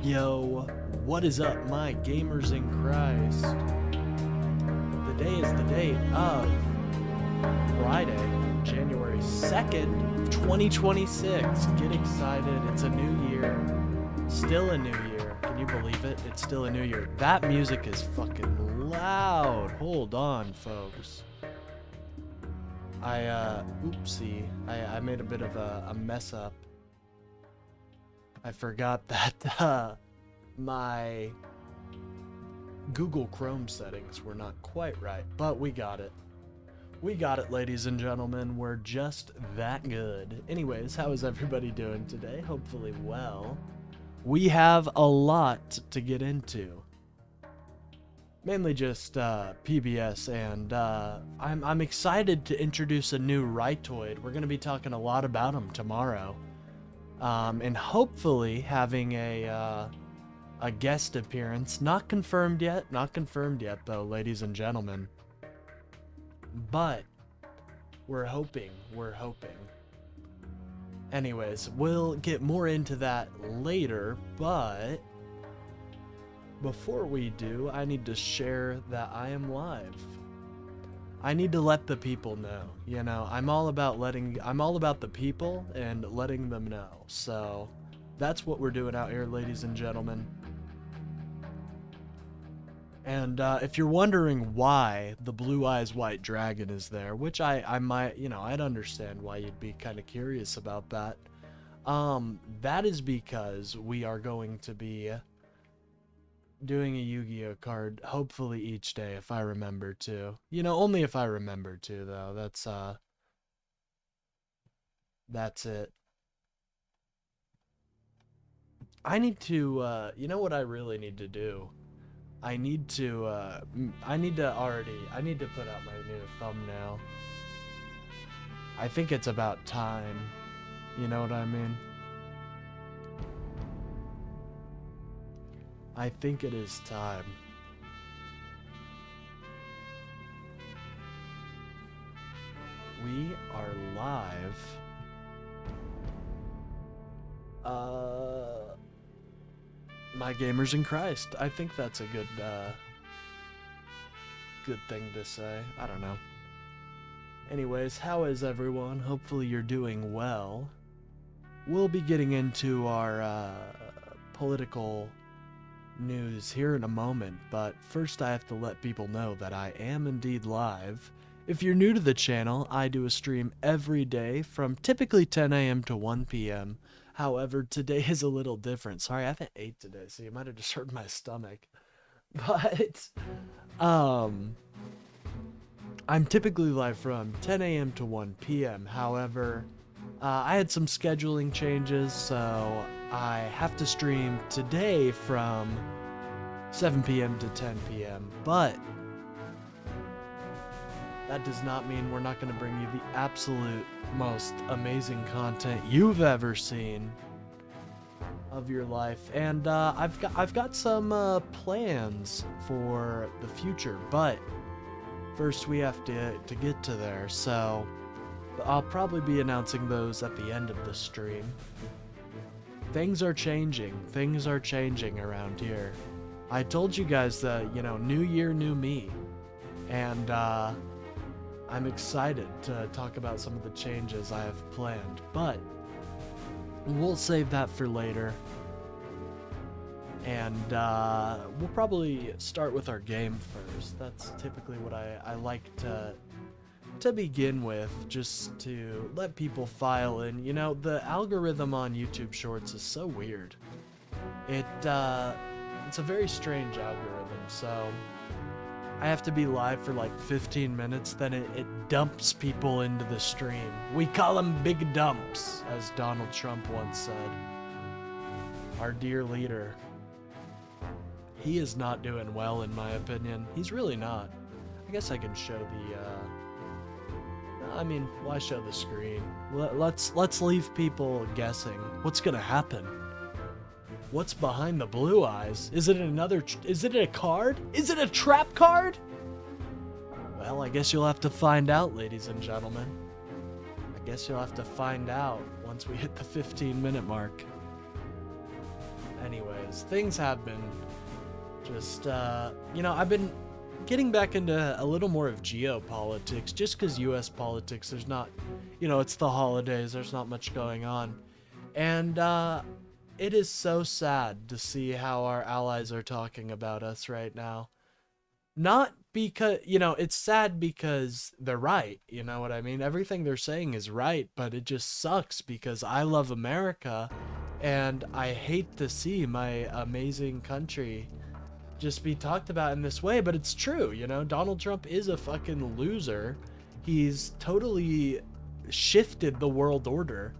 Yo, what is up, my gamers in Christ? Today is the date of Friday, January 2nd, 2026. Get excited, it's a new year. Still a new year. Can you believe it? It's still a new year. That music is fucking loud. Hold on, folks. Oopsie. I made a bit of a mess up. I forgot that my Google Chrome settings were not quite right, but we got it. We got it, ladies and gentlemen. We're just that good. Anyways, how is everybody doing today? Hopefully well. We have a lot to get into. Mainly just PBS, and I'm excited to introduce a new Rytoid. We're going to be talking a lot about him tomorrow. And hopefully having a guest appearance. Not confirmed yet though, ladies and gentlemen. But we're hoping. Anyways, we'll get more into that later, but before we do, I need to share that I am live. I need to let the people know, you know, I'm all about the people and letting them know. So that's what we're doing out here, ladies and gentlemen. And if you're wondering why the Blue Eyes White Dragon is there, which I might, you know, I'd understand why you'd be kind of curious about that. That is because we are going to be doing a Yu-Gi-Oh card, hopefully each day, if I remember to. You know, only if I remember to, though. That's it. I need to, you know what I really need to do? I need to put out my new thumbnail. I think it's about time. You know what I mean? I think it is time. We are live. My gamers in Christ. I think that's a good thing to say. I don't know. Anyways, how is everyone? Hopefully you're doing well. We'll be getting into our political news here in a moment, but first I have to let people know that I am indeed live. If you're new to the channel, I do a stream every day from typically 10 a.m. to 1 p.m. However, today is a little different. Sorry, I haven't ate today, so you might have just hurt my stomach. But, I'm typically live from 10 a.m. to 1 p.m. However, I had some scheduling changes, so I have to stream today from 7 p.m. to 10 p.m. But that does not mean we're not going to bring you the absolute most amazing content you've ever seen of your life. And I've got some plans for the future, but first we have to get to there. So I'll probably be announcing those at the end of the stream. Things are changing around here. I told you guys that, you know, new year, new me. And I'm excited to talk about some of the changes I have planned, but we'll save that for later. And we'll probably start with our game first. That's typically what I like to begin with, just to let people file in. You know, the algorithm on YouTube Shorts is so weird. It's a very strange algorithm, so I have to be live for like 15 minutes, then it dumps people into the stream. We call them big dumps, as Donald Trump once said. Our dear leader. He is not doing well, in my opinion. He's really not. I guess I can show I mean, why show the screen? Let's leave people guessing. What's gonna happen? What's behind the blue eyes? Is it a card? Is it a trap card? Well, I guess you'll have to find out, ladies and gentlemen. Guess you'll have to find out once we hit the 15-minute mark. anyways, things have been just, I've been getting back into a little more of geopolitics, just because U.S. politics, there's not, it's the holidays, there's not much going on. And it is so sad to see how our allies are talking about us right now. Not because, it's sad because they're right, you know what I mean? Everything they're saying is right, but it just sucks because I love America and I hate to see my amazing country just be talked about in this way, but it's true, Donald Trump is a fucking loser. He's totally shifted the world order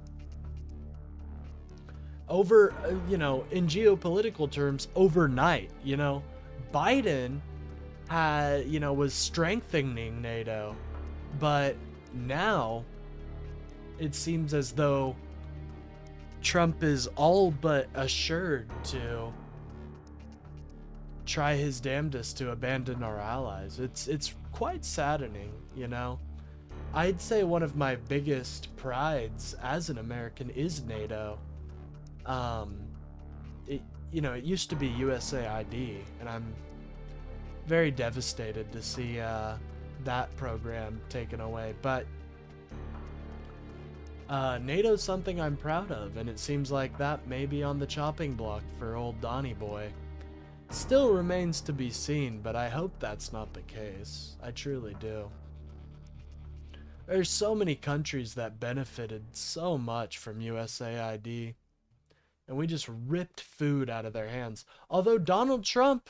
over, in geopolitical terms, overnight. Biden had, was strengthening NATO, but now it seems as though Trump is all but assured to try his damnedest to abandon our allies. It's quite saddening, I'd say one of my biggest prides as an American is NATO. It used to be USAID, and I'm very devastated to see that program taken away. But NATO's something I'm proud of, and it seems like that may be on the chopping block for old Donny boy. Still remains to be seen, but I hope that's not the case. I truly do. There's so many countries that benefited so much from USAID, and we just ripped food out of their hands. Although Donald Trump,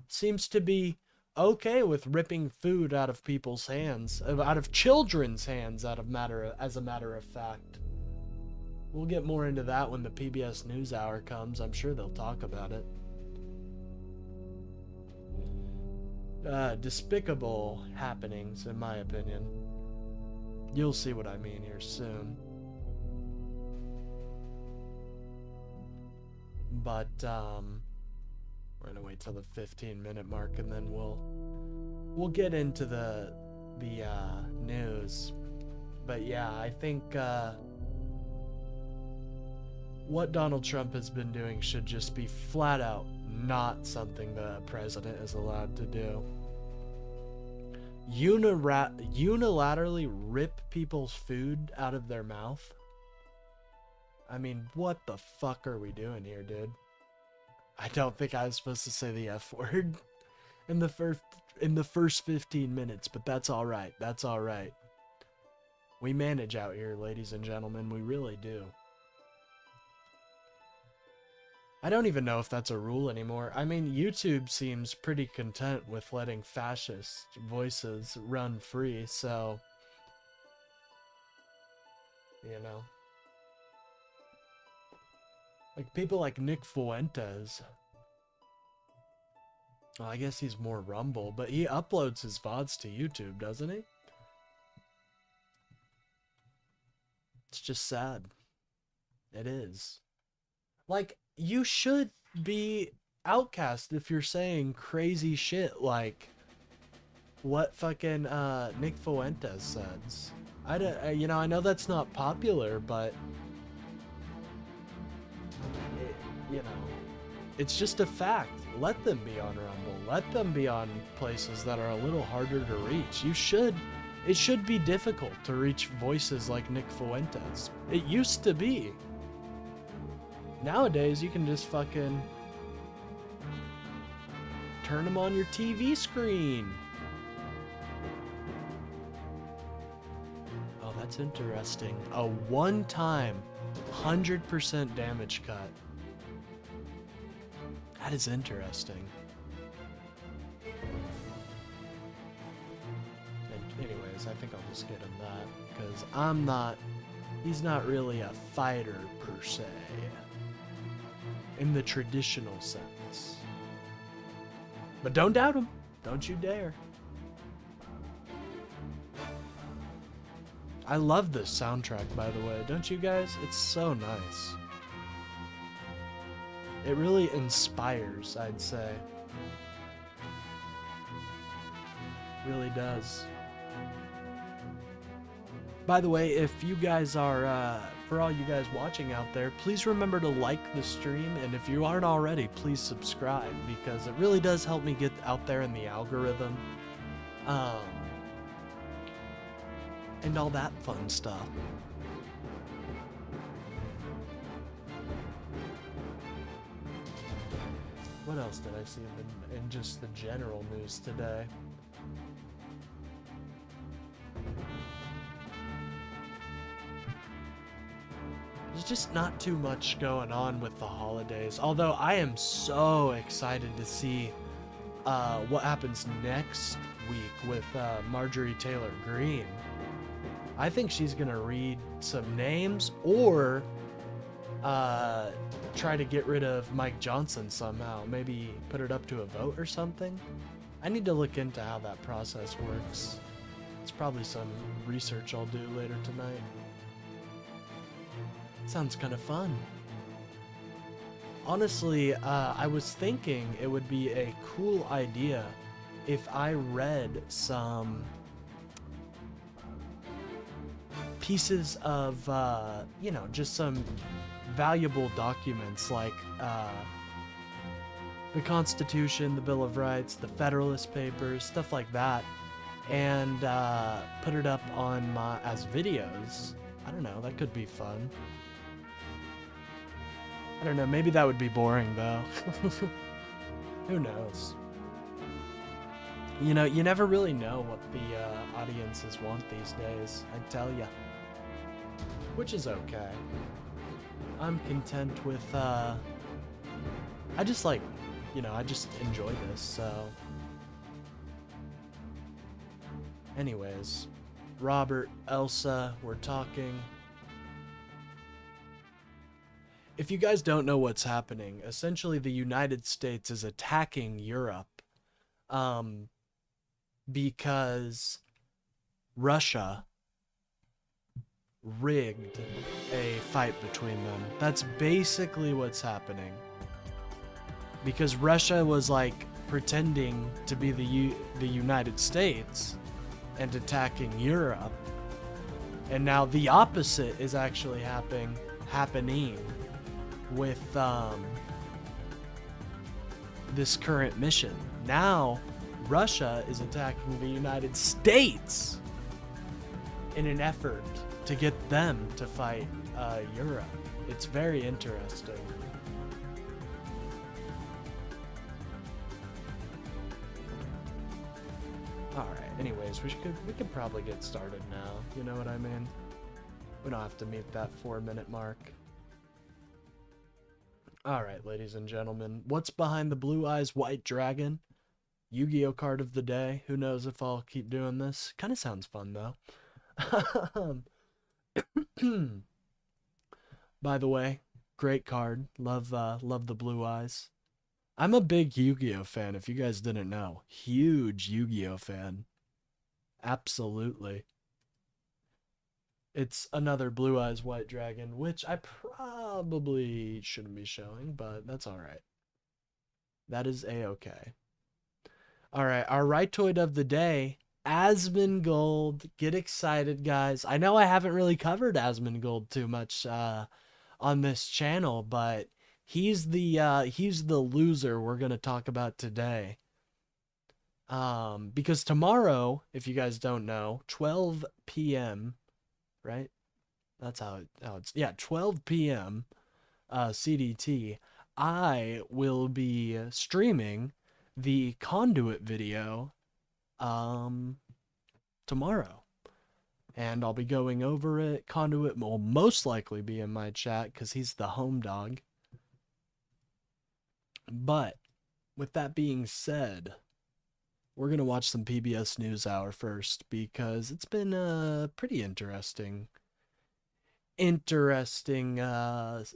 seems to be okay with ripping food out of people's hands, out of children's hands, as a matter of fact. We'll get more into that when the PBS NewsHour comes. I'm sure they'll talk about it. Despicable happenings, in my opinion. You'll see what I mean here soon. But we're gonna wait till the 15-minute mark, and then we'll get into the news. But yeah, I think what Donald Trump has been doing should just be flat out not something the president is allowed to do. Unilaterally rip people's food out of their mouth? I mean, what the fuck are we doing here, dude? I don't think I was supposed to say the F word in the first 15 minutes, but that's all right. That's all right. We manage out here, ladies and gentlemen. We really do. I don't even know if that's a rule anymore. I mean, YouTube seems pretty content with letting fascist voices run free, so, like people like Nick Fuentes. Well, I guess he's more Rumble, but he uploads his VODs to YouTube, doesn't he? It's just sad. It is. Like, you should be outcast if you're saying crazy shit like what fucking Nick Fuentes says. I know that's not popular, but it's just a fact. Let them be on Rumble. Let them be on places that are a little harder to reach. It should be difficult to reach voices like Nick Fuentes. It used to be. Nowadays, you can just fucking turn them on your TV screen. Oh, that's interesting. A one-time 100% damage cut. That is interesting. And anyways, I think I'll just get him that, because he's not really a fighter per se. In the traditional sense. But don't doubt him. Don't you dare. I love this soundtrack, by the way. Don't you guys? It's so nice. It really inspires, I'd say. Really does. By the way, if you guys are, for all you guys watching out there, please remember to like the stream, and if you aren't already, please subscribe, because it really does help me get out there in the algorithm, and all that fun stuff. What else did I see in just the general news today? There's just not too much going on with the holidays. Although I am so excited to see what happens next week with Marjorie Taylor Greene. I think she's gonna read some names or try to get rid of Mike Johnson somehow. Maybe put it up to a vote or something. I need to look into how that process works. It's probably some research I'll do later tonight. Sounds kind of fun. Honestly, I was thinking it would be a cool idea if I read some pieces of, you know, just some valuable documents like the Constitution, the Bill of Rights, the Federalist Papers, stuff like that, and put it up on as videos. I don't know, that could be fun. I don't know, maybe that would be boring though. Who knows? You know, you never really know what the audiences want these days, I tell ya. Which is okay. I'm content with, I just like, you know, I just enjoy this, so. Anyways, Robert, Elsa, we're talking. If you guys don't know what's happening, essentially the United States is attacking Europe, because Russia rigged a fight between them. That's basically what's happening. Because Russia was like pretending to be the United States and attacking Europe. And now the opposite is actually happening with this current mission. Now Russia is attacking the United States in an effort to get them to fight Europe. It's very interesting. Alright, anyways, we could probably get started now. You know what I mean? We don't have to meet that 4-minute mark. Alright, ladies and gentlemen, what's behind the Blue Eyes White Dragon? Yu-Gi-Oh card of the day. Who knows if I'll keep doing this? Kind of sounds fun though. By the way, great card. Love the Blue Eyes. I'm a big Yu-Gi-Oh fan, if you guys didn't know. Huge Yu-Gi-Oh fan. Absolutely. It's another Blue Eyes White Dragon, which I probably shouldn't be showing, but that's alright. That is a-okay. Alright, our Ritoid of the day, Asmongold. Get excited, guys. I know I haven't really covered Asmongold too much on this channel, but he's the loser we're gonna talk about today. Because tomorrow, if you guys don't know, 12 p.m., right? That's how it's, yeah, 12 p.m. CDT, I will be streaming the Conduit video tomorrow, and I'll be going over it. Conduit will most likely be in my chat because he's the home dog. But with that being said, we're gonna watch some PBS NewsHour first, because it's been a pretty interesting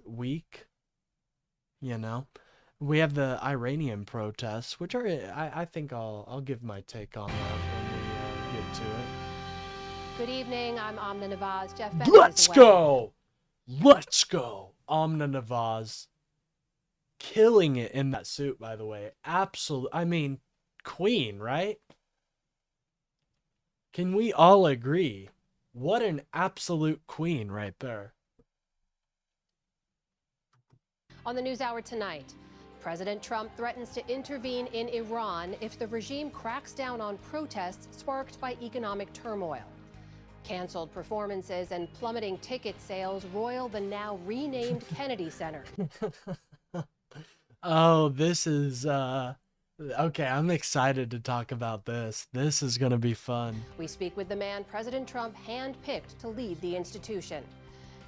week, you know. We have the Iranian protests, which are, I think I'll give my take on that when we get to it. Good evening, I'm Amna Nawaz. Jeff Bezos Let's go! Let's go! Amna Nawaz. Killing it in that suit, by the way. Absolute, I mean, queen, right? Can we all agree What an absolute queen right there. On the NewsHour tonight, President Trump threatens to intervene in Iran if the regime cracks down on protests sparked by economic turmoil. Canceled performances and plummeting ticket sales roil the now renamed Kennedy Center. Oh, this is okay, I'm excited to talk about this. This is going to be fun. We speak with the man President Trump handpicked to lead the institution,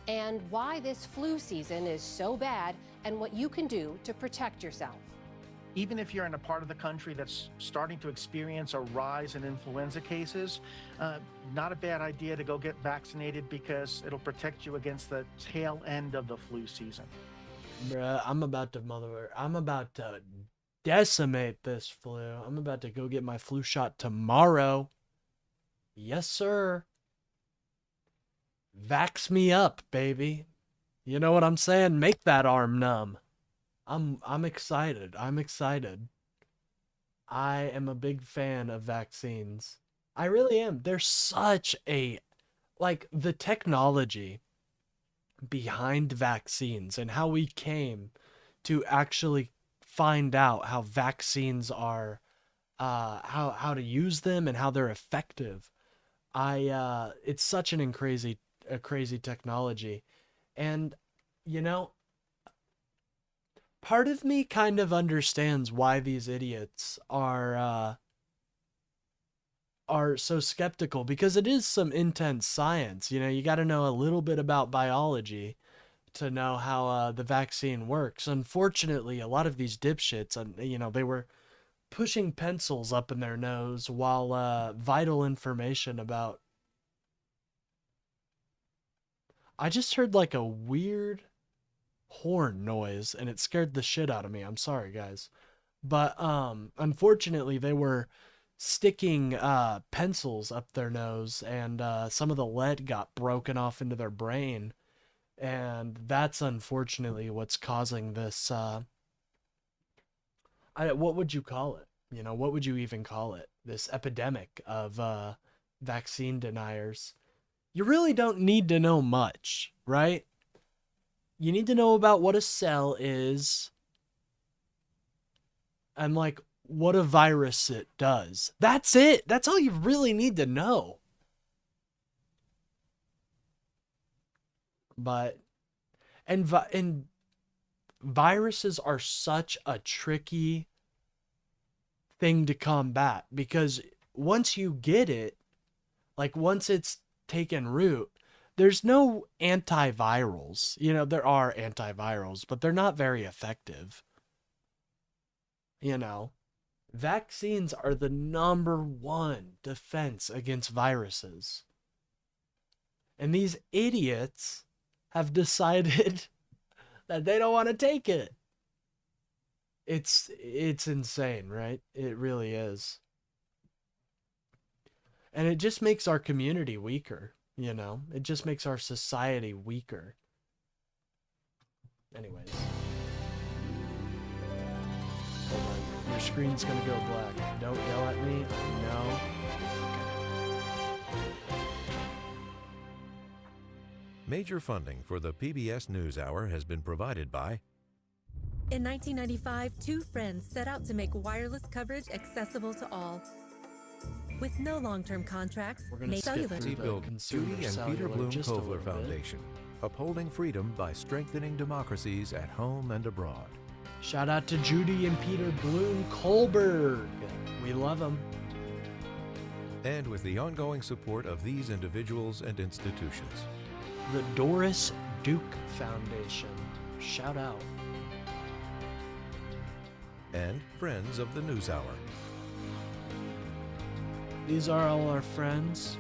and why this flu season is so bad and what you can do to protect yourself. Even if you're in a part of the country that's starting to experience a rise in influenza cases, not a bad idea to go get vaccinated because it'll protect you against the tail end of the flu season. Bruh, I'm about to decimate this flu. I'm about to go get my flu shot tomorrow. Yes, sir. Vax me up, baby. You know what I'm saying? Make that arm numb. I'm excited. I'm excited. I am a big fan of vaccines. I really am. There's such a, like, the technology behind vaccines and how we came to actually find out how vaccines are, how to use them and how they're effective. It's such a crazy technology. And, you know, part of me kind of understands why these idiots are so skeptical, because it is some intense science. You know, you got to know a little bit about biology to know how the vaccine works. Unfortunately, a lot of these dipshits, you know, they were pushing pencils up in their nose while vital information about... I just heard like a weird horn noise and it scared the shit out of me. I'm sorry, guys. But unfortunately, they were sticking pencils up their nose, and some of the lead got broken off into their brain, and that's unfortunately what's causing this what would you call it? You know, what would you even call it? This epidemic of vaccine deniers. You really don't need to know much, right? You need to know about what a cell is and like what a virus it does. That's it. That's all you really need to know. But and viruses are such a tricky thing to combat, because once you get it, like once it's taken root, there's no antivirals. You know, there are antivirals, but they're not very effective. You know, vaccines are the #1 defense against viruses. And these idiots have decided that they don't want to take it. It's insane, right? It really is. And it just makes our community weaker, you know? It just makes our society weaker. Anyways. Hold on. Your screen's gonna go black. Don't yell at me. No. Major funding for the PBS NewsHour has been provided by... In 1995, two friends set out to make wireless coverage accessible to all. With no long-term contracts, We're gonna skip cellular. through the Build consumer Judy and Peter cellular Bloom just a Kovler little bit. Foundation, upholding freedom by strengthening democracies at home and abroad. Shout out to Judy and Peter Bloom Kohlberg. We love them. And with the ongoing support of these individuals and institutions. The Doris Duke Foundation. Shout out. And friends of the NewsHour. These are all our friends.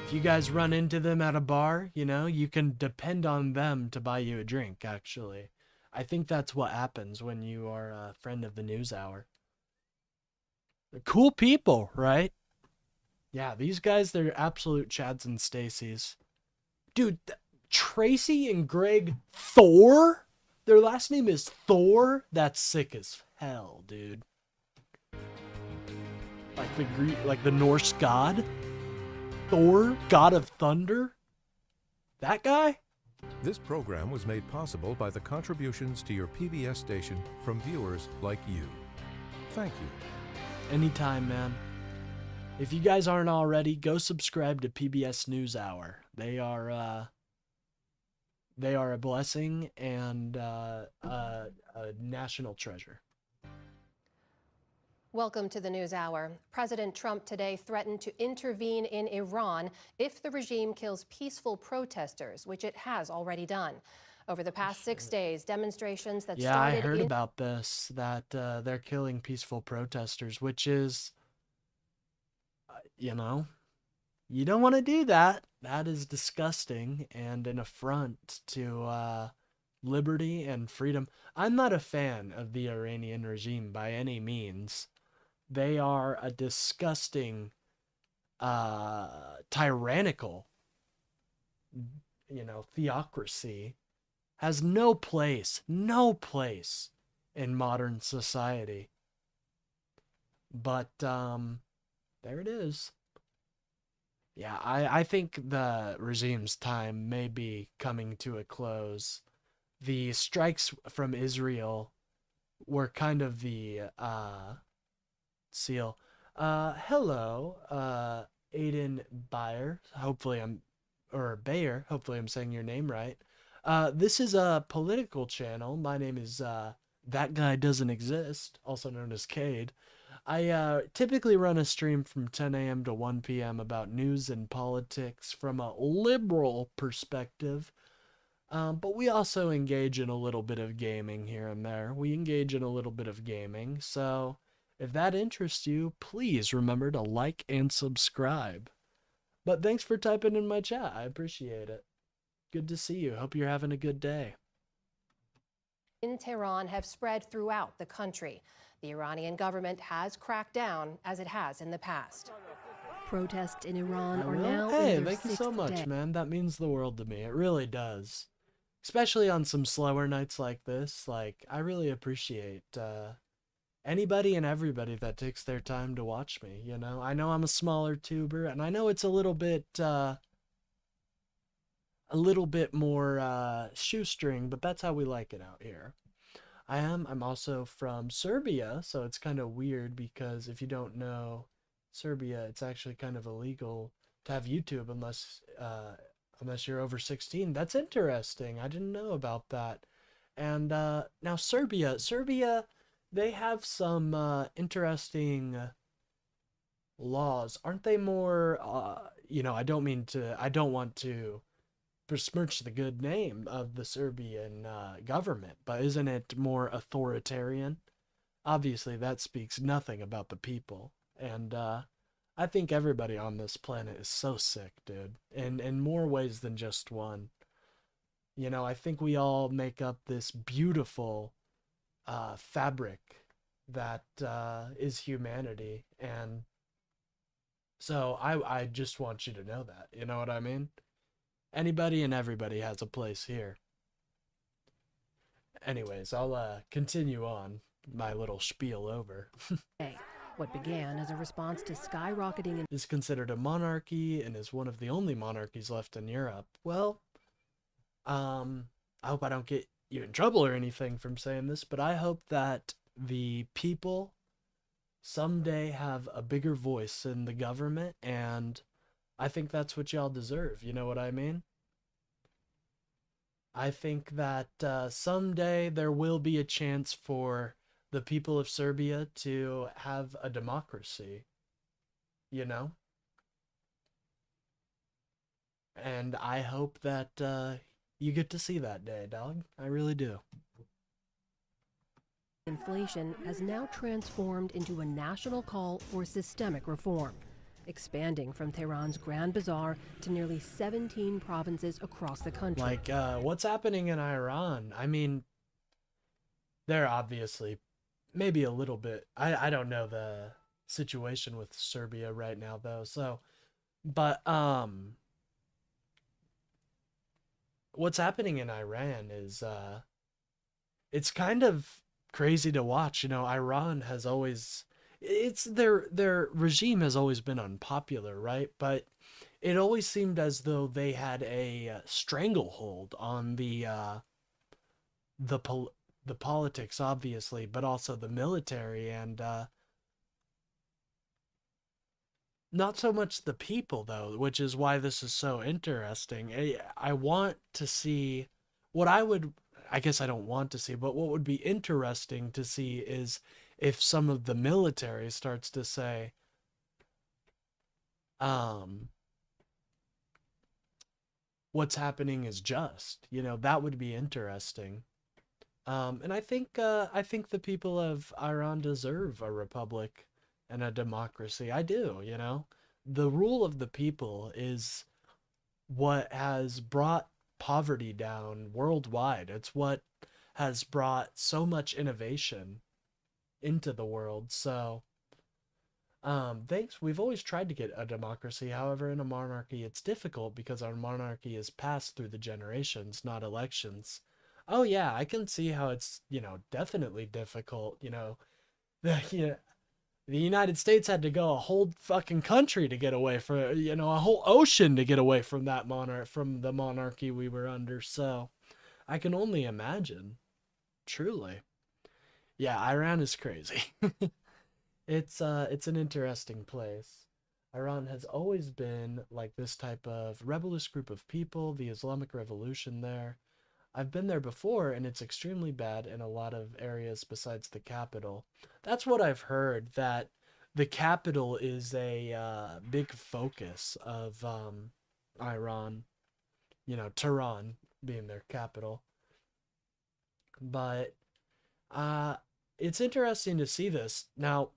If you guys run into them at a bar, you know, you can depend on them to buy you a drink, actually. I think that's what happens when you are a friend of the NewsHour. They're cool people, right? Yeah, these guys, they're absolute Chads and Stacys. Dude, Tracy and Greg Thor? Their last name is Thor? That's sick as hell, dude. Like the Norse god? Thor, God of Thunder? That guy? This program was made possible by the contributions to your PBS station from viewers like you. Thank you. Anytime, man. If you guys aren't already, go subscribe to PBS NewsHour. They are a blessing and a national treasure. Welcome to the News Hour. President Trump today threatened to intervene in Iran if the regime kills peaceful protesters, which it has already done. Over the past 6 days, demonstrations that Yeah, I started heard in about this, that they're killing peaceful protesters, which is, you know, you don't want to do that. That is disgusting and an affront to liberty and freedom. I'm not a fan of the Iranian regime by any means. They are a disgusting, tyrannical, theocracy. Has no place in modern society. But, there it is. Yeah, I think the regime's time may be coming to a close. The strikes from Israel were kind of the, seal. Hello, Aiden Bayer. Hopefully I'm saying your name right. This is a political channel. My name is, That Guy Doesn't Exist, also known as Cade. I typically run a stream from 10 a.m. to 1 p.m. about news and politics from a liberal perspective. But we also engage in a little bit of gaming here and there. So if that interests you, please remember to like and subscribe. But thanks for typing in my chat. I appreciate it. Good to see you. Hope you're having a good day. in Tehran have spread throughout the country. The Iranian government has cracked down as it has in the past. Protests in Iran are now in their thank you so sixth much, day. man. That means the world to me. It really does. Especially on some slower nights like this. Like, I really appreciate anybody and everybody that takes their time to watch me, you know? I know I'm a smaller tuber, and I know it's a little bit more shoestring, but that's how we like it out here. I'm also from Serbia, so it's kind of weird because if you don't know Serbia, it's actually kind of illegal to have YouTube unless you're over 16. That's interesting. I didn't know about that. And now Serbia, they have some interesting laws. Aren't they more I don't want to besmirch the good name of the Serbian government, but isn't it more authoritarian? Obviously, that speaks nothing about the people. And I think everybody on this planet is so sick, dude. In more ways than just one. You know, I think we all make up this beautiful fabric that is humanity. And so I just want you to know that. You know what I mean? Anybody and everybody has a place here. Anyways, I'll continue on my little spiel over. What began as a response to skyrocketing is considered a monarchy and is one of the only monarchies left in Europe. Well, I hope I don't get you in trouble or anything from saying this, but I hope that the people someday have a bigger voice in the government, and I think that's what y'all deserve. You know what I mean? I think that someday there will be a chance for the people of Serbia to have a democracy, you know? And I hope that you get to see that day, dog. I really do. inflation has now transformed into a national call for systemic reform, expanding from Tehran's Grand Bazaar to nearly 17 provinces across the country. Like, what's happening in Iran? I mean, they're obviously maybe a little bit, I don't know the situation with Serbia right now though, so, but, what's happening in Iran is, it's kind of crazy to watch. You know, Iran has always, their regime has always been unpopular, right? But it always seemed as though they had a stranglehold on the the politics, obviously, but also the military, and not so much the people, though, which is why this is so interesting. I want to see what I guess I don't want to see, but what would be interesting to see is if some of the military starts to say, um, what's happening is just, that would be interesting. And I think the people of Iran deserve a republic and a democracy. I do, The rule of the people is what has brought poverty down worldwide. It's what has brought so much innovation into the world. So, thanks. We've always tried to get a democracy. However, in a monarchy, it's difficult because our monarchy is passed through the generations, not elections. Oh yeah, I can see how it's, definitely difficult, the the United States had to go a whole fucking country to get away from, a whole ocean to get away from from the monarchy we were under. So, I can only imagine. Truly. Yeah, Iran is crazy. It's an interesting place. Iran has always been like this type of rebellious group of people, the Islamic Revolution there. I've been there before, and it's extremely bad in a lot of areas besides the capital. That's what I've heard, that the capital is a big focus of Iran, Tehran being their capital. But it's interesting to see this. Now,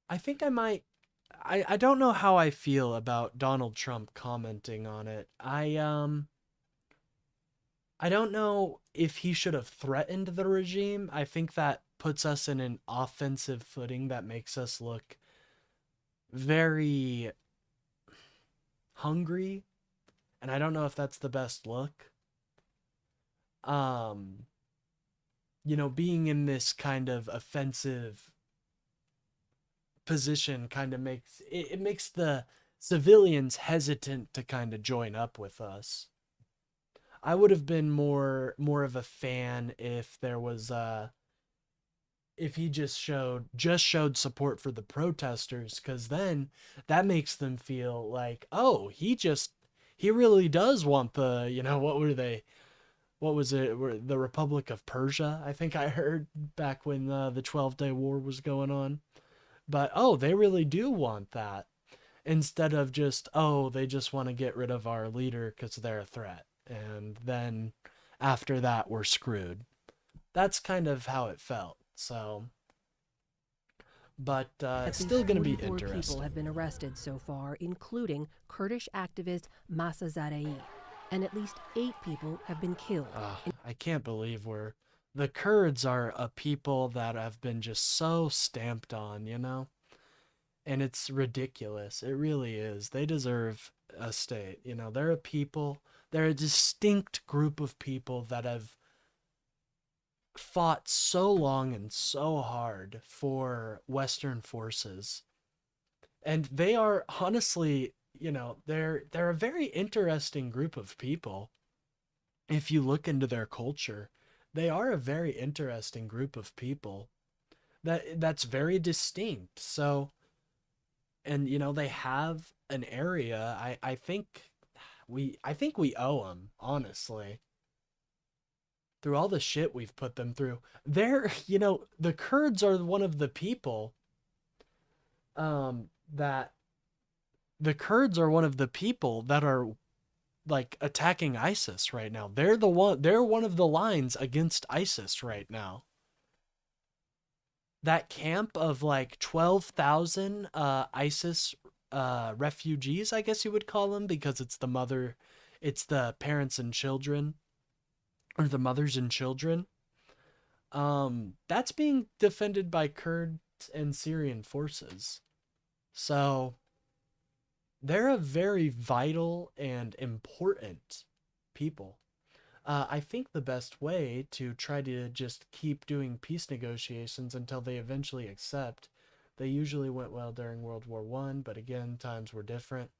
I think I might I don't know how I feel about Donald Trump commenting on it. I don't know if he should have threatened the regime. I think that puts us in an offensive footing that makes us look very hungry, and I don't know if that's the best look. Um, being in this kind of offensive position kind of it makes the civilians hesitant to kind of join up with us. I would have been more of a fan if there was if he just showed support for the protesters, because then that makes them feel like, oh, he really does want the, what was it, the Republic of Persia, I think I heard back when the 12-Day War was going on. But, oh, they really do want that. Instead of just, oh, they just want to get rid of our leader because they're a threat. And then after that, we're screwed. That's kind of how it felt. So, but it's still going to be interesting. People have been arrested so far, including Kurdish activist Masa Zarai. And at least 8 people have been killed. I can't believe the Kurds are a people that have been just so stamped on, And it's ridiculous. It really is. They deserve a state. They're a people, they're a distinct group of people that have fought so long and so hard for Western forces. And they are honestly, they're a very interesting group of people. If you look into their culture, they are a very interesting group of people that's very distinct. So, and they have an area. I think we owe them, honestly. Through all the shit we've put them through, the Kurds are one of the people that are like attacking ISIS right now. They're one of the lines against ISIS right now. That camp of like 12,000 ISIS refugees, I guess you would call them, because it's the parents and children, or the mothers and children. That's being defended by Kurds and Syrian forces. So they're a very vital and important people. I think the best way to try to just keep doing peace negotiations until they eventually accept They usually went well during World War One, but again, times were different.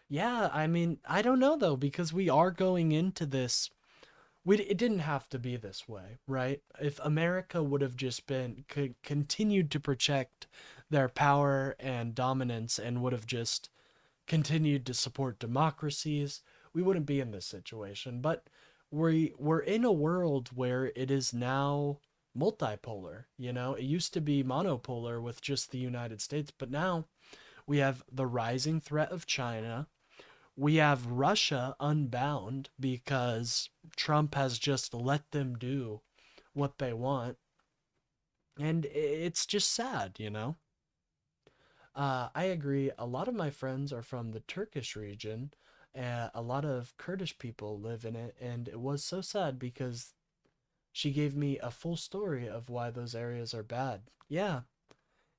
Yeah, I mean, I don't know though, because we are going into this. It didn't have to be this way, right? If America would have just continued to protect their power and dominance and would have just continued to support democracies, we wouldn't be in this situation. But we're in a world where it is now multipolar, you know? It used to be monopolar with just the United States, but now we have the rising threat of China. We have Russia unbound because Trump has just let them do what they want. And it's just sad, you know? I agree. A lot of my friends are from the Turkish region. A lot of Kurdish people live in it. And it was so sad because she gave me a full story of why those areas are bad. Yeah,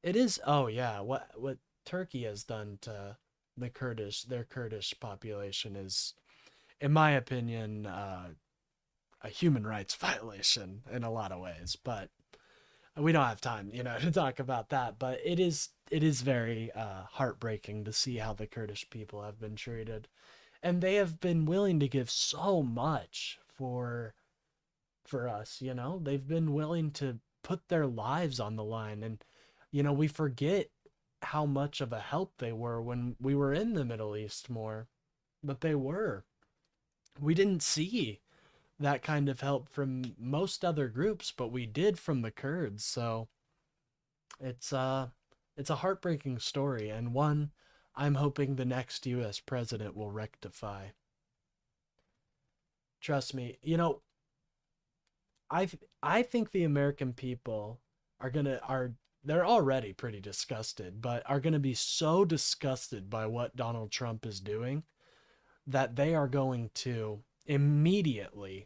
it is. Oh, yeah. What Turkey has done to their Kurdish population is, in my opinion, a human rights violation in a lot of ways. But we don't have time, you know, to talk about that. But it is very heartbreaking to see how the Kurdish people have been treated, and they have been willing to give so much for us. You know, they've been willing to put their lives on the line, and you know, we forget how much of a help they were when we were in the Middle East more, but they were. We didn't see that kind of help from most other groups, but we did from the Kurds. So it's a heartbreaking story, and one I'm hoping the next US president will rectify. Trust me, you know, I think the American people they're already pretty disgusted, but are going to be so disgusted by what Donald Trump is doing that they are going to immediately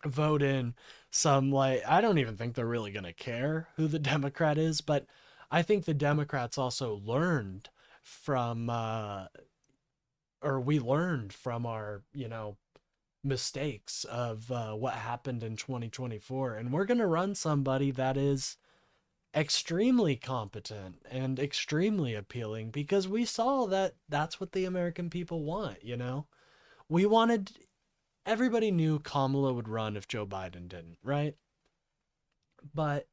vote in some, like, I don't even think they're really going to care who the Democrat is, but I think the Democrats also learned from we learned from our, you know, mistakes of what happened in 2024, and we're going to run somebody that is extremely competent and extremely appealing, because we saw that that's what the American people want, you know? Everybody knew Kamala would run if Joe Biden didn't, right? But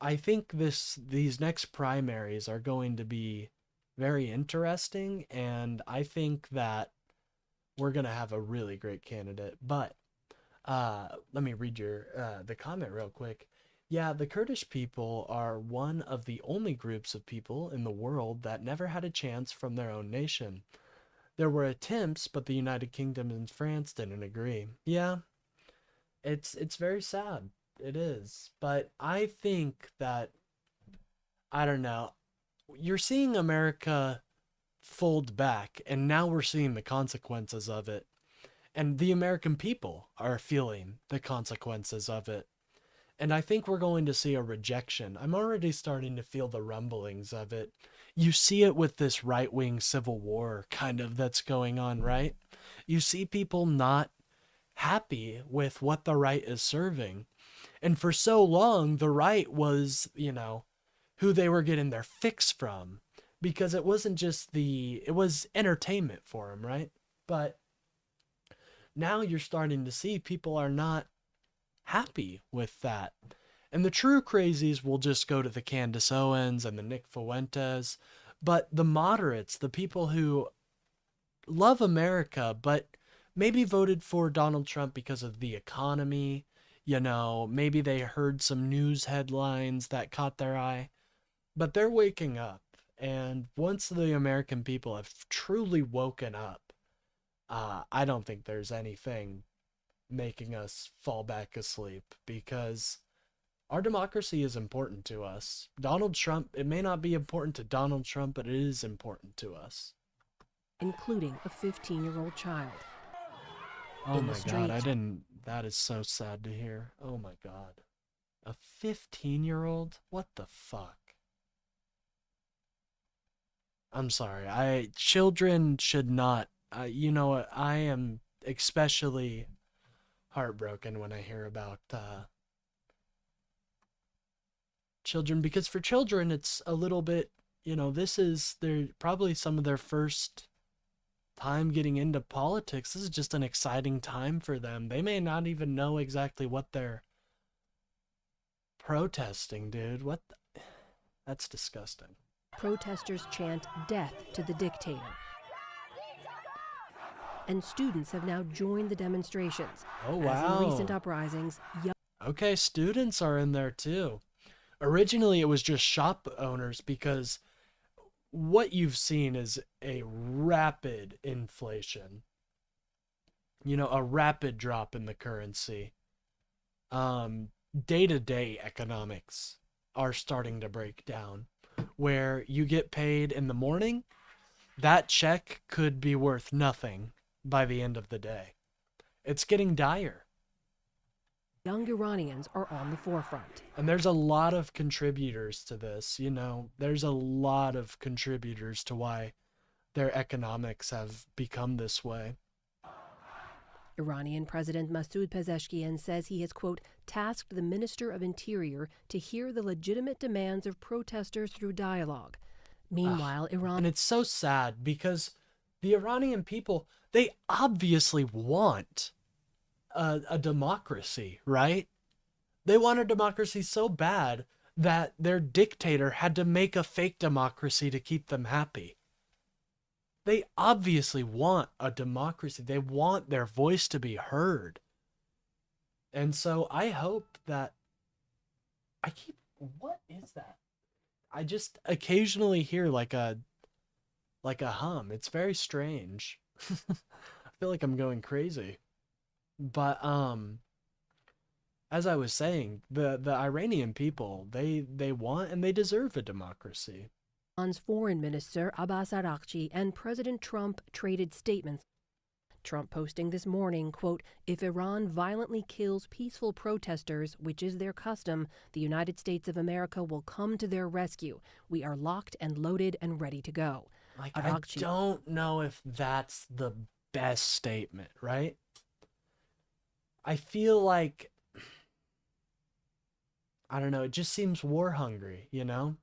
I think these next primaries are going to be very interesting, and I think that we're going to have a really great candidate. But let me read the comment real quick. Yeah, the Kurdish people are one of the only groups of people in the world that never had a chance from their own nation. There were attempts, but the United Kingdom and France didn't agree. Yeah, it's very sad. It is. But I think that, I don't know, you're seeing America fold back, and now we're seeing the consequences of it. And the American people are feeling the consequences of it. And I think we're going to see a rejection. I'm already starting to feel the rumblings of it. You see it with this right-wing civil war kind of that's going on, right? You see people not happy with what the right is serving. And for so long, the right was, you know, who they were getting their fix from. Because it wasn't just it was entertainment for them, right? But now you're starting to see people are not happy with that. And the true crazies will just go to the Candace Owens and the Nick Fuentes. But the moderates, the people who love America, but maybe voted for Donald Trump because of the economy, you know, maybe they heard some news headlines that caught their eye, but they're waking up. And once the American people have truly woken up, I don't think there's anything making us fall back asleep, because our democracy is important to us. Donald Trump, it may not be important to Donald Trump, but it is important to us. Including a 15-year-old child. Oh my God, that is so sad to hear. Oh my God. A 15-year-old? What the fuck? I'm sorry. Children should not, you know what, I am especially heartbroken when I hear about children, because for children it's a little bit, this is their probably some of their first time getting into politics. This is just an exciting time for them. They may not even know exactly what they're protesting, dude. That's disgusting. Protesters chant death to the dictator. And students have now joined the demonstrations. Oh, As wow. in recent uprisings, Okay, students are in there too. Originally, it was just shop owners, because what you've seen is a rapid inflation. A rapid drop in the currency. Day-to-day economics are starting to break down, where you get paid in the morning, that check could be worth nothing by the end of the day. It's getting dire. young Iranians are on the forefront. And there's a lot of contributors to this, there's a lot of contributors to why their economics have become this way. Iranian President Masoud Pezeshkian says he has, quote, tasked the Minister of Interior to hear the legitimate demands of protesters through dialogue. Meanwhile, Iran... And it's so sad, because the Iranian people, they obviously want a democracy, right? They want a democracy so bad that their dictator had to make a fake democracy to keep them happy. They obviously want a democracy. They want their voice to be heard. And so I hope that what is that? I just occasionally hear like a hum. It's very strange. I feel like I'm going crazy. But as I was saying, the Iranian people, they want and they deserve a democracy. Iran's Foreign Minister Abbas Araghchi and President Trump traded statements. Trump posting this morning, quote, if Iran violently kills peaceful protesters, which is their custom, the United States of America will come to their rescue. We are locked and loaded and ready to go. Araghchi, I don't know if that's the best statement, right? I feel like, I don't know, it just seems war hungry, No,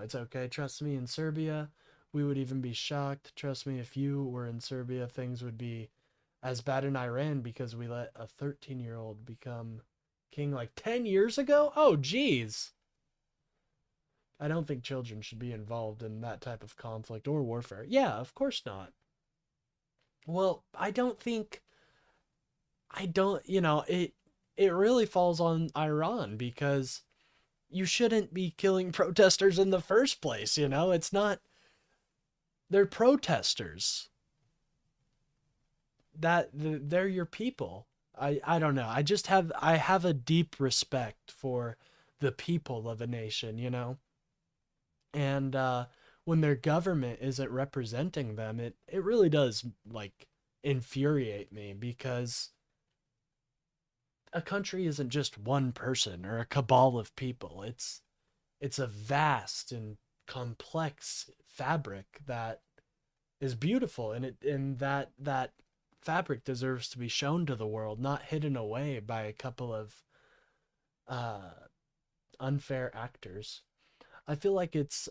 it's okay. Trust me, in Serbia, we would even be shocked. Trust me, if you were in Serbia, things would be as bad in Iran because we let a 13-year-old become king like 10 years ago? Oh, geez. I don't think children should be involved in that type of conflict or warfare. Yeah, of course not. Well, it really falls on Iran, because you shouldn't be killing protesters in the first place, It's not... They're protesters. They're your people. I don't know. I have a deep respect for the people of a nation, And when their government isn't representing them, it really does, infuriate me, because a country isn't just one person or a cabal of people. It's a vast and complex fabric that is beautiful, and that fabric deserves to be shown to the world, not hidden away by a couple of unfair actors. I feel like it's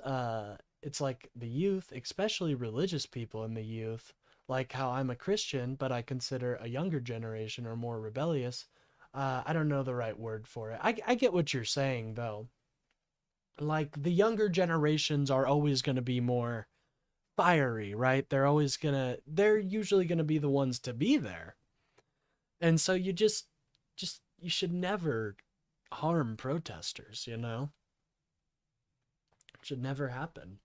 like the youth, especially religious people in the youth, like how I'm a Christian, but I consider a younger generation or more rebellious. I don't know the right word for it. I get what you're saying, though. Like, the younger generations are always going to be more fiery, right? They're usually going to be the ones to be there. And so you you should never harm protesters, It should never happen.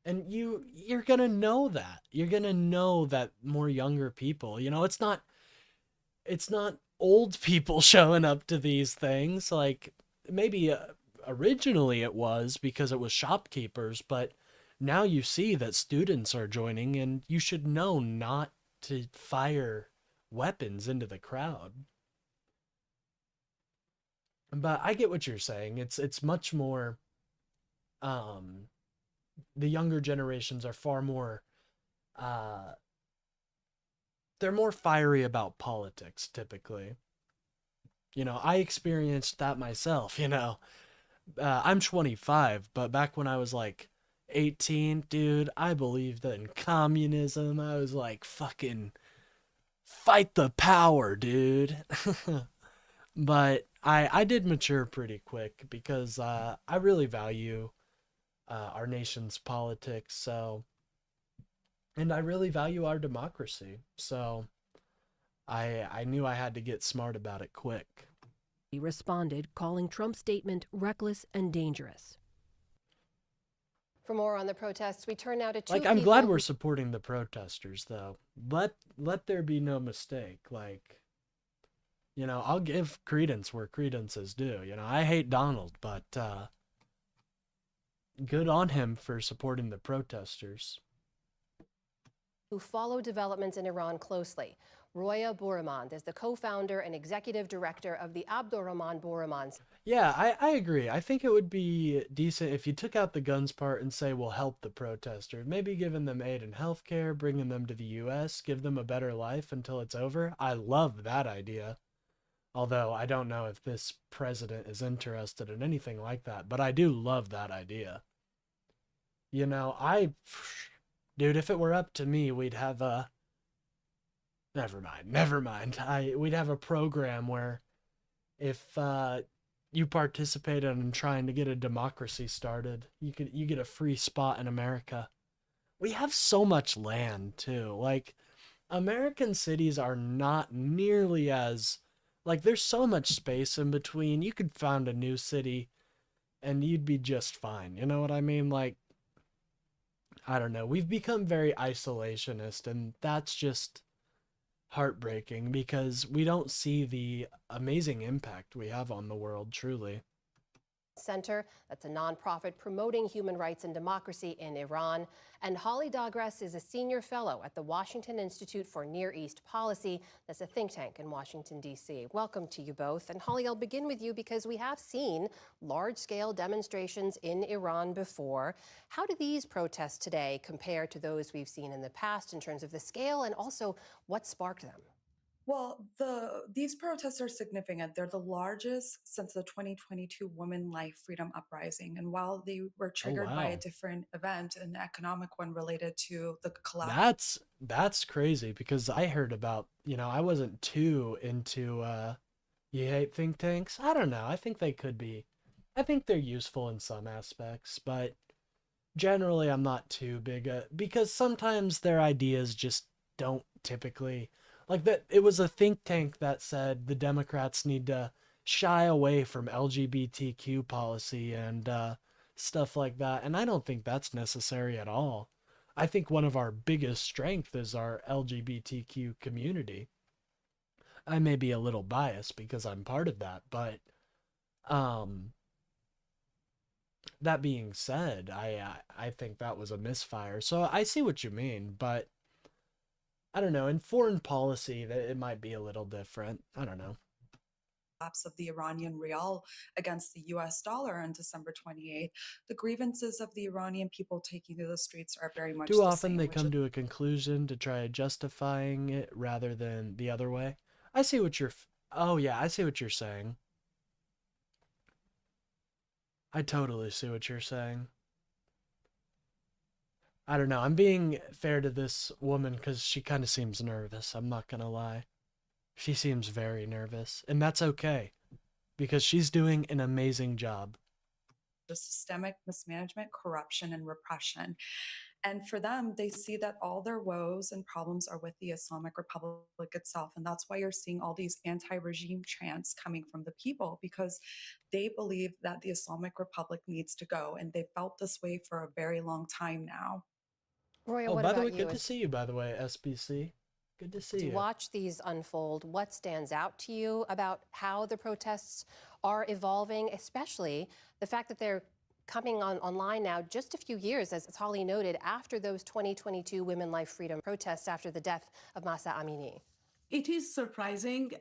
And you're going to know that. You're going to know that more younger people, it's not old people showing up to these things. Like, maybe originally it was because it was shopkeepers, but now you see that students are joining, and you should know not to fire weapons into the crowd. But I get what you're saying. It's much more, the younger generations are far more, they're more fiery about politics, typically. I experienced that myself, I'm 25, but back when I was like 18, dude, I believed in communism. I was like, fucking fight the power, dude. But I did mature pretty quick because I really value our nation's politics. So, and I really value our democracy. So I knew I had to get smart about it quick. He responded, calling Trump's statement reckless and dangerous. For more on the protests, we turn now to two Like, I'm people glad we're supporting the protesters, though. Let there be no mistake. Like, I'll give credence where credence is due. I hate Donald, but good on him for supporting the protesters. who follow developments in Iran closely. Roya Bouremond is the co-founder and executive director of the Abdurrahman Bouremond. Yeah, I agree. I think it would be decent if you took out the guns part and say we'll help the protesters. Maybe giving them aid in healthcare, bringing them to the U.S., give them a better life until it's over. I love that idea. Although I don't know if this president is interested in anything like that, but I do love that idea. Dude, if it were up to me, we'd have a, never mind. We'd have a program where if you participated in trying to get a democracy started, you get a free spot in America. We have so much land too. Like, American cities are not nearly as, like, there's so much space in between. You could found a new city and you'd be just fine. You know what I mean? Like, I don't know. We've become very isolationist, and that's just heartbreaking because we don't see the amazing impact we have on the world, truly. Center, that's a nonprofit promoting human rights and democracy in Iran. And Holly Dagres is a senior fellow at the Washington Institute for Near East Policy. That's a think tank in Washington, D.C. Welcome to you both. And Holly, I'll begin with you because we have seen large-scale demonstrations in Iran before. How do these protests today compare to those we've seen in the past in terms of the scale and also what sparked them? Well, these protests are significant. They're the largest since the 2022 Women Life Freedom Uprising. And while they were Oh, triggered by a wow. different event, an economic one related to the collapse. That's crazy because I heard about, I wasn't too into you hate think tanks. I don't know. I think they could be. I think they're useful in some aspects, but generally I'm not too big because sometimes their ideas just don't typically, like, that. It was a think tank that said the Democrats need to shy away from LGBTQ policy and stuff like that, and I don't think that's necessary at all. I think one of our biggest strengths is our LGBTQ community. I may be a little biased because I'm part of that, but um that being said, I think that was a misfire. So I see what you mean, but I don't know. In foreign policy, that it might be a little different. I don't know. Collapse of the Iranian rial against the US dollar on December 28th, the grievances of the Iranian people taking to the streets are very much Too the often same, they which come to a conclusion to try justifying it rather than the other way. I see what you're. Oh yeah, I see what you're saying. I totally see what you're saying. I don't know. I'm being fair to this woman because she kind of seems nervous. I'm not gonna lie. She seems very nervous, and that's okay because she's doing an amazing job. the systemic mismanagement, corruption, and repression. And for them, they see that all their woes and problems are with the Islamic Republic itself. And that's why you're seeing all these anti regime chants coming from the people, because they believe that the Islamic Republic needs to go. And they felt this way for a very long time now. Roya, Oh, what by the way, about you? good to see you, by the way, SBC. Good to As see you you. watch these unfold, what stands out to you about how the protests are evolving, especially the fact that they're coming online now just a few years, as Holly noted, after those 2022 Women Life Freedom protests after the death of Mahsa Amini? It is surprising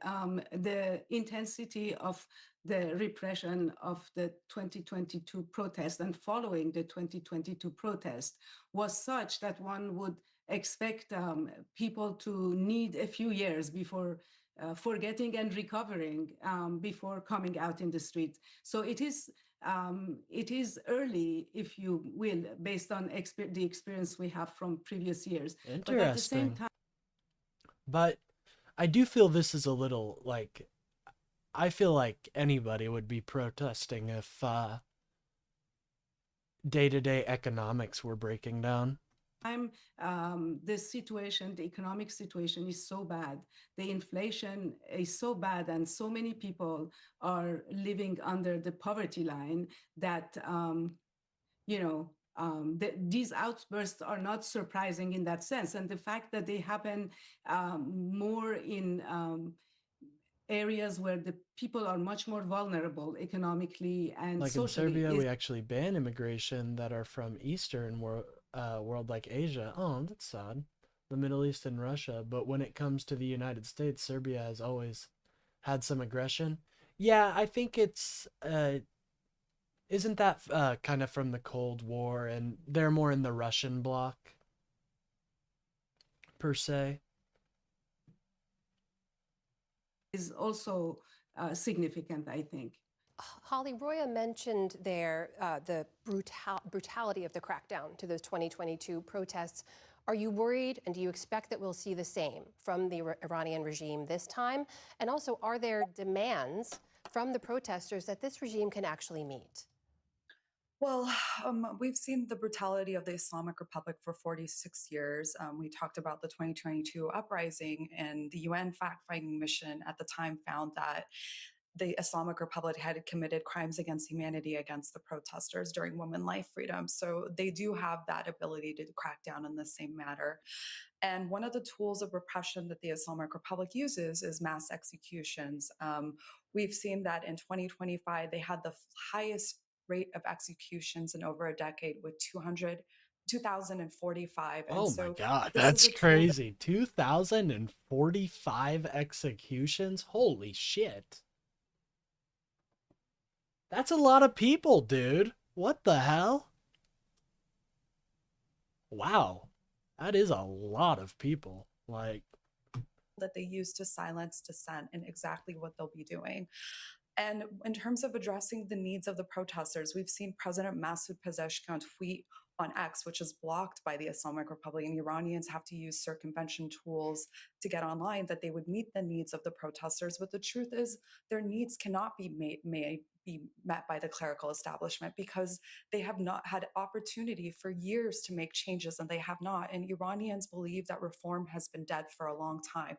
the intensity of the repression of the 2022 protest and following the 2022 protest was such that one would expect people to need a few years before forgetting and recovering before coming out in the streets. So it is early, if you will, based on the experience we have from previous years. But at the same Interesting. time, But I do feel this is a little like, I feel like anybody would be protesting if day-to-day economics were breaking down. the economic situation is so bad. The inflation is so bad, and so many people are living under the poverty line that, these outbursts are not surprising in that sense. And the fact that they happen more in areas where the people are much more vulnerable economically and Like in socially Serbia, is we actually ban immigration that are from Eastern world like Asia. Oh, that's sad. The Middle East and Russia. But when it comes to the United States, Serbia has always had some aggression. Yeah, I think it's isn't that kind of from the Cold War, and they're more in the Russian bloc per se. also significant, I think. Holly, Roya mentioned there the brutality of the crackdown to those 2022 protests. Are you worried, and do you expect that we'll see the same from the Iranian regime this time? And also, are there demands from the protesters that this regime can actually meet? Well, we've seen the brutality of the Islamic Republic for 46 years. We talked about the 2022 uprising, and the UN fact-finding mission at the time found that the Islamic Republic had committed crimes against humanity against the protesters during women life freedom. So they do have that ability to crack down in the same matter. And one of the tools of repression that the Islamic Republic uses is mass executions. We've seen that in 2025, they had the highest rate of executions in over a decade with 2,045. And Oh my so God, this is that's a tool that crazy. 2,045 executions? Holy shit. That's a lot of people, dude. What the hell? Wow. That is a lot of people. Like, that they use to silence dissent and exactly what they'll be doing. And in terms of addressing the needs of the protesters, we've seen President Masoud Pezeshkian tweet on X, which is blocked by the Islamic Republic, and Iranians have to use circumvention tools to get online, that they would meet the needs of the protesters. But the truth is, their needs cannot be be met by the clerical establishment because they have not had opportunity for years to make changes, and they have not. And Iranians believe that reform has been dead for a long time.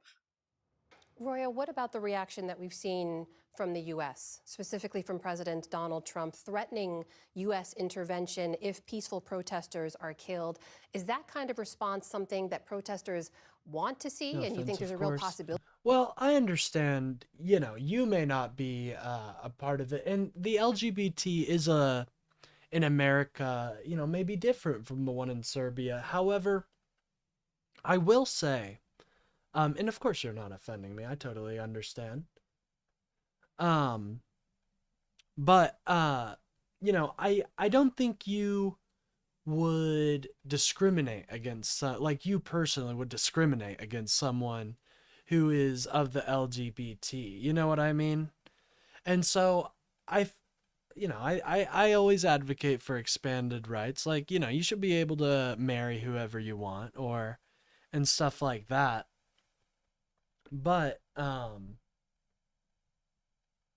Roya, what about the reaction that we've seen from the U.S., specifically from President Donald Trump, threatening U.S. intervention if peaceful protesters are killed? Is that kind of response something that protesters want to see, no and you think offense, there's of a real course. possibility? Well, I understand, you may not be a part of it. And the LGBT is in America, maybe different from the one in Serbia. However, I will say, and of course you're not offending me. I totally understand. Um, but I don't think you would discriminate against like you personally would discriminate against someone who is of the LGBT. You know what I mean? And so I I always advocate for expanded rights. Like, you should be able to marry whoever you want or and stuff like that. But I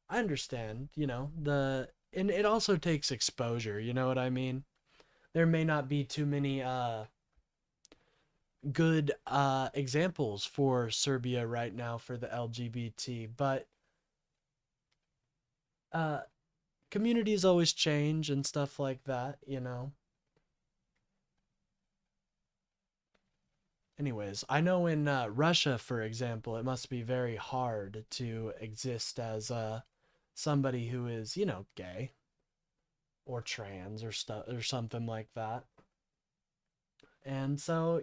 understand, and it also takes exposure, you know what I mean? There may not be too many good examples for Serbia right now for the LGBT, but communities always change and stuff like that. Anyways, I know in Russia, for example, it must be very hard to exist as somebody who is, gay or trans or stuff or something like that. And so,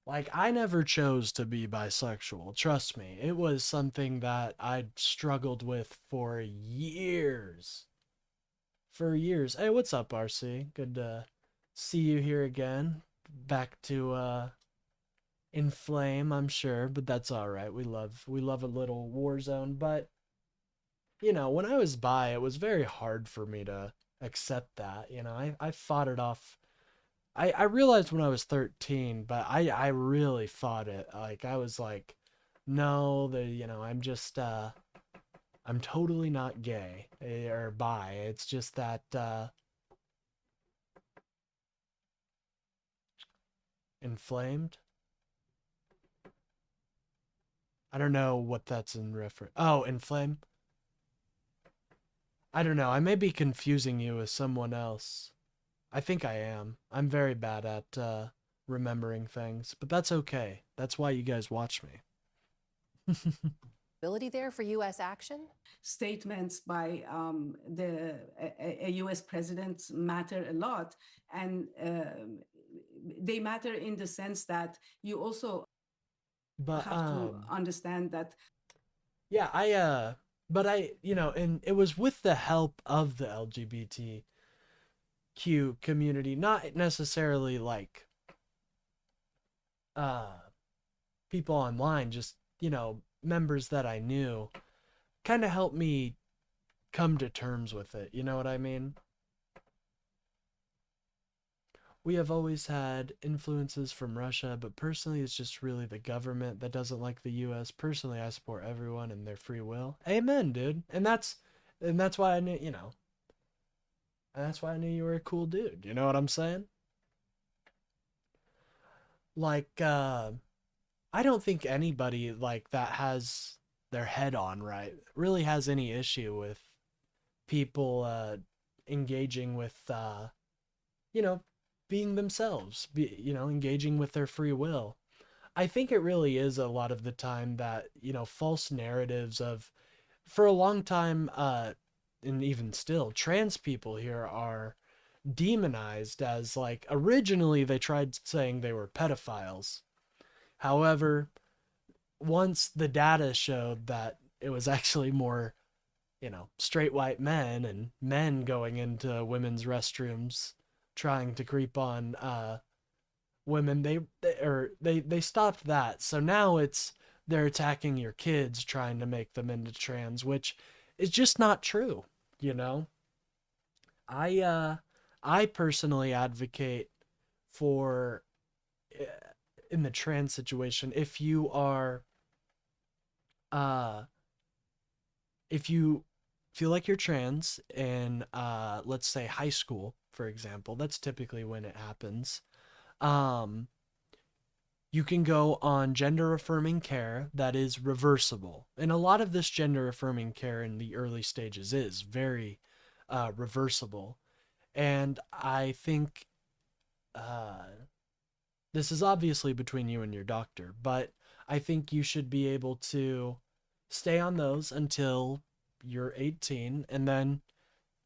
like, I never chose to be bisexual. Trust me, it was something that I'd struggled with for years. For years. Hey, what's up, RC? Good to see you here again. Back to inflame, I'm sure, but that's all right. We love a little war zone, but you know, when I was bi, it was very hard for me to accept that. You know, I fought it off. I realized when I was 13, but I really fought it. Like I was like, no, I'm just I'm totally not gay or bi. It's just that inflamed. I don't know what that's in reference. Oh, inflame. I don't know. I may be confusing you with someone else. I think I am. I'm very bad at remembering things, but that's okay. That's why you guys watch me. Ability there for U.S. action? Statements by a U.S. president matter a lot, and they matter in the sense that you also But have to understand that. Yeah, but and it was with the help of the LGBTQ community, not necessarily like people online, just, members that I knew kind of helped me come to terms with it. You know what I mean? We have always had influences from Russia, but personally, it's just really the government that doesn't like the U.S. Personally, I support everyone and their free will. Amen, dude. And that's why I knew, and that's why I knew you were a cool dude. You know what I'm saying? Like, I don't think anybody like that has their head on right really has any issue with people engaging with you know being themselves, engaging with their free will. I think it really is a lot of the time that, false narratives of, for a long time, and even still, trans people here are demonized as, like, originally they tried saying they were pedophiles. However, once the data showed that it was actually more, straight white men and men going into women's restrooms trying to creep on women, they stopped that. So now they're attacking your kids trying to make them into trans, which is just not true, you know? I personally advocate for, in the trans situation, if you are if you feel like you're trans in, let's say, high school, for example, that's typically when it happens. um you can go on gender affirming care that is reversible, and a lot of this gender affirming care in the early stages is very reversible. And I think uh this is obviously between you and your doctor, but I think you should be able to stay on those until you're 18, and then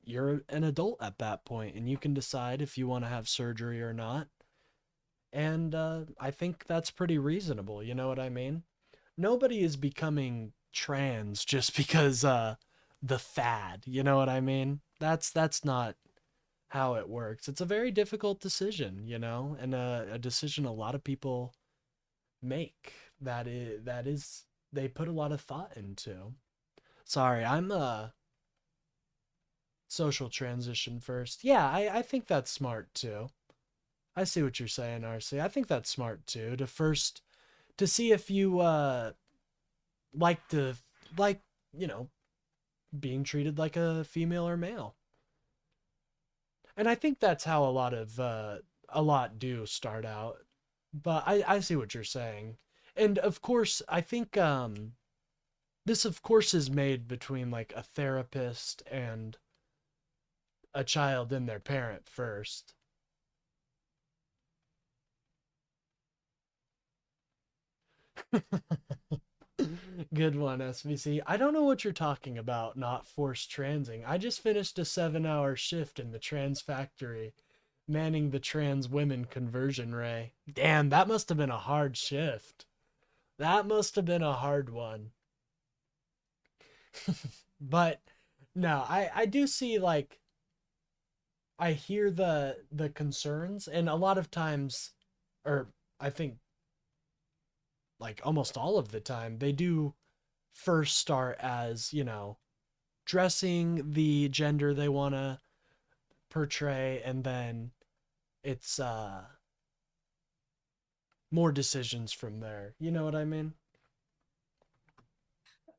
you're an adult at that point, and you can decide if you want to have surgery or not. And I think that's pretty reasonable, you know what I mean? Nobody is becoming trans just because the fad, you know what I mean? That's not how it works. It's a very difficult decision, and a decision a lot of people make that is they put a lot of thought into. Sorry, I'm social transition first. Yeah, I think that's smart too. I see what you're saying, RC. I think that's smart too. To see if you like to like, you know, being treated like a female or male. And I think that's how a lot do start out. But I see what you're saying. And of course, I think this of course is made between like a therapist and a child and their parent first. Good one, SVC. I don't know what you're talking about, not forced transing. I just finished a 7-hour shift in the trans factory, manning the trans women conversion ray. Damn, that must have been a hard shift. That must have been a hard one. But no, I do see, like, I hear the concerns, and a lot of times, or I think like almost all of the time, they do first start as, you know, dressing the gender they want to portray, and then it's more decisions from there. You know what I mean?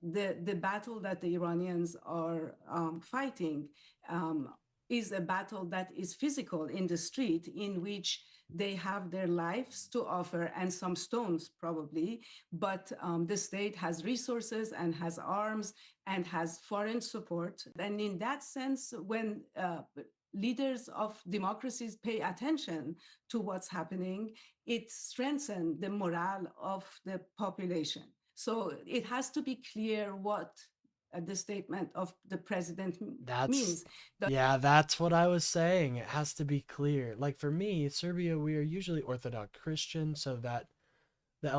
The battle that the Iranians are fighting is a battle that is physical in the street, in which they have their lives to offer and some stones probably, but the state has resources and has arms and has foreign support. And in that sense, when leaders of democracies pay attention to what's happening, it strengthens the morale of the population. So it has to be clear what the statement of the president means. Yeah, that's what I was saying. It has to be clear. Like for me, Serbia, we are usually Orthodox Christian, so that the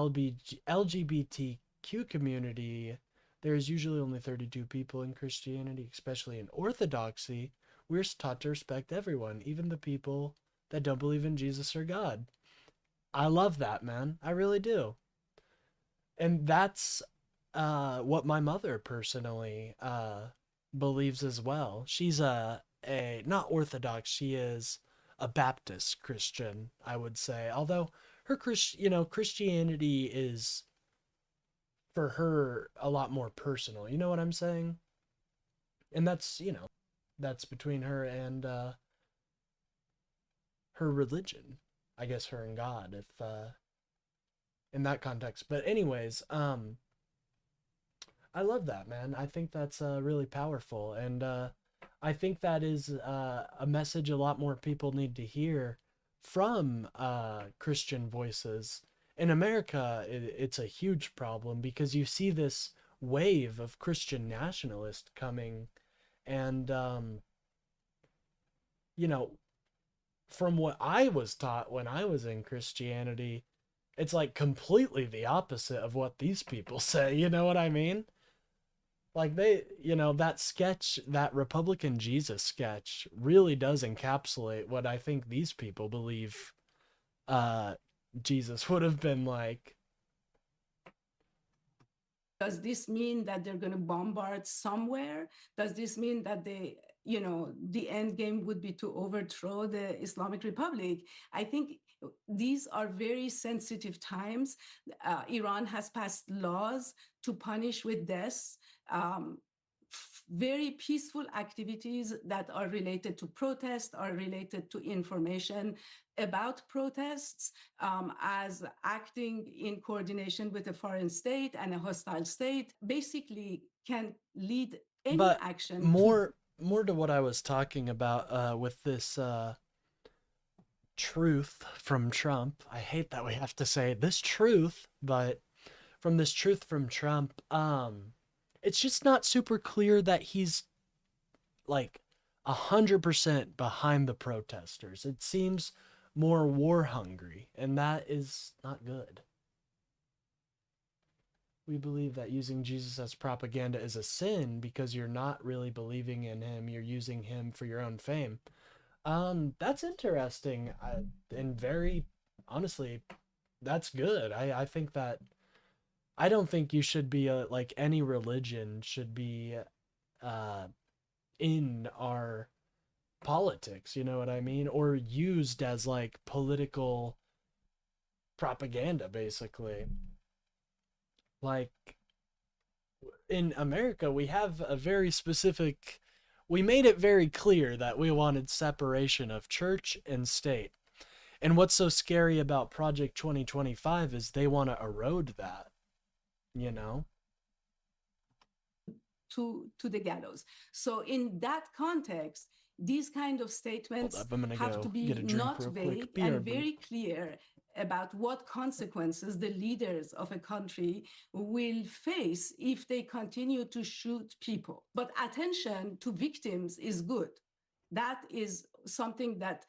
LGBTQ community, there's usually only 32 people in Christianity, especially in Orthodoxy. We're taught to respect everyone, even the people that don't believe in Jesus or God. I love that, man. I really do. And that's what my mother personally believes as well. She's a not Orthodox. She is a Baptist Christian, I would say. Although her Christianity is for her a lot more personal. You know what I'm saying? And that's, you know, that's between her and her religion. I guess her and God, if in that context. But anyways, I love that, man. I think that's really powerful, and I think that is a message a lot more people need to hear from Christian voices. In America, it's a huge problem because you see this wave of Christian nationalists coming, and you know, from what I was taught when I was in Christianity, it's like completely the opposite of what these people say. You know what I mean? Like they, you know, that sketch, that Republican Jesus sketch really does encapsulate what I think these people believe Jesus would have been like. Does this mean that they're going to bombard somewhere? Does this mean that they, you know, the end game would be to overthrow the Islamic Republic? I think these are very sensitive times. Iran has passed laws to punish with death very peaceful activities that are related to protest, are related to information about protests, as acting in coordination with a foreign state and a hostile state, basically can lead any action. More to what I was talking about with this truth from Trump. I hate that we have to say this truth, but from this truth from Trump, it's just not super clear that he's like 100% behind the protesters. It seems more war hungry, and that is not good. We believe that using Jesus as propaganda is a sin because you're not really believing in him. You're using him for your own fame. That's interesting. And very honestly, that's good. I think that I don't think you should be like any religion should be in our politics, you know what I mean? Or used as like political propaganda, basically. Like in America, we have a very specific, we made it very clear that we wanted separation of church and state. And what's so scary about Project 2025 is they want to erode that, you know? To the gallows. So in that context, these kind of statements have to be not vague and very clear about what consequences the leaders of a country will face if they continue to shoot people. But attention to victims is good. That is something that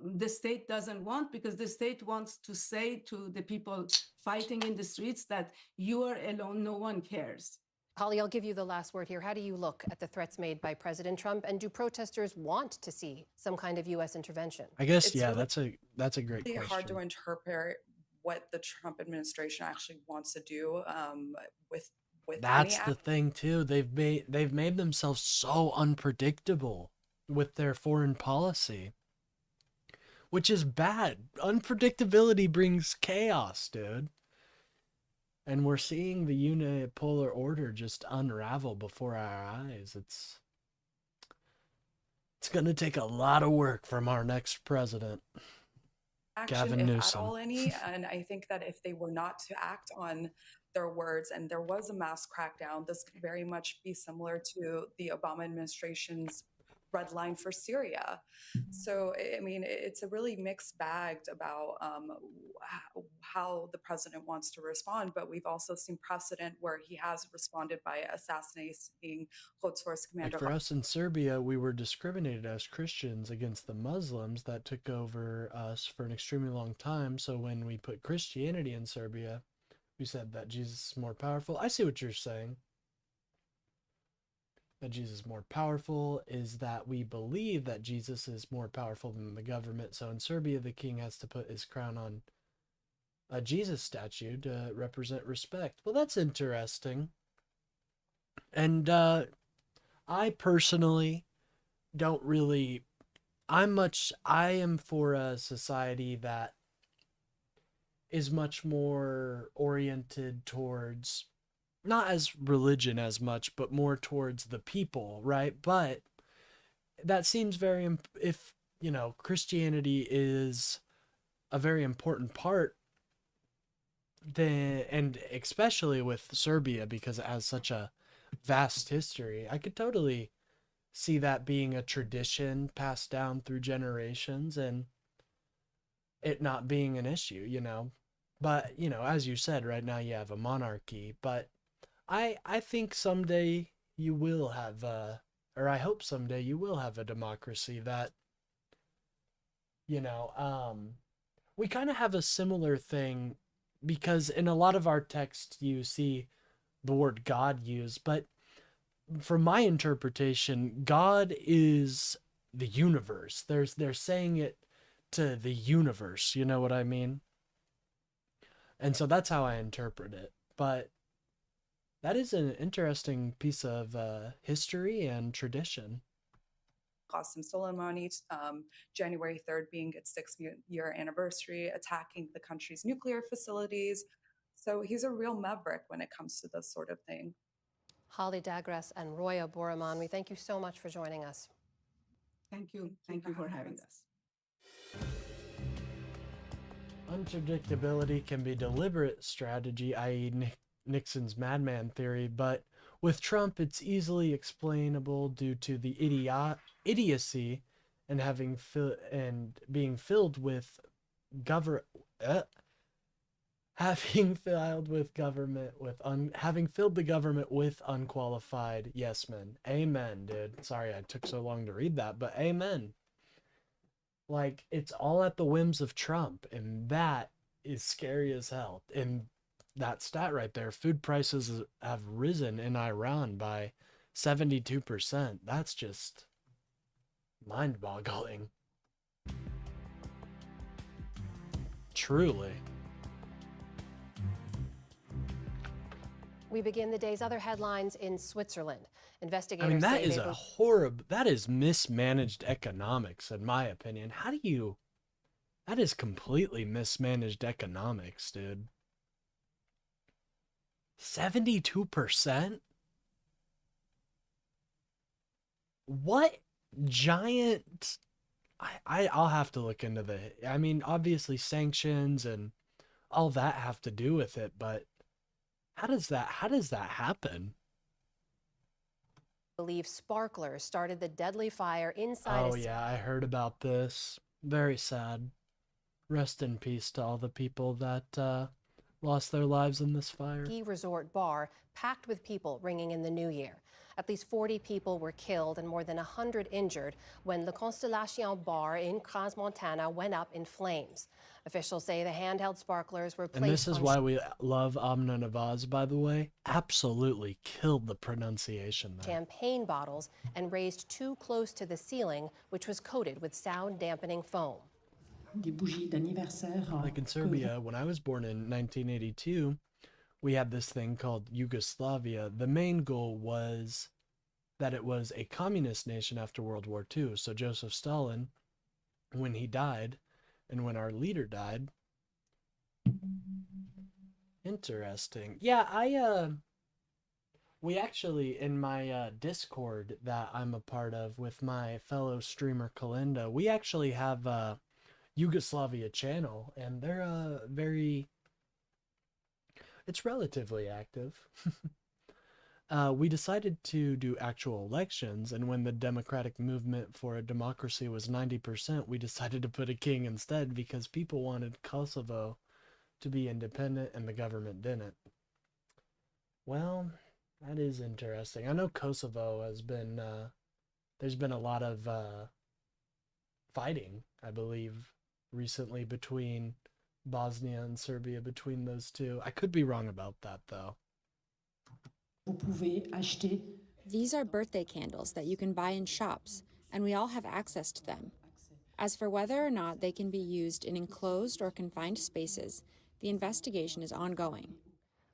the state doesn't want, because the state wants to say to the people fighting in the streets that you are alone, no one cares. Holly, I'll give you the last word here. How do you look at the threats made by President Trump, and do protesters want to see some kind of U.S. intervention? I guess, yeah, that's a great question. It's hard to interpret what the Trump administration actually wants to do with That's any the thing too. They've made themselves so unpredictable with their foreign policy, which is bad. Unpredictability brings chaos, dude. And we're seeing the unipolar order just unravel before our eyes. It's going to take a lot of work from our next president, action, Gavin if at Newsom. all any. And I think that if they were not to act on their words and there was a mass crackdown, this could very much be similar to the Obama administration's red line for Syria. So, I mean, it's a really mixed bag about how the president wants to respond. But we've also seen precedent where he has responded by assassinating Quds Force Like Commander. for us in Serbia, we were discriminated as Christians against the Muslims that took over us for an extremely long time. So when we put Christianity in Serbia, we said that Jesus is more powerful. I see what you're saying. That Jesus is more powerful is that we believe that Jesus is more powerful than the government. So in Serbia, the king has to put his crown on a Jesus statue to represent respect. Well, that's interesting. And I personally don't really, I am for a society that is much more oriented towards, not as religion as much, but more towards the people, right? But that seems very, if, Christianity is a very important part, then, and especially with Serbia, because it has such a vast history, I could totally see that being a tradition passed down through generations and it not being an issue, But, as you said, right now you have a monarchy, but I think someday you will have or I hope someday you will have a democracy that, we kind of have a similar thing, because in a lot of our texts you see the word God used, but from my interpretation, God is the universe. They're saying it to the universe, you know what I mean? And so that's how I interpret it. But that is an interesting piece of history and tradition. Qasem Soleimani, January 3rd being its 6th-year anniversary, attacking the country's nuclear facilities. So he's a real maverick when it comes to this sort of thing. Holly Dagres and Roya Boroman, we thank you so much for joining us. Thank you. Thank you for having us. Unpredictability can be deliberate strategy, i.e. Nixon's madman theory, but with Trump, it's easily explainable due to the idiocy and being filled with having filled the government with unqualified yes men. Amen, dude. Sorry I took so long to read that, but amen. Like, it's all at the whims of Trump, and that is scary as hell. And that stat right there, food prices have risen in Iran by 72%. That's just mind-boggling. Truly. We begin the day's other headlines in Switzerland. Investigators that say is that is mismanaged economics, in my opinion. That is completely mismanaged economics, dude. 72%? What giant... I'll have to look into obviously sanctions and all that have to do with it, but how does that happen? Believe sparklers started the deadly fire inside. Oh yeah, I heard about this. Very sad. Rest in peace to all the people that lost their lives in this fire. Ski resort bar packed with people ringing in the new year. At least 40 people were killed and more than 100 injured when the Constellation bar in Crans-Montana went up in flames. Officials say the handheld sparklers were placed. And this is why we love Amna Nawaz, by the way. Absolutely killed the pronunciation there. Champagne bottles and raised too close to the ceiling, which was coated with sound dampening foam. des bougies d'anniversaire. Like in Serbia, when I was born in 1982, we had this thing called Yugoslavia. The main goal was that it was a communist nation after World War II. So Joseph Stalin, when he died, and when our leader died. Interesting. Yeah, we actually, in my Discord that I'm a part of with my fellow streamer Kalinda, we actually have a Yugoslavia channel, and they're it's relatively active. We decided to do actual elections, and when the democratic movement for a democracy was 90%, we decided to put a king instead because people wanted Kosovo to be independent and the government didn't. Well, that is interesting. I know Kosovo has been, there's been a lot of fighting, I believe, recently between Bosnia and Serbia, between those two. I could be wrong about that, though. Vous pouvez acheter. These are birthday candles that you can buy in shops, and we all have access to them. As for whether or not they can be used in enclosed or confined spaces, the investigation is ongoing.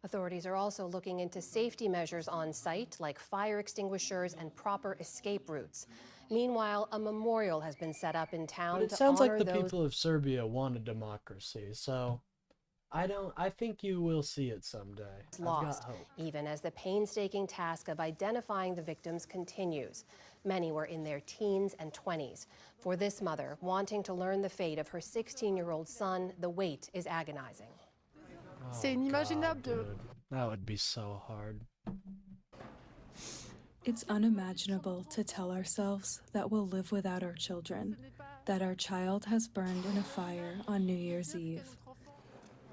Authorities are also looking into safety measures on site, like fire extinguishers and proper escape routes. Meanwhile, a memorial has been set up in town. But it sounds like the people of Serbia want a democracy, so I think you will see it someday. Lost, I've got hope. even as the painstaking task of identifying the victims continues. Many were in their teens and 20s. For this mother, wanting to learn the fate of her 16-year-old son, the wait is agonizing. C'est inimaginable de... That would be so hard. It's unimaginable to tell ourselves that we'll live without our children, that our child has burned in a fire on New Year's Eve.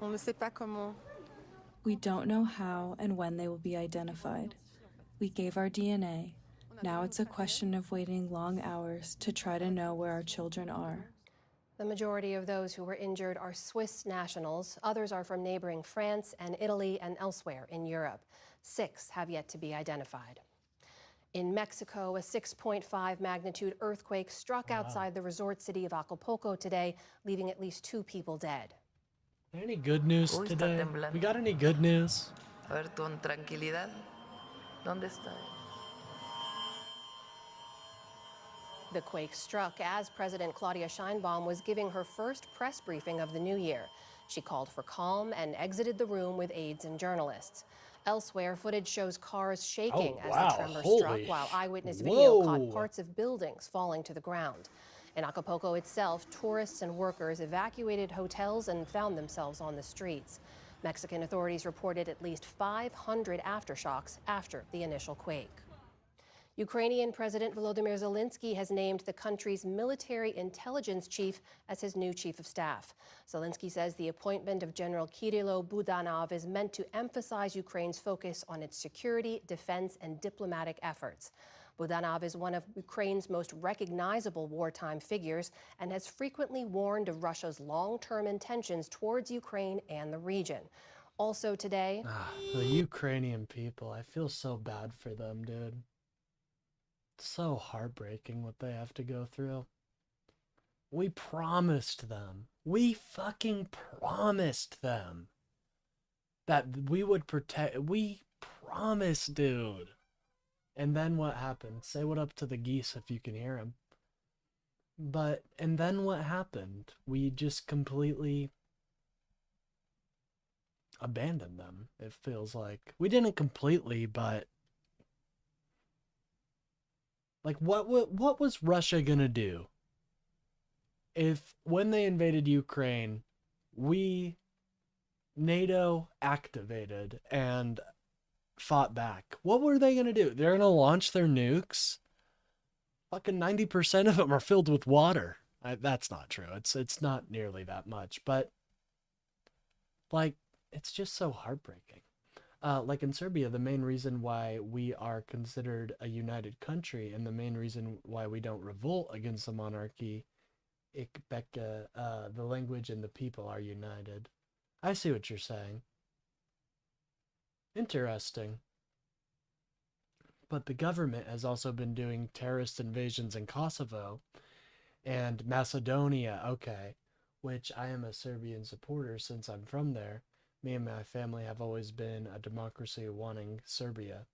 On ne sait pas comment. We don't know how and when they will be identified. We gave our DNA. Now it's a question of waiting long hours to try to know where our children are. The majority of those who were injured are Swiss nationals. Others are from neighboring France and Italy and elsewhere in Europe. 6 have yet to be identified. In Mexico, a 6.5 magnitude earthquake struck outside the resort city of Acapulco today, leaving at least 2 people dead. Any good news today? We got any good news? A ver, con tranquilidad. ¿Dónde está? The quake struck as President Claudia Sheinbaum was giving her first press briefing of the new year. She called for calm and exited the room with aides and journalists. Elsewhere, footage shows cars shaking as the tremor struck, while eyewitness video caught parts of buildings falling to the ground. In Acapulco itself, tourists and workers evacuated hotels and found themselves on the streets. Mexican authorities reported at least 500 aftershocks after the initial quake. Ukrainian President Volodymyr Zelensky has named the country's military intelligence chief as his new chief of staff. Zelensky says the appointment of General Kirilo Budanov is meant to emphasize Ukraine's focus on its security, defense, and diplomatic efforts. Budanov is one of Ukraine's most recognizable wartime figures and has frequently warned of Russia's long-term intentions towards Ukraine and the region. Also today... the Ukrainian people, I feel so bad for them, dude. So heartbreaking what they have to go through. We promised them. We fucking promised them that we would protect. We promised, dude. And then what happened? Say what up to the geese if you can hear them. And then what happened? We just completely abandoned them, it feels like. We didn't completely, but... Like, what was Russia gonna do if, when they invaded Ukraine, NATO activated and fought back? What were they gonna do? They're gonna launch their nukes? Fucking 90% of them are filled with water. That's not true. It's not nearly that much, but, like, it's just so heartbreaking. Like in Serbia, the main reason why we are considered a united country and the main reason why we don't revolt against the monarchy, the language and the people are united. I see what you're saying. Interesting. But the government has also been doing terrorist invasions in Kosovo and Macedonia, okay, which I am a Serbian supporter since I'm from there. Me and my family have always been a democracy wanting Serbia.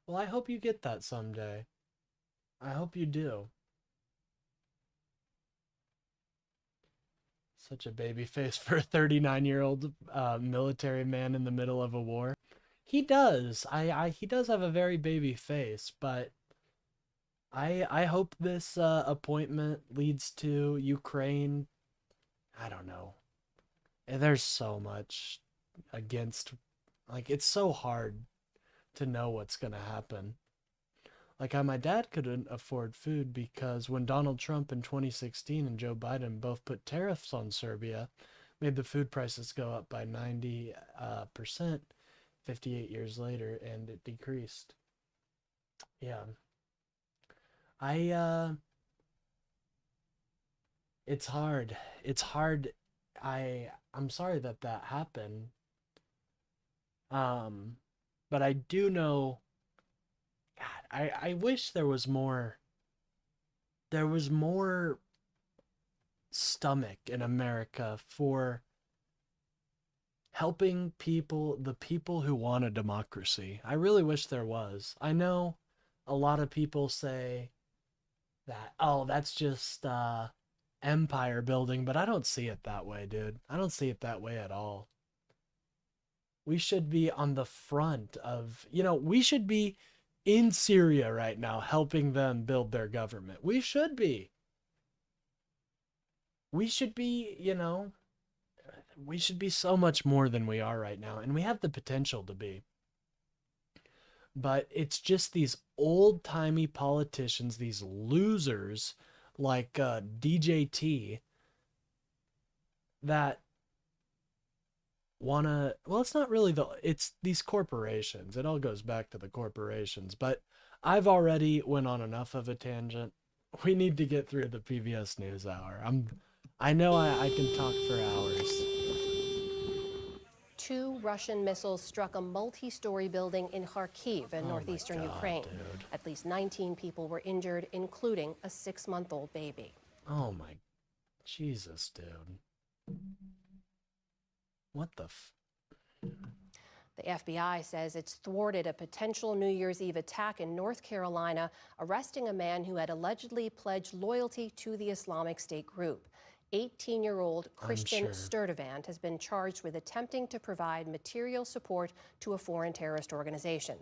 Well, I hope you get that someday. I hope you do. Such a baby face for a 39-year-old military man in the middle of a war. He does. He does have a very baby face, but I hope this appointment leads to Ukraine. I don't know. There's so much against, like, it's so hard to know what's gonna happen. Like, my dad couldn't afford food because when Donald Trump in 2016 and Joe Biden both put tariffs on Serbia, made the food prices go up by 90%, 58 years later, and it decreased. Yeah. It's hard. It's hard. I'm sorry that happened. But I do know, God, I wish there was more stomach in America for helping the people who want a democracy. I really wish there was. I know a lot of people say that, oh, that's just empire building, but I don't see it that way, dude. I don't see it that way at all. We should be on the front of, we should be in Syria right now helping them build their government. We should be. We should be, we should be so much more than we are right now, and we have the potential to be. But it's just these old-timey politicians, these losers like DJT that wanna, well, it's not really it's these corporations. It all goes back to the corporations, but I've already went on enough of a tangent. We need to get through the PBS NewsHour. I know I can talk for hours. 2 Russian missiles struck a multi-story building in Kharkiv in northeastern Ukraine. Dude. At least 19 people were injured, including a 6-month-old baby. Oh my, Jesus, dude. What the The FBI says it's thwarted a potential New Year's Eve attack in North Carolina, arresting a man who had allegedly pledged loyalty to the Islamic State group. 18-year-old Christian Sturdivant has been charged with attempting to provide material support to a foreign terrorist organization.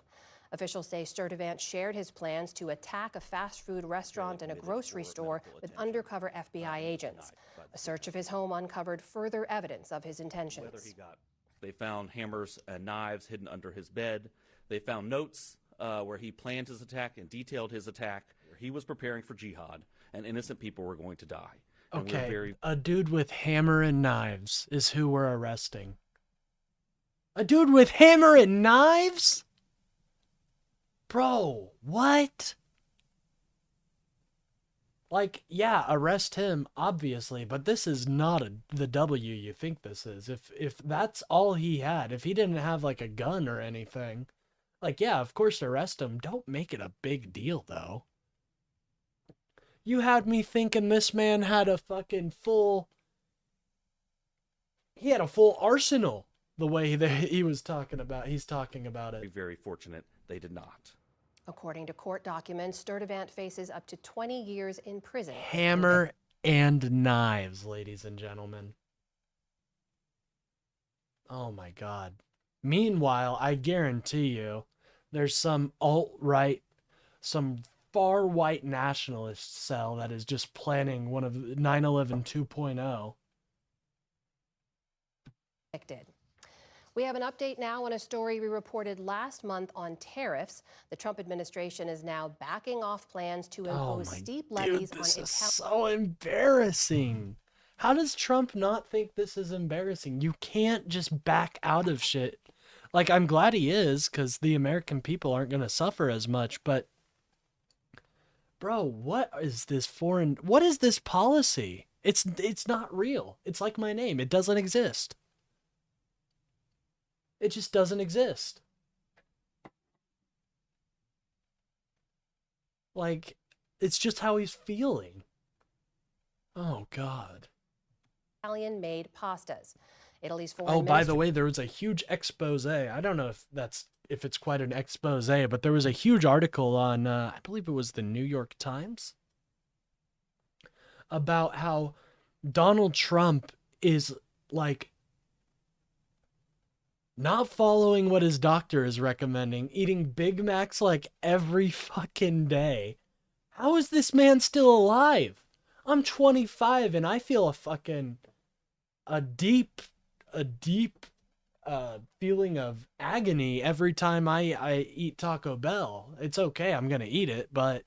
Officials say Sturdivant shared his plans to attack a fast food restaurant and a grocery store with undercover FBI agents. A search of his home uncovered further evidence of his intentions. They found hammers and knives hidden under his bed. They found notes where he planned his attack and detailed his attack. He was preparing for jihad, and innocent people were going to die. Okay, a dude with hammer and knives is who we're arresting. A dude with hammer and knives? Bro, what? Like, yeah, arrest him, obviously, but this is not the W you think this is. If that's all he had, if he didn't have, like, a gun or anything, like, yeah, of course arrest him. Don't make it a big deal, though. You had me thinking this man had a fucking he had a full arsenal, the way that he's talking about it. Very fortunate they did not. According to court documents, Sturdivant faces up to 20 years in prison. Hammer and knives, ladies and gentlemen. Oh my God. Meanwhile, I guarantee you, there's some alt-right, some far white nationalist cell that is just planning one of 9/11 2.0. We have an update now on a story we reported last month on tariffs. The Trump administration is now backing off plans to impose steep levies on This is so embarrassing. How does Trump not think this is embarrassing? You can't just back out of shit. Like, I'm glad he is, because the American people aren't going to suffer as much, but bro, what is this policy? It's not real. It's like my name. It doesn't exist. It just doesn't exist. Like, it's just how he's feeling. Oh, God. Italian-made pastas. Italy's foreign Oh, by the ministry way, there was a huge expose. I don't know if it's quite an expose, but there was a huge article on, I believe it was the New York Times, about how Donald Trump is like not following what his doctor is recommending, eating Big Macs like every fucking day. How is this man still alive? I'm 25 and I feel a deep feeling of agony every time I eat Taco Bell. It's okay, I'm gonna eat it, but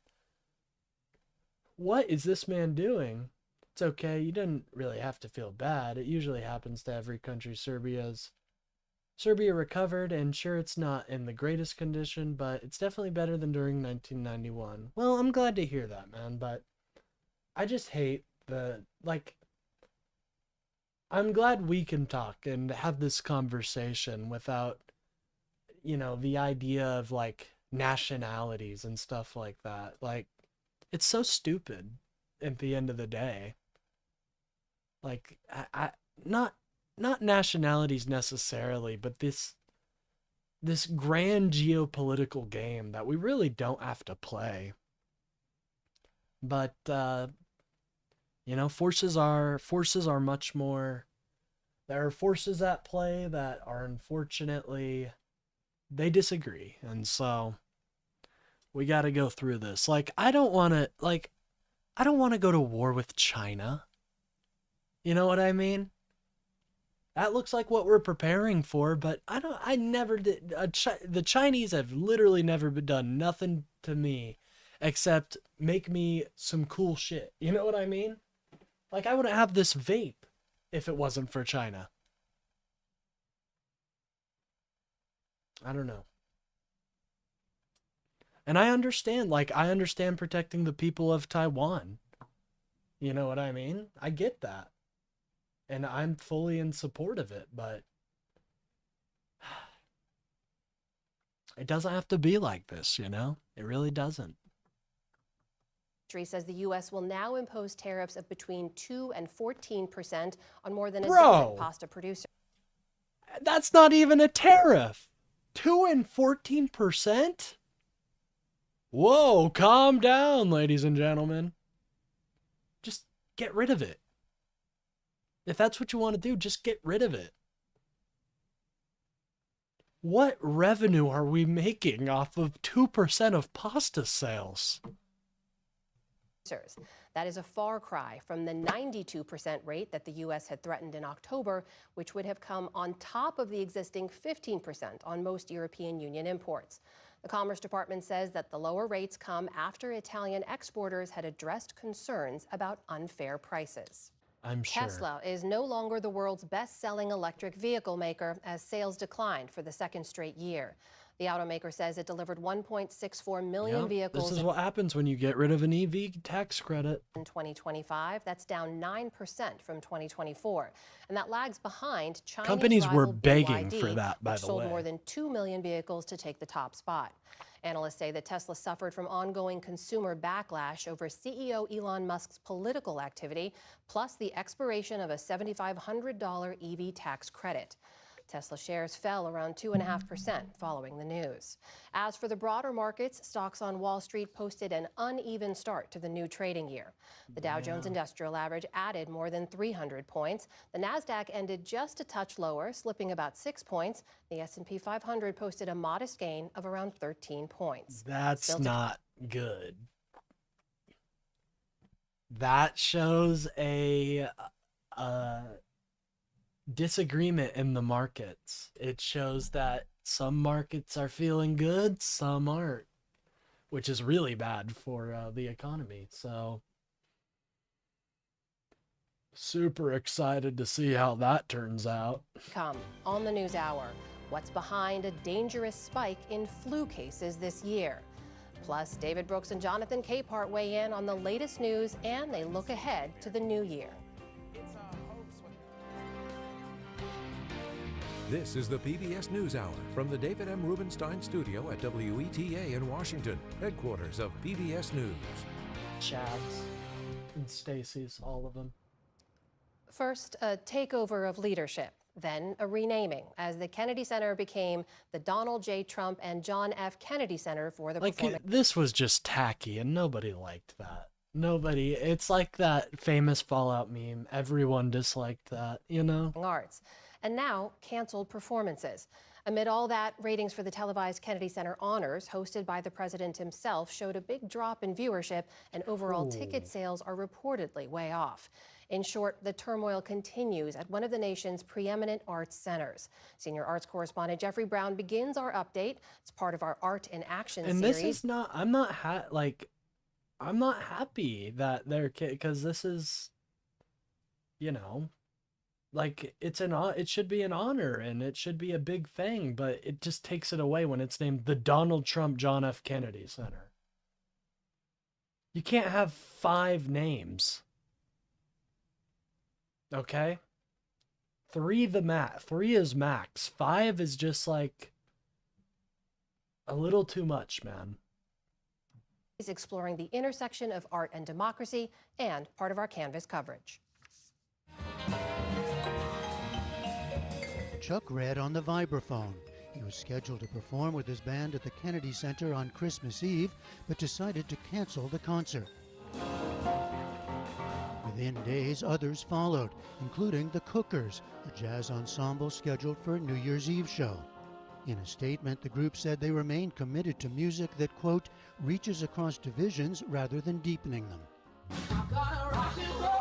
what is this man doing? It's okay, you didn't really have to feel bad. It usually happens to every country. Serbia recovered, and sure, it's not in the greatest condition, but it's definitely better than during 1991. Well, I'm glad to hear that, man, but I just hate I'm glad we can talk and have this conversation without, the idea of, nationalities and stuff like that. It's so stupid at the end of the day. Not nationalities necessarily, but this grand geopolitical game that we really don't have to play. But forces are much more. There are forces at play that are, unfortunately, they disagree, and so we got to go through this. I don't want to go to war with China. You know what I mean? That looks like what we're preparing for, but I never did. The Chinese have literally never done nothing to me except make me some cool shit. You know what I mean? I wouldn't have this vape if it wasn't for China. I don't know. And I understand protecting the people of Taiwan. You know what I mean? I get that. And I'm fully in support of it, but it doesn't have to be like this, It really doesn't. says the U.S. will now impose tariffs of between 2% and 14% on more than a dozen pasta producers. That's not even a tariff. 2% and 14%? Whoa, calm down, ladies and gentlemen. Just get rid of it. If that's what you want to do, just get rid of it. What revenue are we making off of 2% of pasta sales? That is a far cry from the 92% rate that the U.S. had threatened in October, which would have come on top of the existing 15% on most European Union imports. The Commerce Department says that the lower rates come after Italian exporters had addressed concerns about unfair prices. I'm sure. Tesla is no longer the world's best-selling electric vehicle maker as sales declined for the second straight year. The automaker says it delivered 1.64 million vehicles. This is what happens when you get rid of an EV tax credit. In 2025, that's down 9% from 2024. And that lags behind China's Companies were begging BYD, for that, by which the sold way. more than 2 million vehicles to take the top spot. Analysts say that Tesla suffered from ongoing consumer backlash over CEO Elon Musk's political activity, plus the expiration of a $7,500 EV tax credit. Tesla shares fell around 2.5% following the news. As for the broader markets, stocks on Wall Street posted an uneven start to the new trading year. The Dow Jones Industrial Average added more than 300 points. The Nasdaq ended just a touch lower, slipping about 6 points. The S&P 500 posted a modest gain of around 13 points. That's not good. That shows a disagreement in the markets. It shows that some markets are feeling good, some aren't, which is really bad for the economy. So super excited to see how that turns out. Come on the News Hour. What's behind a dangerous spike in flu cases this year? Plus, David Brooks and Jonathan Capehart weigh in on the latest news, and they look ahead to the new year. This is the PBS NewsHour from the David M. Rubenstein studio at WETA in Washington, headquarters of PBS News. Chad's and Stacy's, all of them. First, a takeover of leadership, then a renaming, as the Kennedy Center became the Donald J. Trump and John F. Kennedy Center for the Performing This was just tacky, and nobody liked that. Nobody. It's like that famous Fallout meme. Everyone disliked that, you know? Arts. And now, canceled performances. Amid all that, ratings for the televised Kennedy Center Honors, hosted by the president himself, showed a big drop in viewership, and overall ticket sales are reportedly way off. In short, the turmoil continues at one of the nation's preeminent arts centers. Senior arts correspondent Jeffrey Brown begins our update. It's part of our Art in Action And series. this is not, I'm not happy that they're, because this is, you know, like it should be an honor and it should be a big thing, but it just takes it away when it's named the Donald Trump John F. Kennedy Center. You can't have 5 names. Okay? 3 is max. 5 is just like a little too much, man. Is exploring the intersection of art and democracy, and part of our Canvas coverage. Chuck Red on the vibraphone. He was scheduled to perform with his band at the Kennedy Center on Christmas Eve, but decided to cancel the concert. Within days, others followed, including the Cookers, a jazz ensemble scheduled for a New Year's Eve show. In a statement, the group said they remained committed to music that, quote, reaches across divisions rather than deepening them.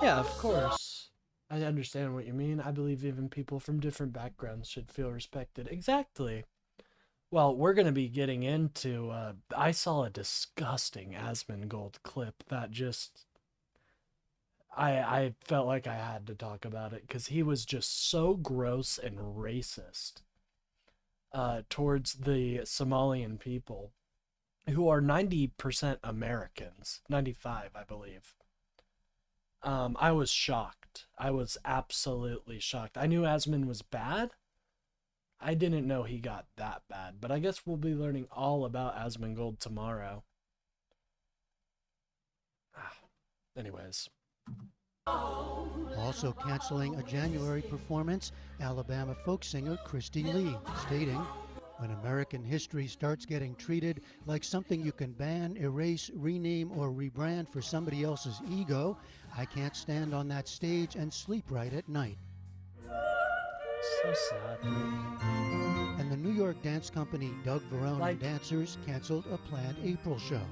Yeah, of course. I understand what you mean. I believe even people from different backgrounds should feel respected. Exactly. Well, we're going to be getting into, I saw a disgusting Asmongold clip that just, I felt like I had to talk about it because he was just so gross and racist towards the Somalian people, who are 90% Americans, 95, I believe. I was shocked. I was absolutely shocked. I knew Asmon was bad. I didn't know he got that bad, but I guess we'll be learning all about Asmongold tomorrow. Anyways. Also canceling a January performance, Alabama folk singer Christy Lee, stating, when American history starts getting treated like something you can ban, erase, rename, or rebrand for somebody else's ego, I can't stand on that stage and sleep right at night. So sad. And the New York dance company Doug Verone and Dancers canceled a planned April show.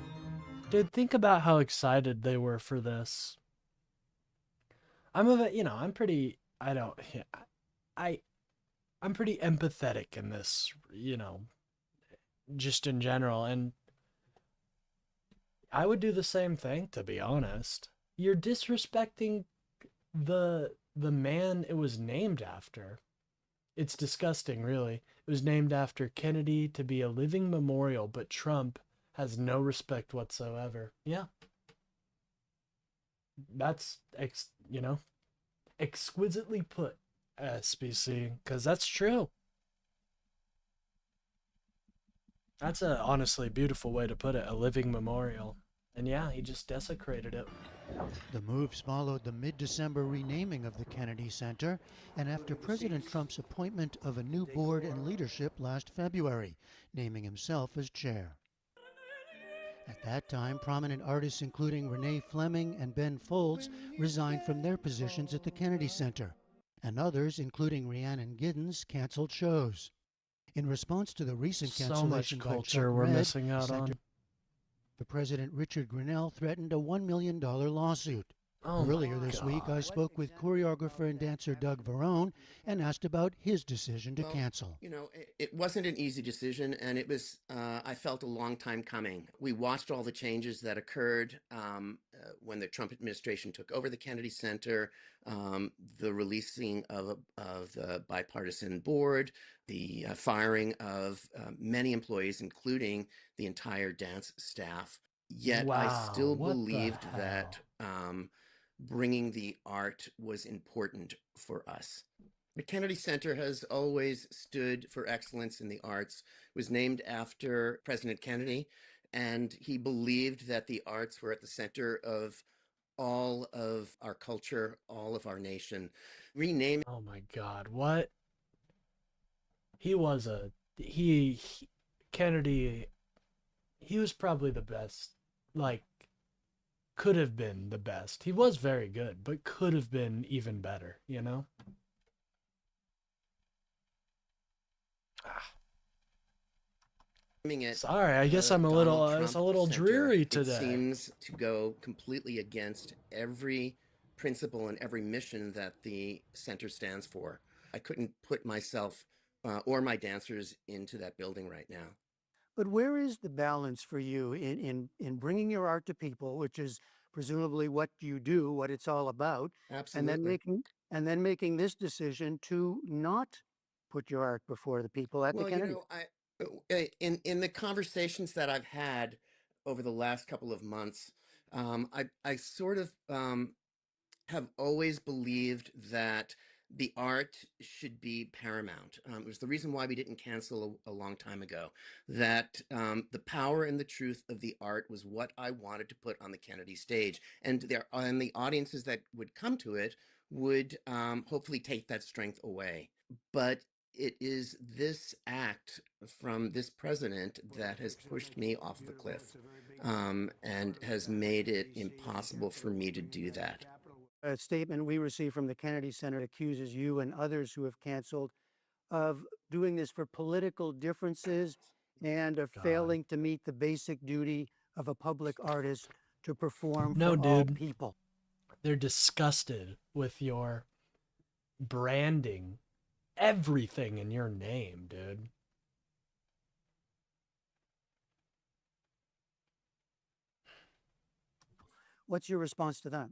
Dude, think about how excited they were for this. I'm pretty empathetic in this, just in general, and I would do the same thing, to be honest. You're disrespecting the man it was named after. It's disgusting, really. It was named after Kennedy to be a living memorial, but Trump has no respect whatsoever. Yeah. That's, exquisitely put, SBC, because that's true. That's a honestly beautiful way to put it, a living memorial. And yeah, he just desecrated it. The moves followed the mid-December renaming of the Kennedy Center and after President Trump's appointment of a new board and leadership last February, naming himself as chair. At that time, prominent artists including Renee Fleming and Ben Folds resigned from their positions at the Kennedy Center, and others, including Rhiannon Giddens, canceled shows. In response to the recent cancellation so much by Chuck culture we're Red, missing out on. The President Richard Grinnell threatened a $1 million lawsuit. Oh Earlier this week, I spoke with choreographer and dancer Doug Verone and asked about his decision to cancel. It wasn't an easy decision, and it was, I felt, a long time coming. We watched all the changes that occurred when the Trump administration took over the Kennedy Center, the releasing of the bipartisan board, the firing of many employees, including the entire dance staff. Yet I still believed that bringing the art was important for us. The Kennedy Center has always stood for excellence in the arts. It was named after President Kennedy, and he believed that the arts were at the center of all of our culture, all of our nation. Renaming. Oh my God, what? Kennedy, he was probably the best, like, could have been the best. He was very good, but could have been even better, you know? It, sorry, I guess I'm a little, it's a little dreary today. It seems to go completely against every principle and every mission that the center stands for. I couldn't put myself or my dancers into that building right now. But where is the balance for you in bringing your art to people, which is presumably what you do, what it's all about, Absolutely. and then making this decision to not put your art before the people at the Kennedy? In the conversations that I've had over the last couple of months, I sort of have always believed that the art should be paramount. It was the reason why we didn't cancel a long time ago, that the power and the truth of the art was what I wanted to put on the Kennedy stage. And the audiences that would come to it would hopefully take that strength away. But it is this act from this president that has pushed me off the cliff and has made it impossible for me to do that. A statement we received from the Kennedy Center accuses you and others who have canceled of doing this for political differences and of failing to meet the basic duty of a public artist to perform for all people. They're disgusted with your branding everything in your name, dude. What's your response to that?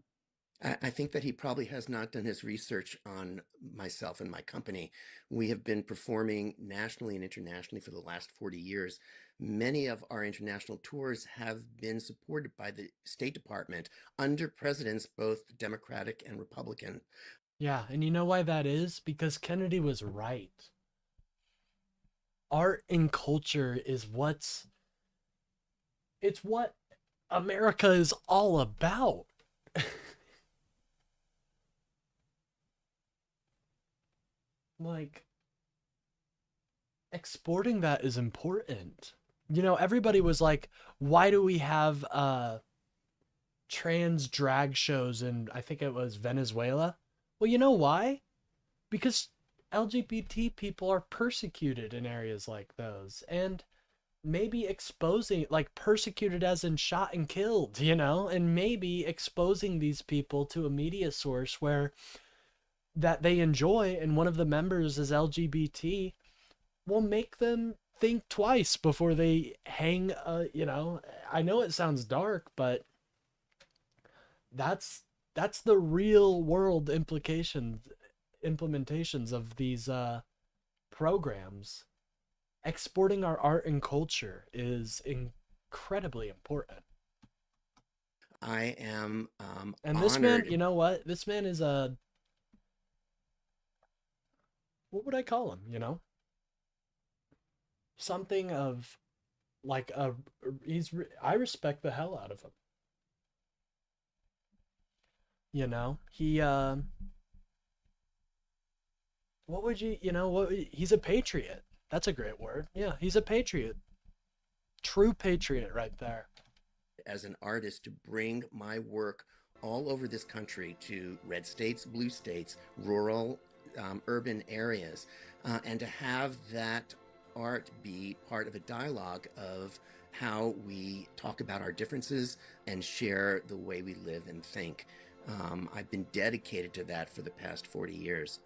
I think that he probably has not done his research on myself and my company. We have been performing nationally and internationally for the last 40 years. Many of our international tours have been supported by the State Department under presidents, both Democratic and Republican. Yeah, and you know why that is? Because Kennedy was right. Art and culture is it's what America is all about. Like, exporting that is important. You know, everybody was like, why do we have trans drag shows in, I think it was Venezuela? Well, you know why? Because LGBT people are persecuted in areas like those, and maybe exposing, like, persecuted as in shot and killed, you know, and maybe exposing these people to a media source where that they enjoy, and one of the members is LGBT, will make them think twice before they hang, you know, I know it sounds dark, but that's the real world implementations of these programs. Exporting our art and culture is incredibly important. I am and honored. This man, you know what? This man is what would I call him, you know? Something of like I respect the hell out of him. You know, he what would you know, he's a patriot. That's a great word. Yeah, he's a patriot. True patriot right there. As an artist, to bring my work all over this country to red states, blue states, rural, urban areas, and to have that art be part of a dialogue of how we talk about our differences and share the way we live and think. I've been dedicated to that for the past 40 years.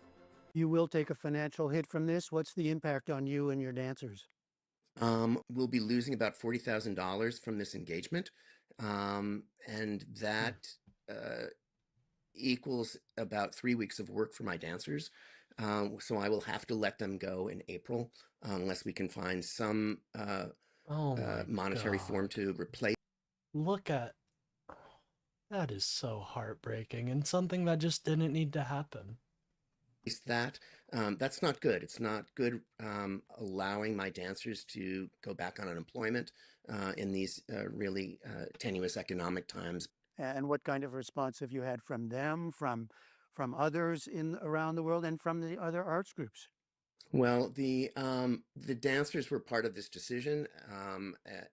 You will take a financial hit from this. What's the impact on you and your dancers? We'll be losing about $40,000 from this engagement, and that equals about 3 weeks of work for my dancers. So I will have to let them go in April unless we can find some monetary form to replace. Look at that. Is so heartbreaking, and something that just didn't need to happen. That's not good. It's not good allowing my dancers to go back on unemployment in these really tenuous economic times. And what kind of response have you had from them, from others around the world, and from the other arts groups? Well, the dancers were part of this decision.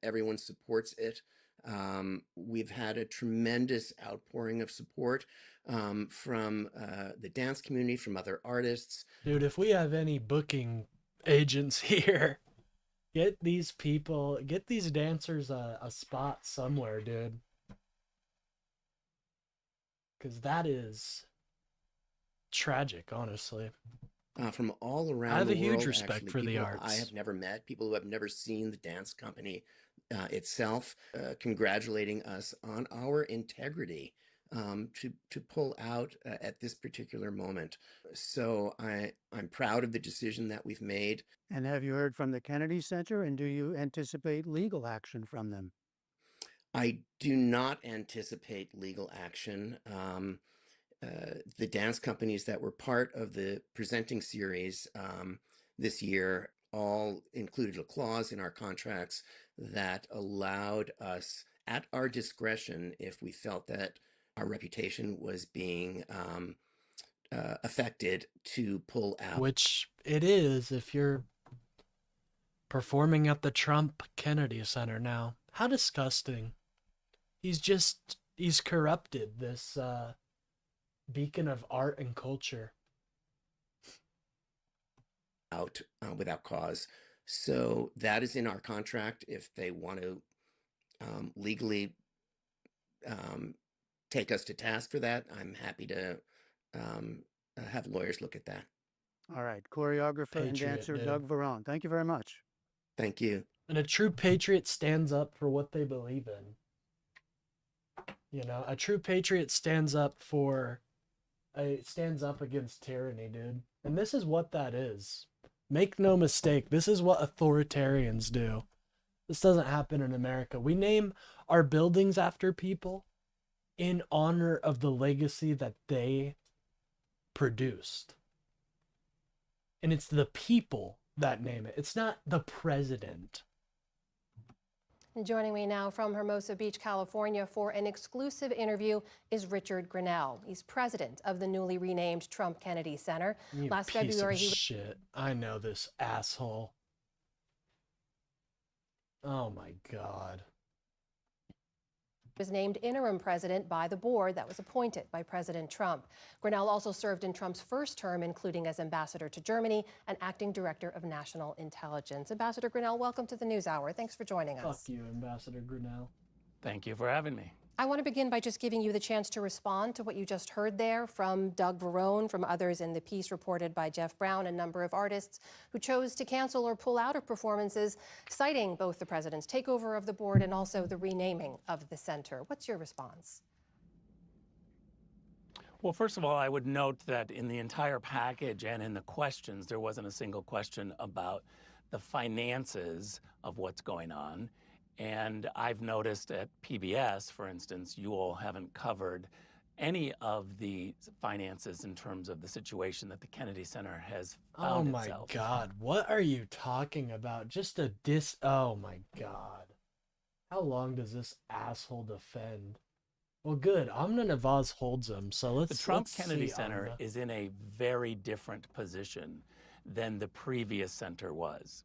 Everyone supports it. We've had a tremendous outpouring of support from the dance community, from other artists. Dude, if we have any booking agents here, get these dancers a spot somewhere, dude. Because that is tragic, honestly. From all around I have the a huge world, respect actually, for the people arts. I have never met, people who have never seen the dance company itself, congratulating us on our integrity to pull out at this particular moment. So I'm proud of the decision that we've made. And have you heard from the Kennedy Center, and do you anticipate legal action from them? I do not anticipate legal action. The dance companies that were part of the presenting series this year all included a clause in our contracts that allowed us, at our discretion, if we felt that our reputation was being affected, to pull out. Which it is if you're performing at the Trump Kennedy Center now. How disgusting. He's corrupted this beacon of art and culture. Out without cause. So that is in our contract. If they want to legally take us to task for that, I'm happy to have lawyers look at that. All right, choreographer and Patriot, dancer dude. Doug Verone, thank you very much. Thank you. And a true patriot stands up for what they believe in. You know, a true patriot stands up against tyranny, dude. And this is what that is. Make no mistake, this is what authoritarians do. This doesn't happen in America. We name our buildings after people in honor of the legacy that they produced. And it's the people that name it. It's not the president. And joining me now from Hermosa Beach, California for an exclusive interview is Richard Grinnell. He's president of the newly renamed Trump Kennedy Center. You Last piece February, of he shit. I know this asshole. Oh my God. was named interim president by the board that was appointed by President Trump. Grinnell also served in Trump's first term, including as ambassador to Germany and acting director of national intelligence. Ambassador Grinnell, welcome to the NewsHour. Thanks for joining us. Fuck you, Ambassador Grinnell. Thank you for having me. I want to begin by just giving you the chance to respond to what you just heard there from Doug Verone, from others in the piece reported by Jeff Brown, a number of artists who chose to cancel or pull out of performances, citing both the president's takeover of the board and also the renaming of the center. What's your response? Well, first of all, I would note that in the entire package and in the questions, there wasn't a single question about the finances of what's going on. And I've noticed at PBS, for instance, you all haven't covered any of the finances in terms of the situation that the Kennedy Center has found itself. Oh my God, what are you talking about? Just a oh my God. How long does this asshole defend? Well, good. Amna Nawaz holds him, so let's. The Trump let's Kennedy see Center Amna. is in a very different position than the previous center was.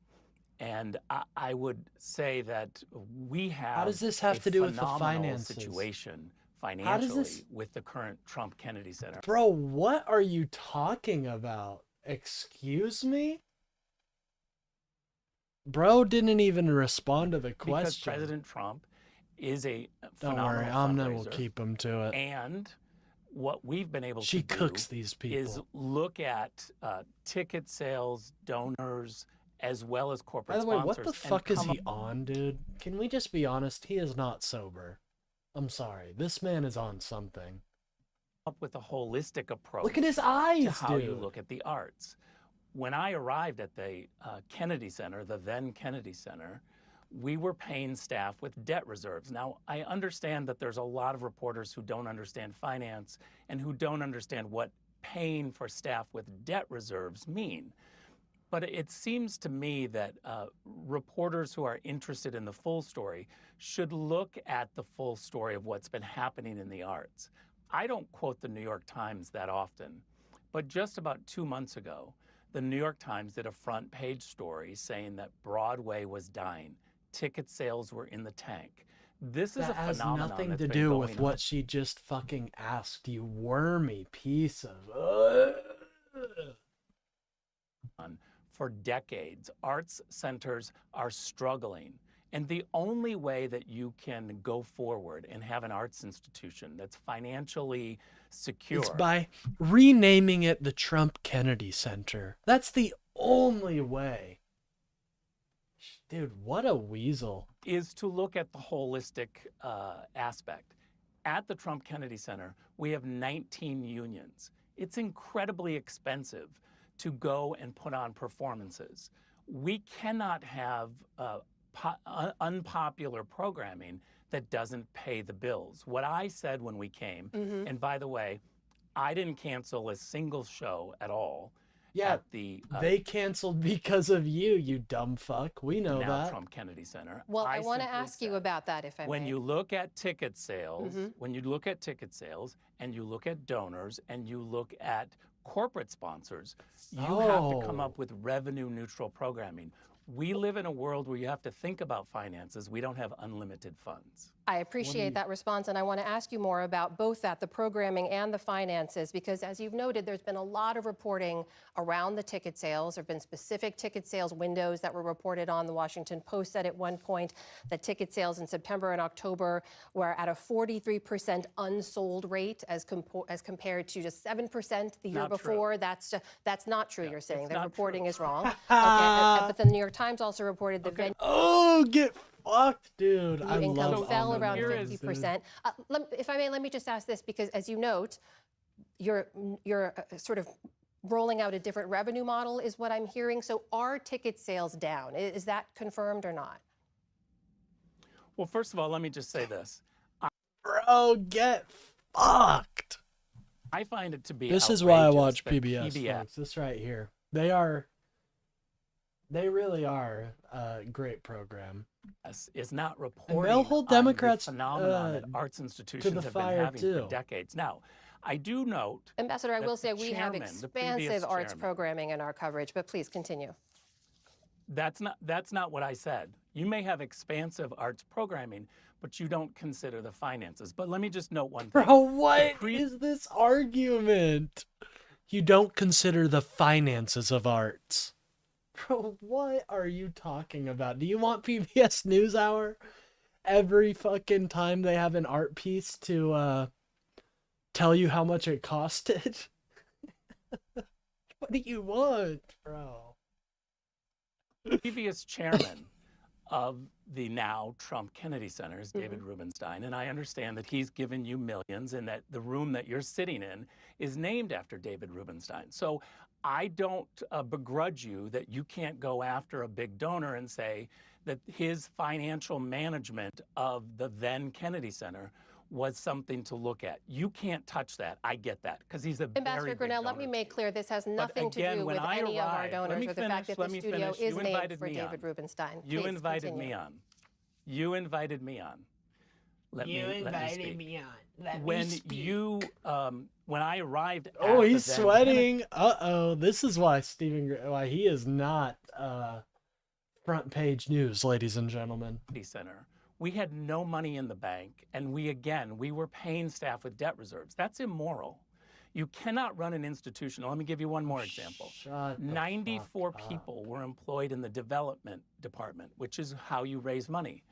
And I would say that we have How does this have to do with the phenomenal finances? situation How does financially this- with the current Trump Kennedy Center. Bro, what are you talking about? Excuse me? Bro didn't even respond to the Because question. President Trump is a Don't phenomenal worry, Amna will fundraiser. keep him to it. And what we've been able She to cooks do these people. is look at ticket sales, donors, as well as corporate By the way, what sponsors. the and fuck is come he on, dude? Can we just be honest? He is not sober. I'm sorry. This man is on something. up with a holistic approach. Look at his eyes, to how you dude. look at the arts. When I arrived at the Kennedy Center, the then Kennedy Center, we were paying staff with debt reserves. Now, I understand that there's a lot of reporters who don't understand finance and who don't understand what paying for staff with debt reserves mean. But it seems to me that reporters who are interested in the full story should look at the full story of what's been happening in the arts. I don't quote the New York Times that often, but just about 2 months ago, the New York Times did a front page story saying that Broadway was dying. Ticket sales were in the tank. This is That a has phenomenon nothing that's to been do going with on what she just fucking asked, you wormy piece of. For decades. Arts centers are struggling. And the only way that you can go forward and have an arts institution that's financially secure It's by renaming it the Trump Kennedy Center. That's the only way. Dude, what a weasel. is to look at the holistic aspect. At the Trump Kennedy Center, we have 19 unions. It's incredibly expensive to go and put on performances. We cannot have unpopular programming that doesn't pay the bills. What I said when we came, and by the way, I didn't cancel a single show at all. Yeah, at the they canceled because of you, you dumb fuck. We know now that. Trump Kennedy Center. Well, I want to simply ask you about that, if I when may. you look at ticket sales, Mhm. when you look at ticket sales and you look at donors and you look at corporate sponsors, you have to come Oh. up with revenue neutral programming. We live in a world where you have to think about finances. We don't have unlimited funds. I appreciate that response, and I want to ask you more about both that, the programming and the finances, because as you've noted, there's been a lot of reporting around the ticket sales. There have been specific ticket sales windows that were reported on. The Washington Post said at one point that ticket sales in September and October were at a 43% unsold rate as compared to just 7% the year Not true. before. That's not true, you're saying. it's The not reporting true. is wrong. Okay, but the New York Times also reported the venue Oh, get fucked, dude. I income love fell all around of 50%. If I may, let me just ask this, because as you note, you're sort of rolling out a different revenue model is what I'm hearing. So are ticket sales down? Is that confirmed or not? Well, first of all, let me just say this. Bro, get fucked. I find it to be This is why I outrageous watch that PBS, folks. This right here. They really are a great program. Is not And reporting they'll hold on Democrats the phenomenon that arts to institutions the have fire been having too. for decades. Now, I do note, Ambassador, I that will say the we have chairman, the previous expansive arts chairman- programming in our coverage, but please continue. that's not what I said. You may have expansive arts programming, but you don't consider the finances. But let me just note one thing. Bro, what is this argument? You don't consider the finances of arts. Bro, what are you talking about? Do you want PBS NewsHour every fucking time they have an art piece to tell you how much it costed? What do you want, bro? Previous chairman of the now Trump Kennedy Center is David Rubenstein, and I understand that he's given you millions and that the room that you're sitting in is named after David Rubenstein. So I don't begrudge you that you can't go after a big donor and say that his financial management of the then Kennedy Center was something to look at. You can't touch that. I get that, because he's a Ambassador very big Grinnell, let donor. me make clear this has nothing again, to do when with I any of our arrived- let donors me or the fact that let the me studio finish. is You named invited for me David on. Rubenstein. You Please invited continue. me on. You invited me on. Let You me invited speak. me on. Let me when speak. you when I arrived at Oh, the he's then sweating. Uh-oh. This is why why he is not front page news, ladies and gentlemen. Kennedy Center, we had no money in the bank, and we were paying staff with debt reserves. That's immoral. You cannot run an institution. Let me give you one more example. Shut the 94 fuck up. people were employed in the development department, which is how you raise money.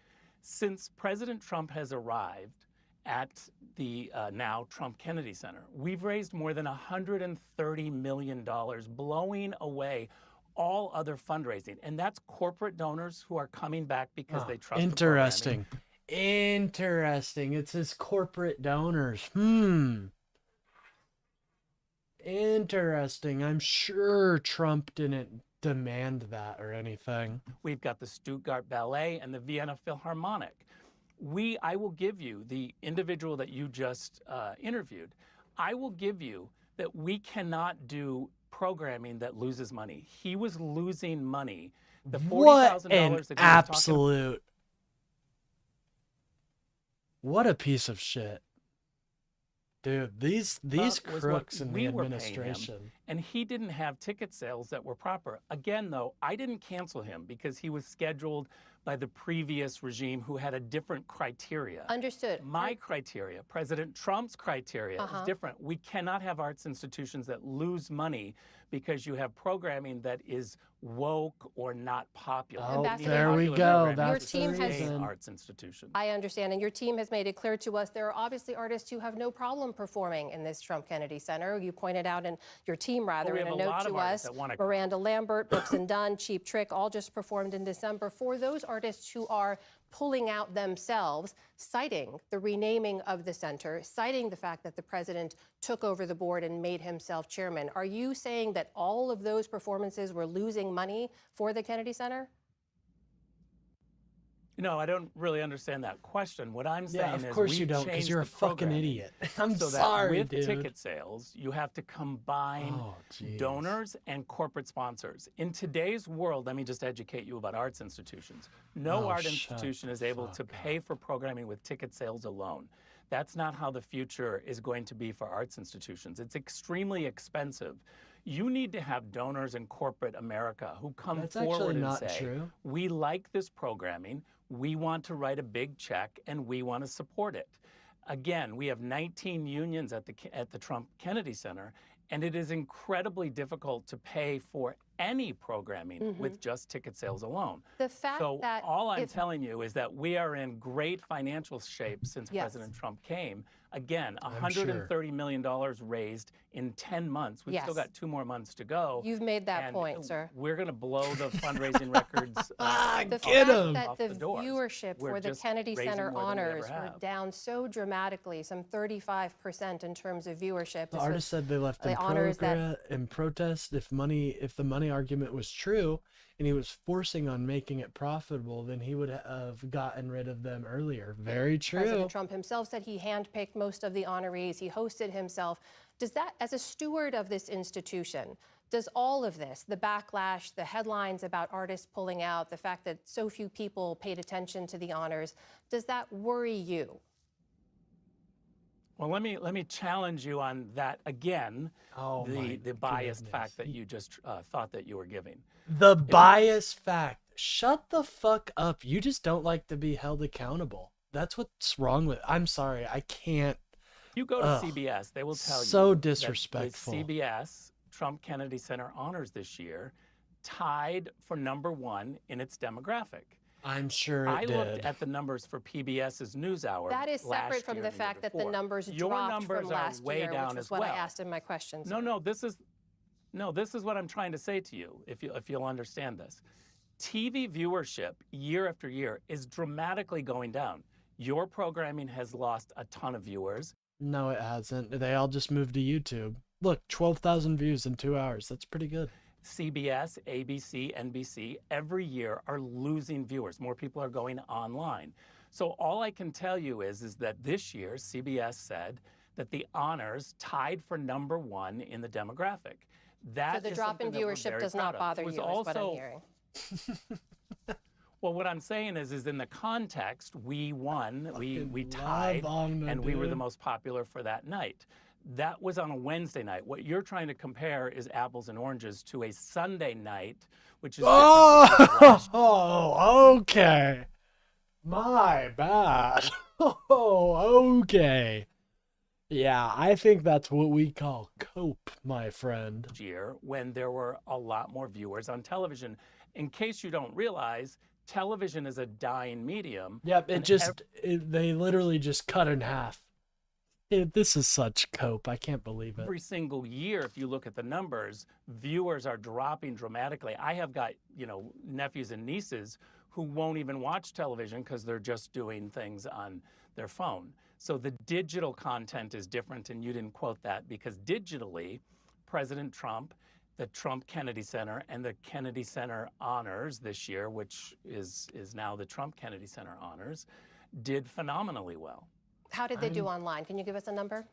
Since President Trump has arrived at the now Trump Kennedy Center, we've raised more than $130 million, blowing away all other fundraising. And that's corporate donors who are coming back because they trust the Interesting. Interesting. It's his corporate donors. Interesting. I'm sure Trump didn't demand that or anything. We've got the Stuttgart Ballet and the Vienna Philharmonic. I will give you the individual that you just interviewed. I will give you that we cannot do programming that loses money. He was losing money. The What $40,000 an that he was talking absolute. What a piece of shit. Dude, these was what crooks in the we were paying him, administration. and he didn't have ticket sales that were proper. Again, though, I didn't cancel him because he was scheduled by the previous regime who had a different criteria. Understood. My criteria, President Trump's criteria is different. We cannot have arts institutions that lose money because you have programming that is woke or not popular. Oh, Ambassador, there we Popular go. programming That's to Your team has- sustain reason. arts institutions. I understand, and your team has made it clear to us there are obviously artists who have no problem performing in this Trump Kennedy Center. You pointed out, in your team rather, we in have a a note lot to of artists us, that wanna- Miranda Lambert, Brooks and Dunn, Cheap Trick, all just performed in December. For those artists who are pulling out themselves, citing the renaming of the center, citing the fact that the president took over the board and made himself chairman, are you saying that all of those performances were losing money for the Kennedy Center? No, I don't really understand that question. What I'm saying Yeah, is of course we've you don't, because changed you're a the fucking programming idiot. I'm so sorry, that with dude. ticket sales, you have to combine Oh, jeez. donors and corporate sponsors. In today's world, let me just educate you about arts institutions. No Oh, art shut institution is the able to fuck pay for programming with ticket sales alone. That's not how the future is going to be for arts institutions. It's extremely expensive. You need to have donors in corporate America who come That's forward actually and not say, true. we like this programming, we want to write a big check, and we want to support it. Again, we have 19 unions at the Trump Kennedy Center, and it is incredibly difficult to pay for any programming with just ticket sales alone. The fact So that all I'm if- telling you is that we are in great financial shape since Yes. President Trump came. Again, I'm $130 million raised in 10 months. We've still Yes. got 2 more months to go. You've made that and point, sir. We're going to blow the fundraising records The Get fact 'em. that off the the doors. viewership We're for the just Kennedy raising Center more than we ever honors were have. down so dramatically, some 35% in terms of viewership. The This artist was said they left the in, honors that in protest. If the money argument was true, and he was forcing on making it profitable, then he would have gotten rid of them earlier. Very true. President Trump himself said he handpicked most of the honorees. He hosted himself. Does that, as a steward of this institution, does all of this, the backlash, the headlines about artists pulling out, the fact that so few people paid attention to the honors, does that worry you? Well, let me challenge you on that again. Oh, my the biased goodness. fact that you just thought that you were giving. The bias fact. Shut the fuck up. You just don't like to be held accountable. That's what's wrong with. I'm sorry. I can't. You go to Ugh. CBS, they will tell you. So that disrespectful. The CBS Trump Kennedy Center honors this year tied for #1 in its demographic. I'm sure it I did. looked at the numbers for PBS's NewsHour. That is separate last from year the and the year fact that the before. numbers Your dropped numbers from are last way year, down which is as what I well. asked in my questions. No, this is what I'm trying to say to you, if you'll understand this. TV viewership year after year is dramatically going down. Your programming has lost a ton of viewers. No, it hasn't. They all just moved to YouTube. Look, 12,000 views in 2 hours. That's pretty good. CBS, ABC, NBC, every year are losing viewers. More people are going online. So all I can tell you is that this year, CBS said that the honors tied for #1 in the demographic. That So the is drop in something that we're viewership very does proud not of. bother It you, was is what I'm also- hearing. Well, what I'm saying is in the context, we won, we Fucking tied, love Agna, and we were the dude. most popular for that night. That was on a Wednesday night. What you're trying to compare is apples and oranges to a Sunday night, which is Oh, okay. My bad. Oh, okay. Yeah, I think that's what we call cope, my friend. year when there were a lot more viewers on television. In case you don't realize, television is a dying medium. Yep, and they literally just cut in half. This is such cope. I can't believe it. every single year, if you look at the numbers, viewers are dropping dramatically. I have got, nephews and nieces who won't even watch television because they're just doing things on their phone. So the digital content is different, and you didn't quote that because digitally, President Trump, the Trump Kennedy Center, and the Kennedy Center Honors this year, which is now the Trump Kennedy Center Honors, did phenomenally well. How did they do online? Can you give us a number?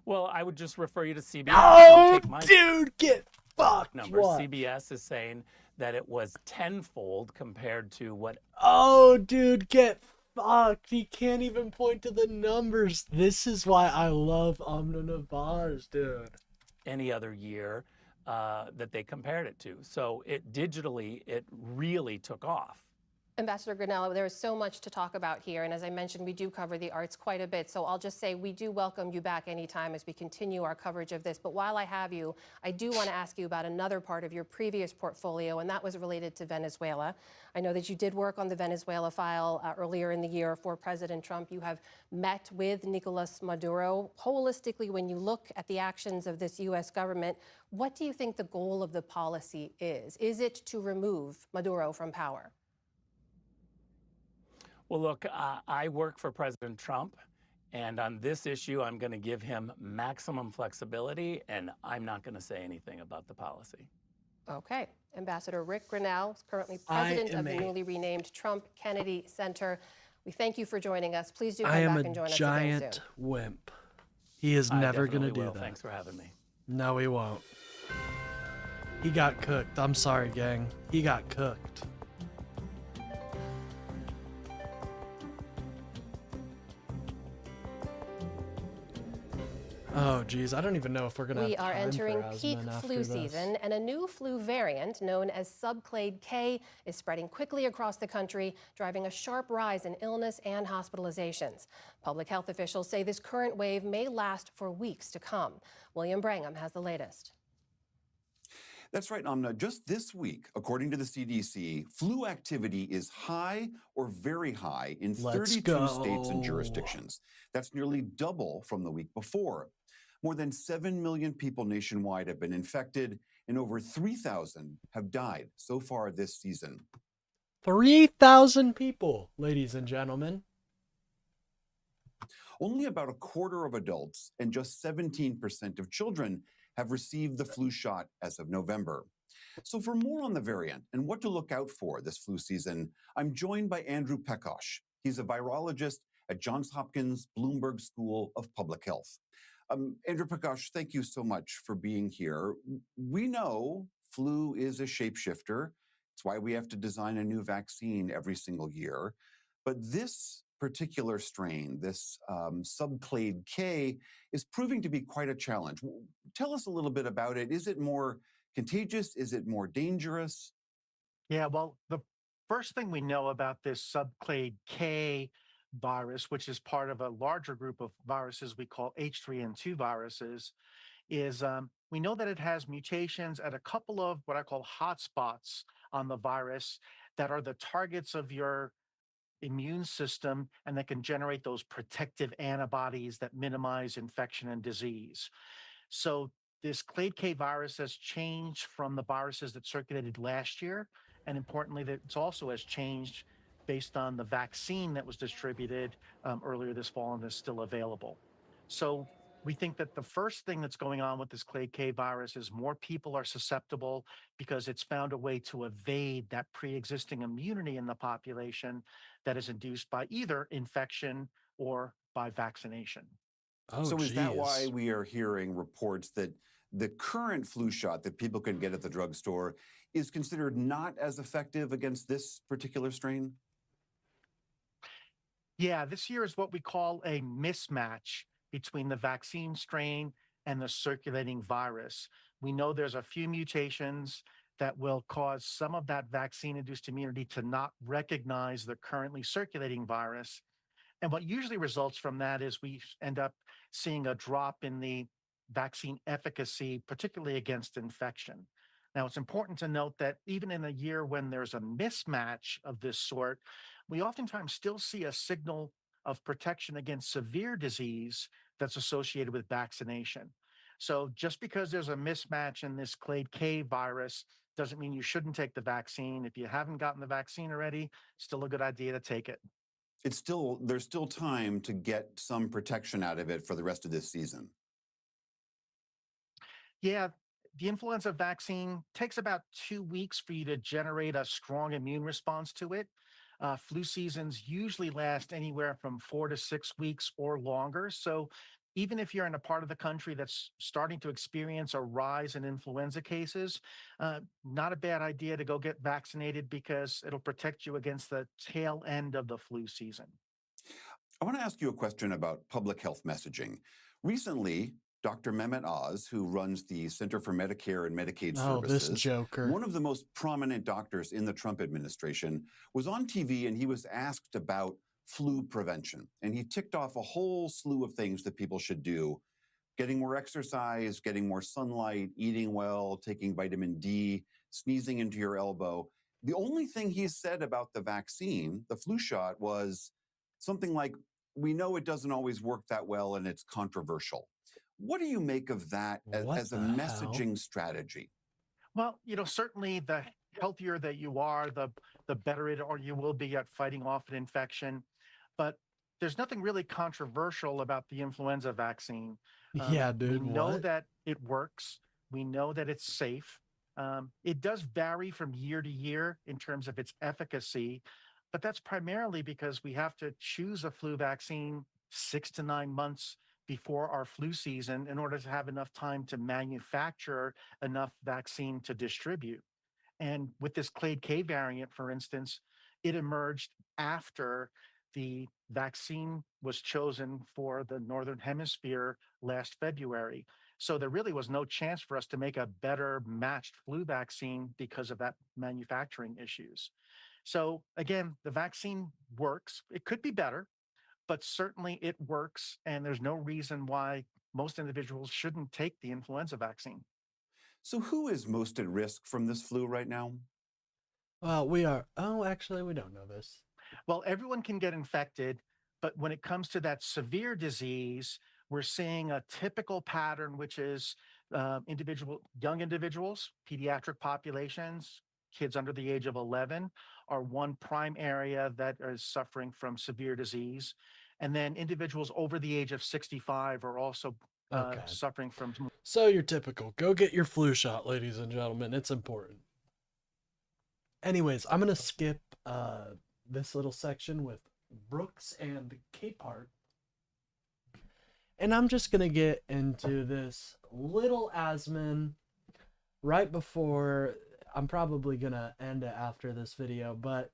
Well, I would just refer you to CBS. Oh, Take my dude, get fucked. numbers. What? CBS is saying that it was tenfold compared to what Oh, dude, get fucked. He can't even point to the numbers. This is why I love Omnivores, dude. any other year that they compared it to. So digitally, it really took off. Ambassador Grinella, there is so much to talk about here, and as I mentioned, we do cover the arts quite a bit, so I'll just say we do welcome you back anytime as we continue our coverage of this. But while I have you, I do want to ask you about another part of your previous portfolio, and that was related to Venezuela. I know that you did work on the Venezuela file earlier in the year for President Trump. You have met with Nicolas Maduro. Holistically, when you look at the actions of this U.S. government, what do you think the goal of the policy is? Is it to remove Maduro from power? Well, look, I work for President Trump, and on this issue, I'm going to give him maximum flexibility, and I'm not going to say anything about the policy. Okay. Ambassador Rick Grenell, currently president of the newly renamed Trump Kennedy Center. We thank you for joining us. Please do come back and join us again soon. I am a giant wimp. He is never going to do that. Thanks for having me. No, he won't. He got cooked. I'm sorry, gang. He got cooked. Oh, geez. I don't even know if we're going to have time. We are entering peak flu this season, and a new flu variant known as subclade K is spreading quickly across the country, driving a sharp rise in illness and hospitalizations. Public health officials say this current wave may last for weeks to come. William Brangham has the latest. That's right, Amna. Just this week, according to the CDC, flu activity is high or very high in 32 states and jurisdictions. That's nearly double from the week before. More than 7 million people nationwide have been infected, and over 3,000 have died so far this season. 3,000 people, ladies and gentlemen. Only about a quarter of adults and just 17% of children have received the flu shot as of November. So for more on the variant and what to look out for this flu season, I'm joined by Andrew Pekosh. He's a virologist at Johns Hopkins Bloomberg School of Public Health. Andrew Pekosh, thank you so much for being here. We know flu is a shapeshifter. It's why we have to design a new vaccine every single year. But this particular strain, this subclade K, is proving to be quite a challenge. Tell us a little bit about it. Is it more contagious? Is it more dangerous? Yeah, well, the first thing we know about this subclade K virus, which is part of a larger group of viruses we call H3N2 viruses, is we know that it has mutations at a couple of what I call hotspots on the virus that are the targets of your immune system and that can generate those protective antibodies that minimize infection and disease. So this clade K virus has changed from the viruses that circulated last year, and importantly, that it also has changed based on the vaccine that was distributed earlier this fall and is still available. So we think that the first thing that's going on with this clade K virus is more people are susceptible because it's found a way to evade that pre-existing immunity in the population that is induced by either infection or by vaccination. So is that why we are hearing reports that the current flu shot that people can get at the drugstore is considered not as effective against this particular strain? Yeah, this year is what we call a mismatch between the vaccine strain and the circulating virus. We know there's a few mutations that will cause some of that vaccine-induced immunity to not recognize the currently circulating virus. And what usually results from that is we end up seeing a drop in the vaccine efficacy, particularly against infection. Now, it's important to note that even in a year when there's a mismatch of this sort, we oftentimes still see a signal of protection against severe disease that's associated with vaccination. So just because there's a mismatch in this clade K virus doesn't mean you shouldn't take the vaccine. If you haven't gotten the vaccine already, still a good idea to take it. There's still time to get some protection out of it for the rest of this season. Yeah, the influenza vaccine takes about 2 weeks for you to generate a strong immune response to it. Flu seasons usually last anywhere from 4 to 6 weeks or longer. So even if you're in a part of the country that's starting to experience a rise in influenza cases, not a bad idea to go get vaccinated because it'll protect you against the tail end of the flu season. I want to ask you a question about public health messaging. Recently, Dr. Mehmet Oz, who runs the Center for Medicare and Medicaid Services, this joker. one of the most prominent doctors in the Trump administration, was on TV and he was asked about flu prevention. And he ticked off a whole slew of things that people should do: getting more exercise, getting more sunlight, eating well, taking vitamin D, sneezing into your elbow. The only thing he said about the vaccine, the flu shot, was something like, we know it doesn't always work that well and it's controversial. What do you make of that as a messaging strategy? Well, certainly the healthier that you are, the better it or you will be at fighting off an infection. But there's nothing really controversial about the influenza vaccine. Yeah, dude. We know that it works. We know that it's safe. It does vary from year to year in terms of its efficacy, but that's primarily because we have to choose a flu vaccine 6 to 9 months before our flu season in order to have enough time to manufacture enough vaccine to distribute. And with this Clade K variant, for instance, it emerged after the vaccine was chosen for the Northern Hemisphere last February. So there really was no chance for us to make a better matched flu vaccine because of that manufacturing issues. So again, the vaccine works. It could be better, but certainly it works. And there's no reason why most individuals shouldn't take the influenza vaccine. So who is most at risk from this flu right now? Well, we are. Oh, actually, we don't know this. Well, everyone can get infected, but when it comes to that severe disease, we're seeing a typical pattern, which is young individuals, pediatric populations, kids under the age of 11 are one prime area that is suffering from severe disease. And then individuals over the age of 65 are also suffering from. So you're typical. Go get your flu shot, ladies and gentlemen. It's important. Anyways, I'm going to skip this little section with Brooks and Capehart. And I'm just going to get into this little Asman right before. I'm probably going to end it after this video, but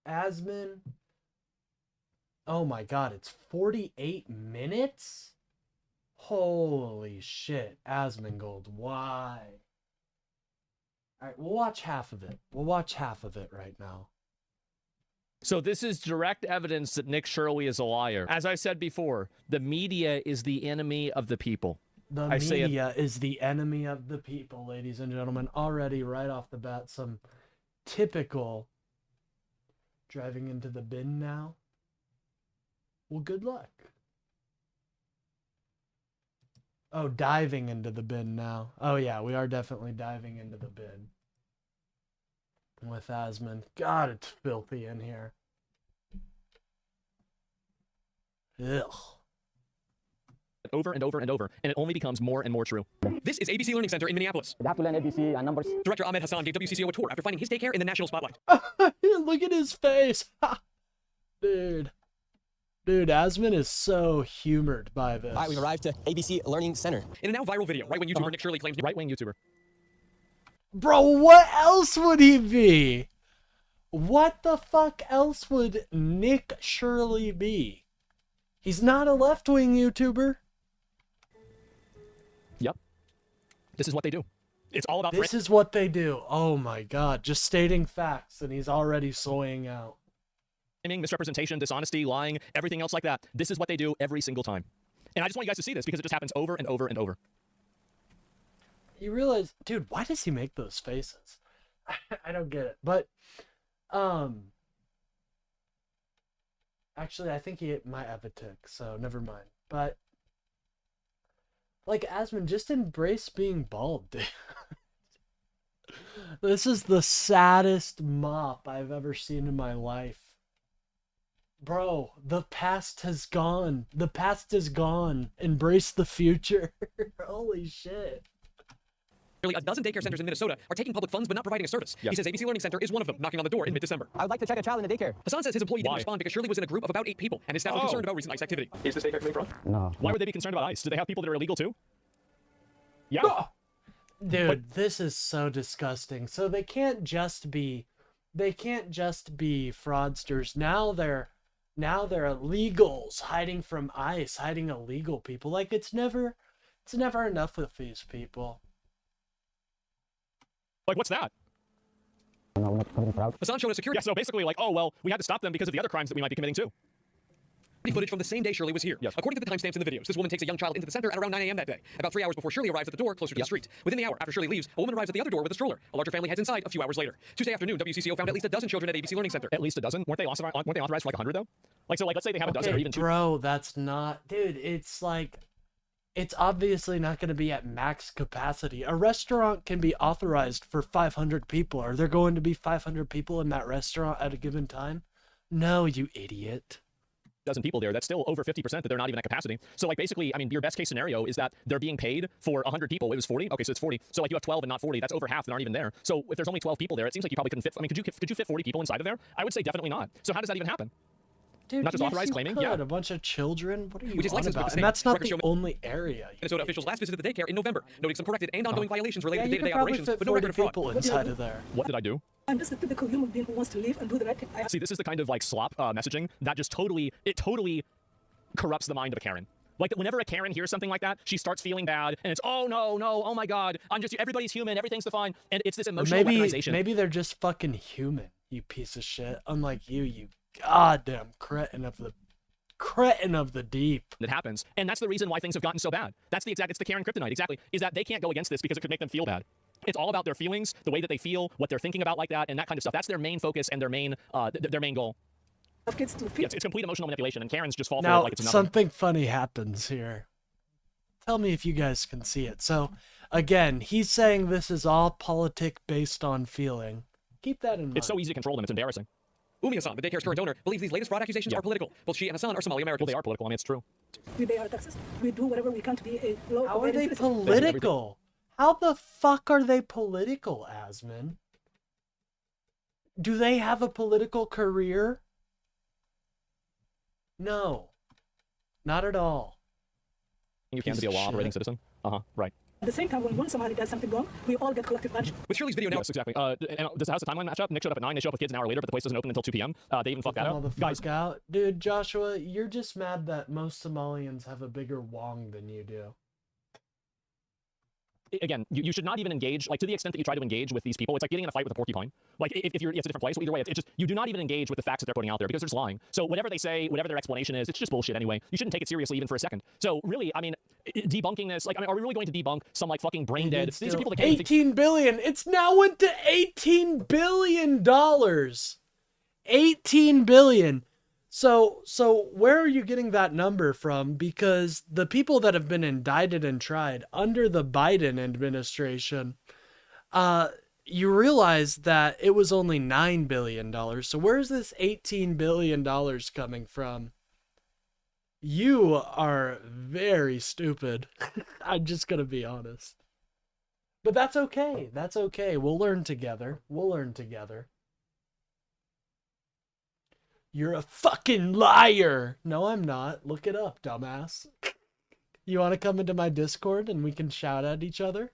Asman, oh my God, it's 48 minutes? Holy shit, Asmongold, why? All right, we'll watch half of it. We'll watch half of it right now. So this is direct evidence that Nick Shirley is a liar. As I said before, the media is the enemy of the people. The media is the enemy of the people, ladies and gentlemen. Already, right off the bat, some typical driving into the bin now. Well, good luck. Oh, diving into the bin now. Oh, yeah, we are definitely diving into the bin. With Asman. God, it's filthy in here. Ugh. Over and over and over, and it only becomes more and more true. This is ABC Learning Center in Minneapolis. You have to learn ABC and numbers. Director Ahmed Hassan gave WCCO a tour after finding his daycare in the national spotlight. Look at his face. Dude. Dude, Asman is so humored by this. All right, we've arrived to ABC Learning Center. In a now viral video, right-wing YouTuber Nick Shirley claims... Right-wing YouTuber. Bro, what else would he be? What the fuck else would Nick Shirley be? He's not a left-wing YouTuber. Yep. This is what they do. It's all about... This is what they do. Oh my God. Just stating facts, and he's already soying out. Misrepresentation, dishonesty, lying, everything else like that. This is what they do every single time. And I just want you guys to see this because it just happens over and over and over. You realize, dude, why does he make those faces? I don't get it. But, actually, I think he might have a tick, so never mind. But, like, Asman, just embrace being bald, dude. This is the saddest mop I've ever seen in my life. Bro, the past has gone. The past is gone. Embrace the future. Holy shit. Nearly a dozen daycare centers in Minnesota are taking public funds but not providing a service. He says ABC Learning Center is one of them, knocking on the door in mid-December. I would like to check a child in the daycare. Hassan says his employee didn't respond because Shirley was in a group of about 8 people, and his staff was concerned about recent ICE activity. Is this daycare committing fraud? No. Why would they be concerned about ICE? Do they have people that are illegal too? Yeah. Dude, this is so disgusting. So they can't just be fraudsters. Now they're illegals hiding from ICE, hiding illegal people. Like it's never enough with these people. Like, what's that? Hassan showed us security. Yeah, so basically, like, oh, well, we had to stop them because of the other crimes that we might be committing too. Footage from the same day Shirley was here. Yes. According to the timestamps in the videos, this woman takes a young child into the center at around 9 a.m. that day, about 3 hours before Shirley arrives at the door closer to the street. Within the hour after Shirley leaves, a woman arrives at the other door with a stroller. A larger family heads inside a few hours later. Tuesday afternoon, WCCO found at least a dozen children at ABC Learning Center. At least a dozen? Weren't they authorized for like 100 though? Like, so, like, let's say they have a dozen or even 2. Bro, that's not, dude. It's like, it's obviously not going to be at max capacity. A restaurant can be authorized for 500 people. Are there going to be 500 people in that restaurant at a given time? No, you idiot. Dozen people there, that's still over 50% that they're not even at capacity. So like basically, I mean, your best case scenario is that they're being paid for 100 people. It was 40. Okay, so it's 40. So like you have 12 and not 40. That's over half that aren't even there. So if there's only 12 people there, it seems like you probably couldn't fit. I mean, could you fit 40 people inside of there? I would say definitely not. So how does that even happen? Dude, not just authorized claiming? Could. Yeah. A bunch of children? What are you Which is on licensed about? the And that's not Records the show only area. Minnesota officials last visited the daycare in November, noting some corrected and ongoing violations related Yeah, to you could day-to-day probably operations, fit but no 40 record of fraud. people inside of there. What did I do? I'm just a typical human being who wants to live and do the right thing. See, this is the kind of like slop messaging that just totally corrupts the mind of a Karen. Like whenever a Karen hears something like that, she starts feeling bad, and it's oh no, oh my god, everybody's human, everything's fine, and it's this emotional weaponization. Maybe they're just fucking human, you piece of shit. Unlike you goddamn cretin of the deep. That happens, and that's the reason why things have gotten so bad. It's the Karen kryptonite, exactly. Is that they can't go against this because it could make them feel bad. It's all about their feelings, the way that they feel, what they're thinking about like that, and that kind of stuff. That's their main focus and their main goal. Kids to Yeah, it's complete emotional manipulation, and Karens just fall for Now, it like it's nothing. something funny happens here. Tell me if you guys can see it. So, again, he's saying this is all politic based on feeling. Keep that in mind. It's so easy to control them, it's embarrassing. Umi Hassan, the daycare's current owner, believes these latest fraud accusations are political. Both she and Hassan are Somali Americans. Well, they are political. I mean, it's true. We pay our taxes. We do whatever we can to be a law. How are they political? How the fuck are they political, Asmin? Do they have a political career? No. Not at all. You can to be a law-abiding citizen? Right. At the same time, when one Somali does something wrong, we all get collective punishment. With Shirley's video now. Yes, exactly. How's the timeline match up? Nick showed up at 9. They show up with kids an hour later, but the place doesn't open until 2 p.m. They even fucked that up. Guys, out. Dude, Joshua, you're just mad that most Somalians have a bigger wong than you do. Again, you should not even engage, like, to the extent that you try to engage with these people, it's like getting in a fight with a porcupine. Like, if you're, it's a different place, either way, it's just, you do not even engage with the facts that they're putting out there because they're just lying. So whatever they say, whatever their explanation is, it's just bullshit anyway. You shouldn't take it seriously even for a second. So really, I mean, debunking this, like, I mean, are we really going to debunk some, like, fucking brain dead? These are people that can't 18 billion! It's now went to $18 billion! 18 billion! So where are you getting that number from? Because the people that have been indicted and tried under the Biden administration, you realize that it was only $9 billion. So where's this $18 billion coming from? You are very stupid. I'm just gonna be honest. But that's okay. That's okay. We'll learn together. We'll learn together. You're a fucking liar. No, I'm not. Look it up, dumbass. You want to come into my Discord and we can shout at each other?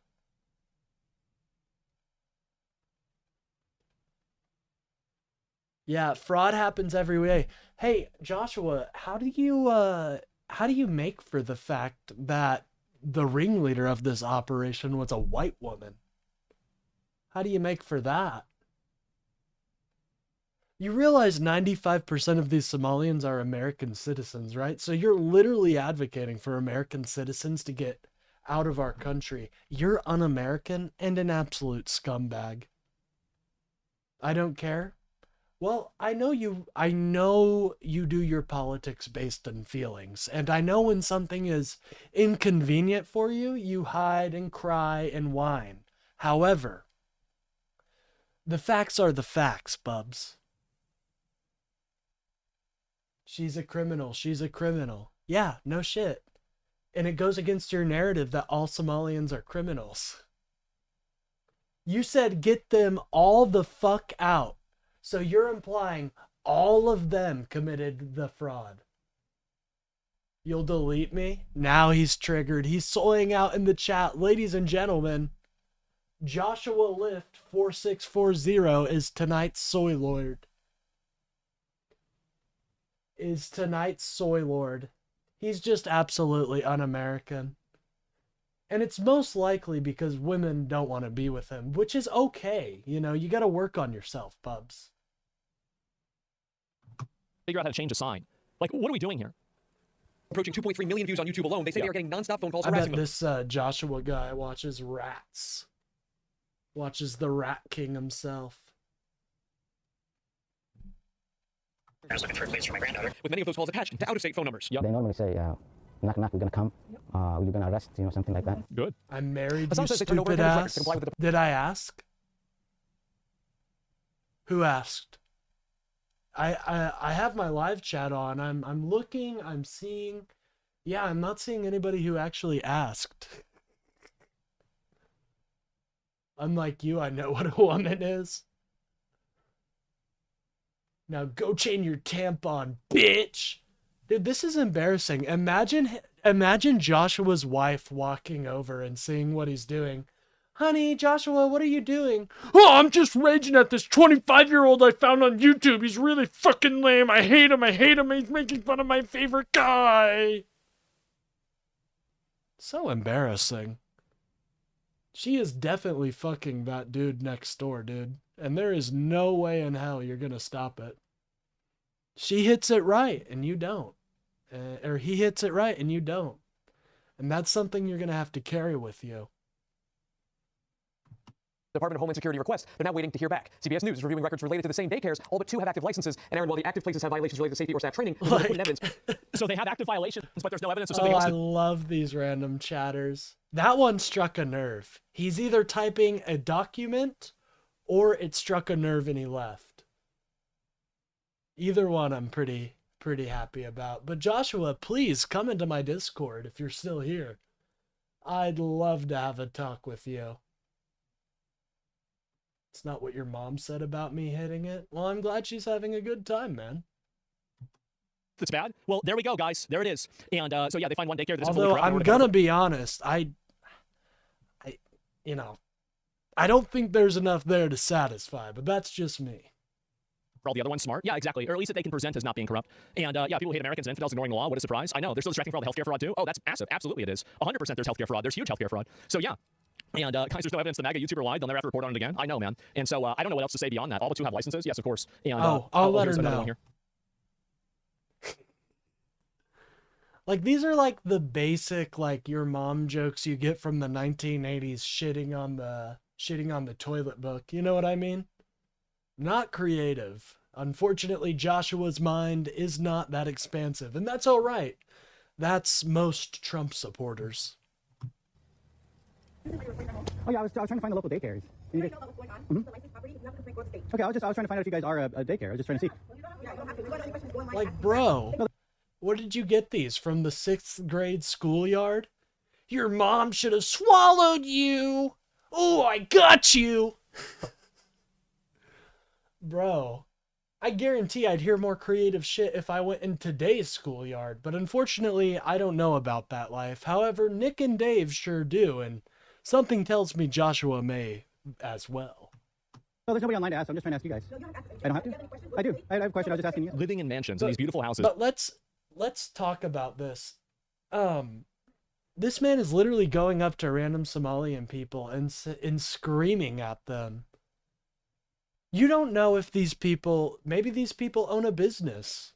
Yeah, fraud happens every way. Hey, Joshua, how do you make for the fact that the ringleader of this operation was a white woman? How do you make for that? You realize 95% of these Somalians are American citizens, right? So you're literally advocating for American citizens to get out of our country. You're un-American and an absolute scumbag. I don't care. Well, I know you do your politics based on feelings, and I know when something is inconvenient for you, you hide and cry and whine. However, the facts are the facts, bubs. She's a criminal. She's a criminal. Yeah, no shit. And it goes against your narrative that all Somalians are criminals. You said get them all the fuck out. So you're implying all of them committed the fraud. You'll delete me? Now he's triggered. He's soying out in the chat. Ladies and gentlemen, Joshua Lift 4640 is tonight's soy lord. Is tonight's soy lord. He's just absolutely un-American. And it's most likely because women don't want to be with him, which is okay. You know, you got to work on yourself, bubs. Figure out how to change a sign. Like, what are we doing here? Approaching 2.3 million views on YouTube alone. They say they are getting nonstop phone calls I harassing bet them. this Joshua guy watches Rats. Watches the Rat King himself. I was looking for a place for my granddaughter. With many of those calls attached to out-of-state phone numbers. They normally say, knock, knock, we're gonna come. You're gonna arrest, something like that. Good. I'm married, But you some says they turn over stupid attendance records to ass. comply with the- Did I ask? Who asked? I have my live chat on. I'm looking, I'm seeing. Yeah, I'm not seeing anybody who actually asked. Unlike you, I know what a woman is. Now go chain your tampon, bitch. Dude, this is embarrassing. Imagine Joshua's wife walking over and seeing what he's doing. Honey, Joshua, what are you doing? Oh, I'm just raging at this 25-year-old I found on YouTube. He's really fucking lame. I hate him. He's making fun of my favorite guy. So embarrassing. She is definitely fucking that dude next door, dude. And there is no way in hell you're gonna stop it. She hits it right, and you don't. Or he hits it right, and you don't. And that's something you're gonna have to carry with you. Department of Homeland Security request. They're now waiting to hear back. CBS News is reviewing records related to the same daycares. All but 2 have active licenses. And Aaron, while the active places have violations related to safety or staff training, there's no put in evidence. So they have active violations, but there's no evidence of Oh, something else. I love these random chatters. That one struck a nerve. He's either typing a document or it struck a nerve and he left. Either one I'm pretty happy about. But Joshua, please come into my Discord if you're still here. I'd love to have a talk with you. It's not what your mom said about me hitting it. Well, I'm glad she's having a good time, man. That's bad. Well, there we go, guys. There it is. And so yeah, they find one daycare that isn't fully Although corrupt. I'm gonna be honest, I don't think there's enough there to satisfy, but that's just me. For all the other ones smart. Yeah, exactly. Or at least that they can present as not being corrupt. And yeah, people hate Americans and infidels ignoring the law. What a surprise. I know. They're still distracting for all the healthcare fraud too. Oh, that's massive. Absolutely it is. 100% there's healthcare fraud. There's huge healthcare fraud. So yeah. And guys, there's no evidence the MAGA YouTuber lied. They'll never have to report on it again. I know, man. And so I don't know what else to say beyond that. All but 2 have licenses. Yes, of course. And I'll let here's her another know. one here. Like, these are like the basic, like, your mom jokes you get from the 1980s shitting on the toilet book. You know what I mean? Not creative. Unfortunately, Joshua's mind is not that expansive, and that's all right. That's most Trump supporters. Oh yeah, I was trying to find the local daycares. You guys... Okay, I was trying to find out if you guys are a daycare. I was just trying to see. Like, bro, where did you get these? From the 6th grade schoolyard? Your mom should have swallowed you. Oh, I got you. Bro, I guarantee I'd hear more creative shit if I went in today's schoolyard, but unfortunately, I don't know about that life. However, Nick and Dave sure do, and something tells me Joshua may as well. Oh, there's nobody online to ask. I'm just trying to ask you guys. I don't have to? I do. I have a question. I was just asking you. Living in mansions in these beautiful houses. But let's talk about this. This man is literally going up to random Somalian people and screaming at them. You don't know if maybe these people own a business.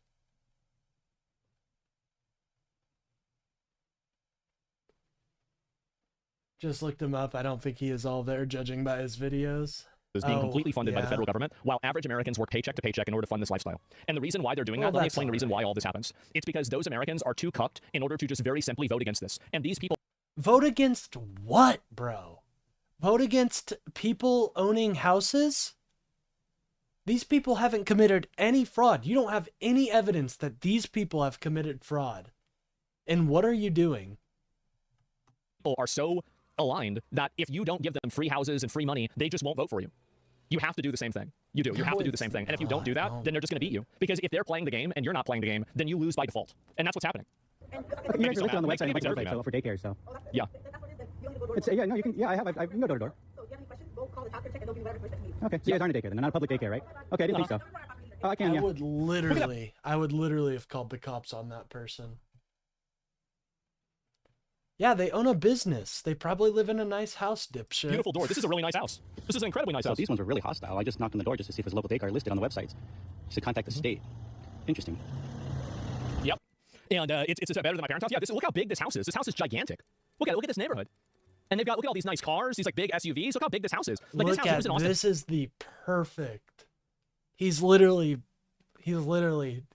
Just looked him up. I don't think he is all there, judging by his videos. Is being completely funded by the federal government, while average Americans work paycheck to paycheck in order to fund this lifestyle. And the reason why they're doing that, let me explain the reason why all this happens. It's because those Americans are too cucked in order to just very simply vote against this. And these people... Vote against what, bro? Vote against people owning houses? These people haven't committed any fraud. You don't have any evidence that these people have committed fraud. And what are you doing? People are so aligned that if you don't give them free houses and free money, they just won't vote for you. You have to do the same thing. You do. You have to do the same thing. And if you don't do that, then they're just going to beat you. Because if they're playing the game and you're not playing the game, then you lose by default. And that's what's happening. You're actually listed on the website, so for daycare, so. Yeah. It's, yeah, no, you can, yeah, I can go door to door. Okay, so you guys aren't a daycare then, not a public daycare, right? Okay, I didn't think so. Oh, I can, yeah. I would literally have called the cops on that person. Yeah, they own a business. They probably live in a nice house, dipshit. Beautiful door. This is a really nice house. This is an incredibly nice house. These ones were really hostile. I just knocked on the door just to see if there's a local daycare listed on the websites. Just to contact the state. Interesting. Yep. And it's better than my parents' house. Yeah, look how big this house is. This house is gigantic. Look at this neighborhood. And look at all these nice cars, these like big SUVs. Look how big this house is. Like look this house was in Austin. This is the perfect. He's literally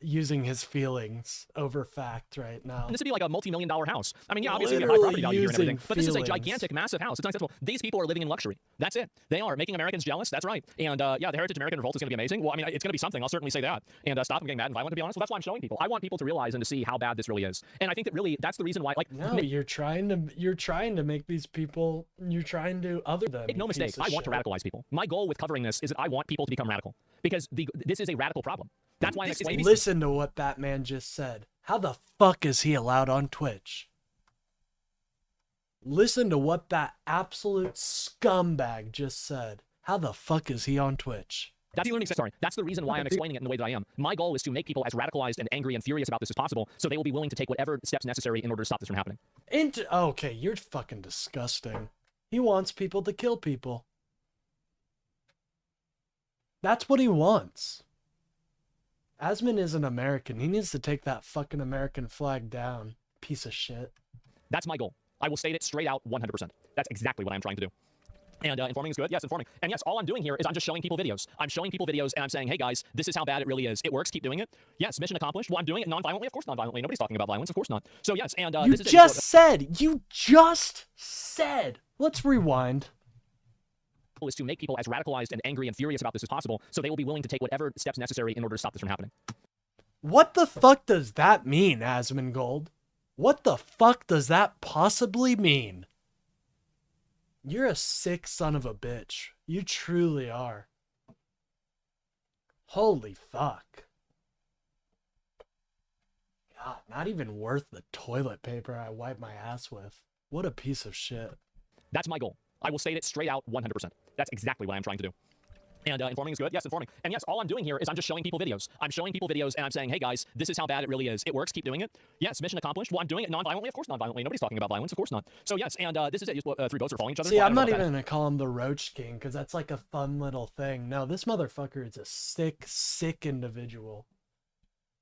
using his feelings over fact right now. And this would be like a multi-million-dollar house. I mean, yeah, obviously we have high property value here and everything, but this is a gigantic, massive house. It's unacceptable. These people are living in luxury. That's it. They are making Americans jealous. That's right. And yeah, the Heritage American Revolt is going to be amazing. Well, I mean, it's going to be something. I'll certainly say that. And stop them getting mad and violent, to be honest. Well, that's why I'm showing people. I want people to realize and to see how bad this really is. And I think that really that's the reason why. Like, no, you're trying to make these people. You're trying to other them. Make no mistake. I want to radicalize people. My goal with covering this is that I want people to become radical because this is a radical problem. That's why I'm explaining. Listen to what that man just said. How the fuck is he allowed on Twitch? Listen to what that absolute scumbag just said. How the fuck is he on Twitch? That's the reason why I'm explaining it in the way that I am. My goal is to make people as radicalized and angry and furious about this as possible, so they will be willing to take whatever steps necessary in order to stop this from happening. Okay, you're fucking disgusting. He wants people to kill people. That's what he wants. Asmin is an American. He needs to take that fucking American flag down. Piece of shit. That's my goal. I will state it straight out 100%. That's exactly what I'm trying to do. And informing is good. Yes, informing. And yes, all I'm doing here is I'm just showing people videos. I'm showing people videos and I'm saying, hey guys, this is how bad it really is. It works. Keep doing it. Yes, mission accomplished. Well, I'm doing it non-violently. Of course, non-violently. Nobody's talking about violence. Of course not. So yes, and you just said. Let's rewind. Is to make people as radicalized and angry and furious about this as possible, so they will be willing to take whatever steps necessary in order to stop this from happening. What the fuck does that mean, Asmongold? What the fuck does that possibly mean? You're a sick son of a bitch. You truly are. Holy fuck. God, not even worth the toilet paper I wipe my ass with. What a piece of shit. That's my goal. I will state it straight out 100%. That's exactly what I'm trying to do. And informing is good. Yes, informing. And yes, all I'm doing here is I'm just showing people videos. I'm showing people videos and I'm saying, hey guys, this is how bad it really is. It works. Keep doing it. Yes, mission accomplished. Well, I'm doing it non-violently. Of course, non-violently. Nobody's talking about violence. Of course not. So yes, and this is it. Three boats are following each other. See, I'm not even going to call him the Roach King because that's like a fun little thing. No, this motherfucker is a sick individual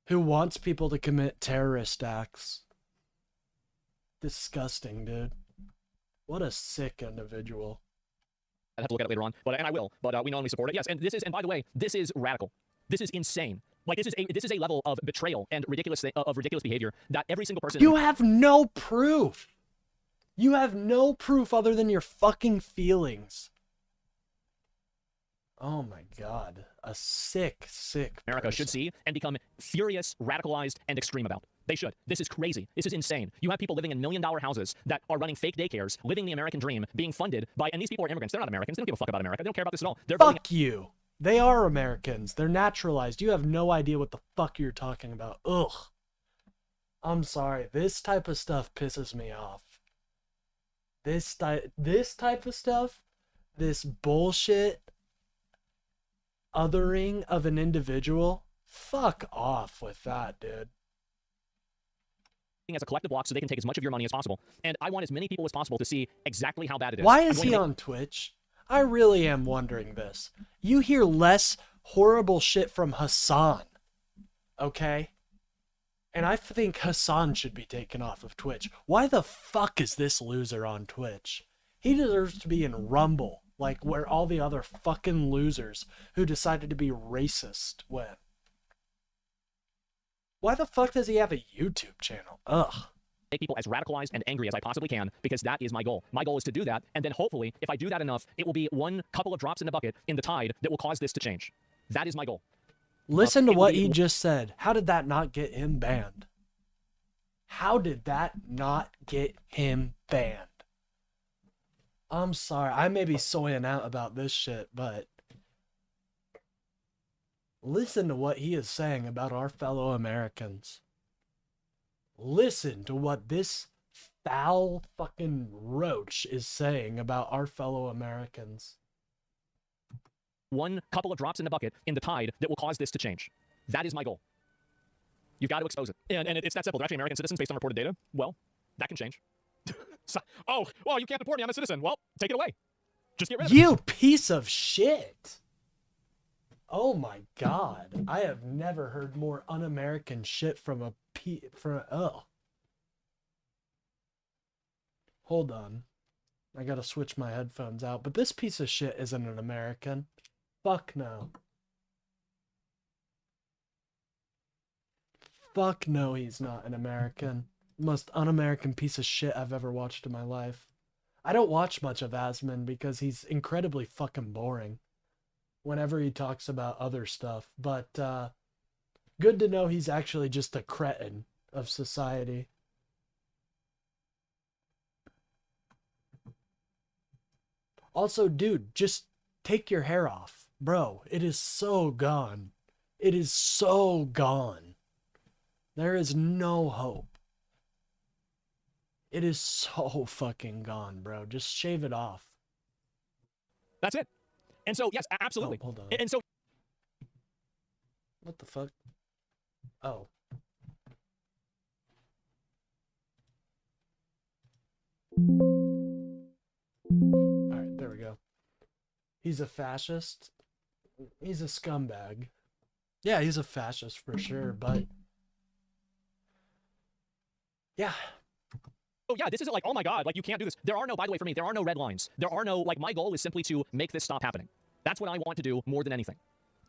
who wants people to commit terrorist acts. Disgusting, dude. What a sick individual. I'll have to look at it later on, and I will. But we know and we support it. Yes, and this is, and by the way, this is radical. This is insane. Like this is a level of betrayal and ridiculous behavior that every single person. You have no proof. You have no proof other than your fucking feelings. Oh my God, a sick America person. Should see and become furious, radicalized, and extreme about. They should. This is crazy. This is insane. You have people living in $1 million houses that are running fake daycares, living the American dream, being funded by, and these people are immigrants. They're not Americans. They don't give a fuck about America. They don't care about this at all. They're fuck you. They are Americans. They're naturalized. You have no idea what the fuck you're talking about. Ugh. I'm sorry. This type of stuff pisses me off. This type of stuff, this bullshit othering of an individual, fuck off with that, dude. As a collective block so they can take as much of your money as possible. And I want as many people as possible to see exactly how bad it is. Why is he on Twitch? I really am wondering this. You hear less horrible shit from Hassan, okay? And I think Hassan should be taken off of Twitch. Why the fuck is this loser on Twitch? He deserves to be in Rumble, like where all the other fucking losers who decided to be racist went. Why the fuck does he have a YouTube channel? Ugh. Make people as radicalized and angry as I possibly can, because that is my goal. My goal is to do that, and then hopefully, if I do that enough, it will be one couple of drops in the bucket in the tide that will cause this to change. That is my goal. Listen to what he just said. How did that not get him banned? How did that not get him banned? I'm sorry. I may be soying out about this shit, but listen to what he is saying about our fellow Americans. Listen to what this foul fucking roach is saying about our fellow Americans. One couple of drops in the bucket in the tide that will cause this to change. That is my goal. You've got to expose it. And it's that simple. They're actually American citizens based on reported data. Well, that can change. So, oh, well, you can't deport me. I'm a citizen. Well, take it away. Just get rid of it. You piece of shit. Oh my God. I have never heard more un-American shit from a Hold on. I gotta switch my headphones out. But this piece of shit isn't an American. Fuck no. Fuck no, he's not an American. Most un-American piece of shit I've ever watched in my life. I don't watch much of Asman because he's incredibly fucking boring whenever he talks about other stuff. But good to know he's actually just a cretin of society. Also, dude, just take your hair off. Bro, it is so gone. It is so gone. There is no hope. It is so fucking gone, bro. Just shave it off. That's it. And so, yes, absolutely. Oh, hold on. And so... What the fuck? Oh. Alright, there we go. He's a fascist. He's a scumbag. Yeah, he's a fascist for sure, but... Yeah. Oh yeah, this isn't like, oh my God, like you can't do this. There are no, by the way, for me, there are no red lines. There are no, like my goal is simply to make this stop happening. That's what I want to do more than anything.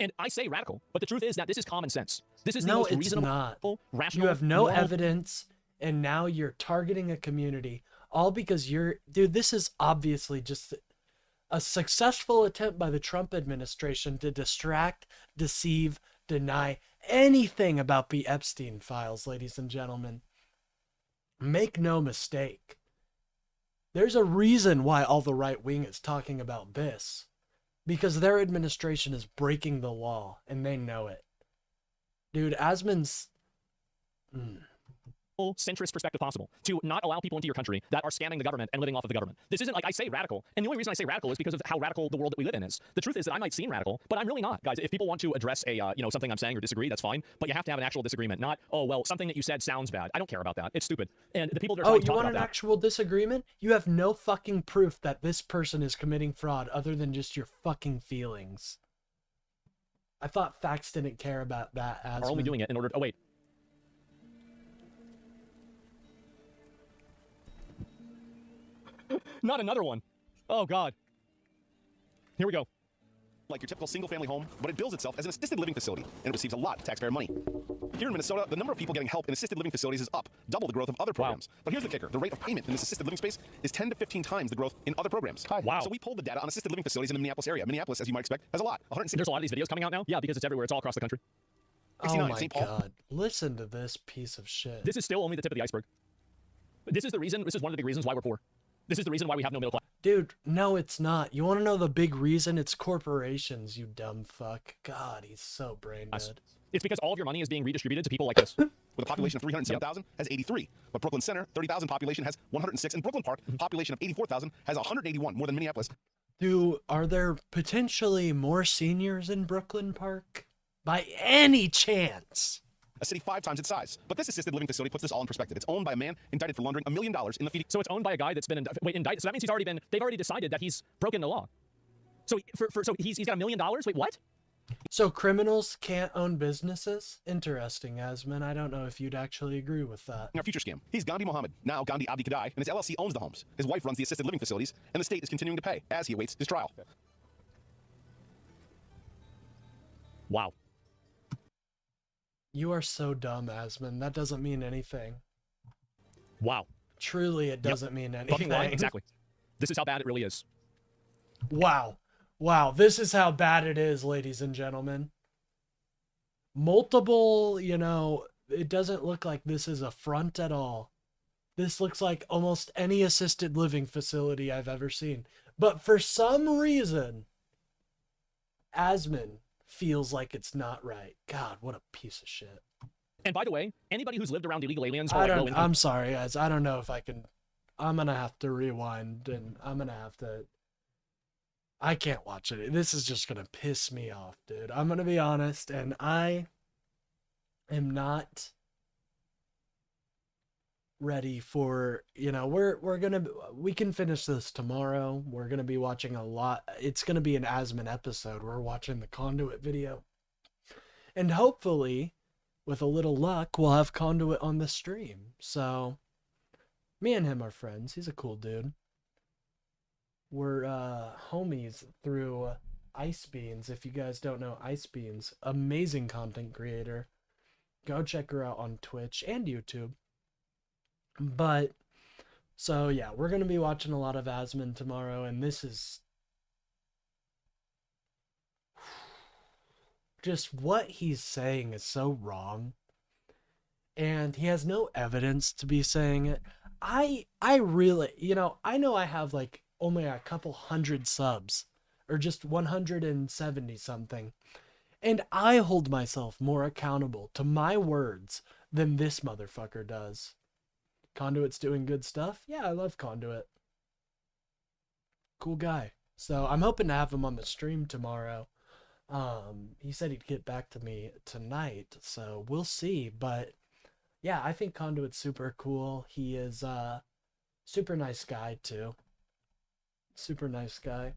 And I say radical, but the truth is that this is common sense. This is the most reasonable, rational, you have no moral... evidence, and now you're targeting a community, all because you're... Dude, this is obviously just a successful attempt by the Trump administration to distract, deceive, deny anything about the Epstein files, ladies and gentlemen. Make no mistake. There's a reason why all the right wing is talking about this. Because their administration is breaking the law, and they know it. Dude, Asman's... centrist perspective possible to not allow people into your country that are scamming the government and living off of the government. This isn't like I say radical, and the only reason I say radical is because of how radical the world that we live in is. The truth is that I might seem radical, but I'm really not, guys. If people want to address a something I'm saying or disagree, that's fine. But you have to have an actual disagreement, not something that you said sounds bad. I don't care about that. It's stupid. And the people that are trying to talk about that. Oh, you want an actual disagreement? You have no fucking proof that this person is committing fraud other than just your fucking feelings. I thought facts didn't care about that. Asman. Are only doing it in order to... Oh wait. Not another one. Oh, God. Here we go. Like your typical single-family home, but it bills itself as an assisted living facility, and it receives a lot of taxpayer money. Here in Minnesota, the number of people getting help in assisted living facilities is up, double the growth of other programs. Wow. But here's the kicker. The rate of payment in this assisted living space is 10 to 15 times the growth in other programs. Wow. So we pulled the data on assisted living facilities in the Minneapolis area. Minneapolis, as you might expect, has a lot. There's a lot of these videos coming out now? Yeah, because it's everywhere. It's all across the country. Oh my God. Listen to this piece of shit. This is still only the tip of the iceberg. This is the reason. This is one of the big reasons why we're poor. This is the reason why we have no middle class. Dude, no, it's not. You want to know the big reason? It's corporations, you dumb fuck. God, he's so brain dead. It's because all of your money is being redistributed to people like this. With a population of 307,000 has 83. But Brooklyn Center, 30,000 population, has 106. And Brooklyn Park, population of 84,000, has 181, more than Minneapolis. Dude, are there potentially more seniors in Brooklyn Park? By any chance? A city 5 times its size. But this assisted living facility puts this all in perspective. It's owned by a man indicted for laundering $1 million in the feeding. So it's owned by a guy that's been indicted. So that means they've already decided that he's broken the law. So he's got $1 million. Wait, what? So criminals can't own businesses? Interesting, Asman. I don't know if you'd actually agree with that. Our future scam. He's Gandhi Mohammed, now Gandhi Abdi Kadai, and his LLC owns the homes. His wife runs the assisted living facilities, and the state is continuing to pay as he awaits his trial. Wow. You are so dumb, Asman. That doesn't mean anything. Wow. Truly, it doesn't mean anything. Fucking lying. Exactly. This is how bad it really is. Wow. Wow. This is how bad it is, ladies and gentlemen. Multiple, it doesn't look like this is a front at all. This looks like almost any assisted living facility I've ever seen. But for some reason, Asmund feels like it's not right. God, what a piece of shit. And by the way, anybody who's lived around illegal aliens or I like low don't, income... I'm sorry, guys. I don't know if I can... I'm going to have to rewind, and I'm going to have to... I can't watch it. This is just going to piss me off, dude. I'm going to be honest, and I am not ready for, you know, we can finish this tomorrow. We're going to be watching a lot. It's going to be an Asmund episode. We're watching the Conduit video. And hopefully, with a little luck, we'll have Conduit on the stream. So, me and him are friends. He's a cool dude. We're homies through Ice Beans. If you guys don't know Ice Beans, amazing content creator. Go check her out on Twitch and YouTube. But, so yeah, we're going to be watching a lot of Asmund tomorrow, and this is just what he's saying is so wrong. And he has no evidence to be saying it. I really, you know I have like only a couple hundred subs, or just 170 something. And I hold myself more accountable to my words than this motherfucker does. Conduit's doing good stuff. Yeah, I love Conduit. Cool guy. So I'm hoping to have him on the stream tomorrow. He said he'd get back to me tonight, so we'll see. But yeah, I think Conduit's super cool. He is a super nice guy too. Super nice guy.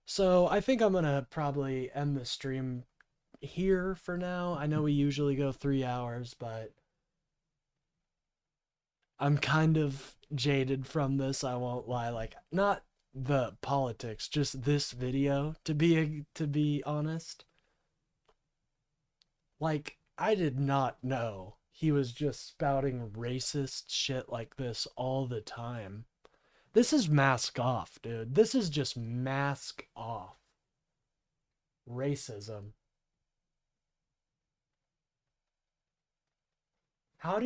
So I think I'm gonna probably end the stream here for now. I know we usually go 3 hours, but I'm kind of jaded from this, I won't lie. Like, not the politics, just this video, to be honest. Like, I did not know he was just spouting racist shit like this all the time. This is mask off, dude. This is just mask off racism. How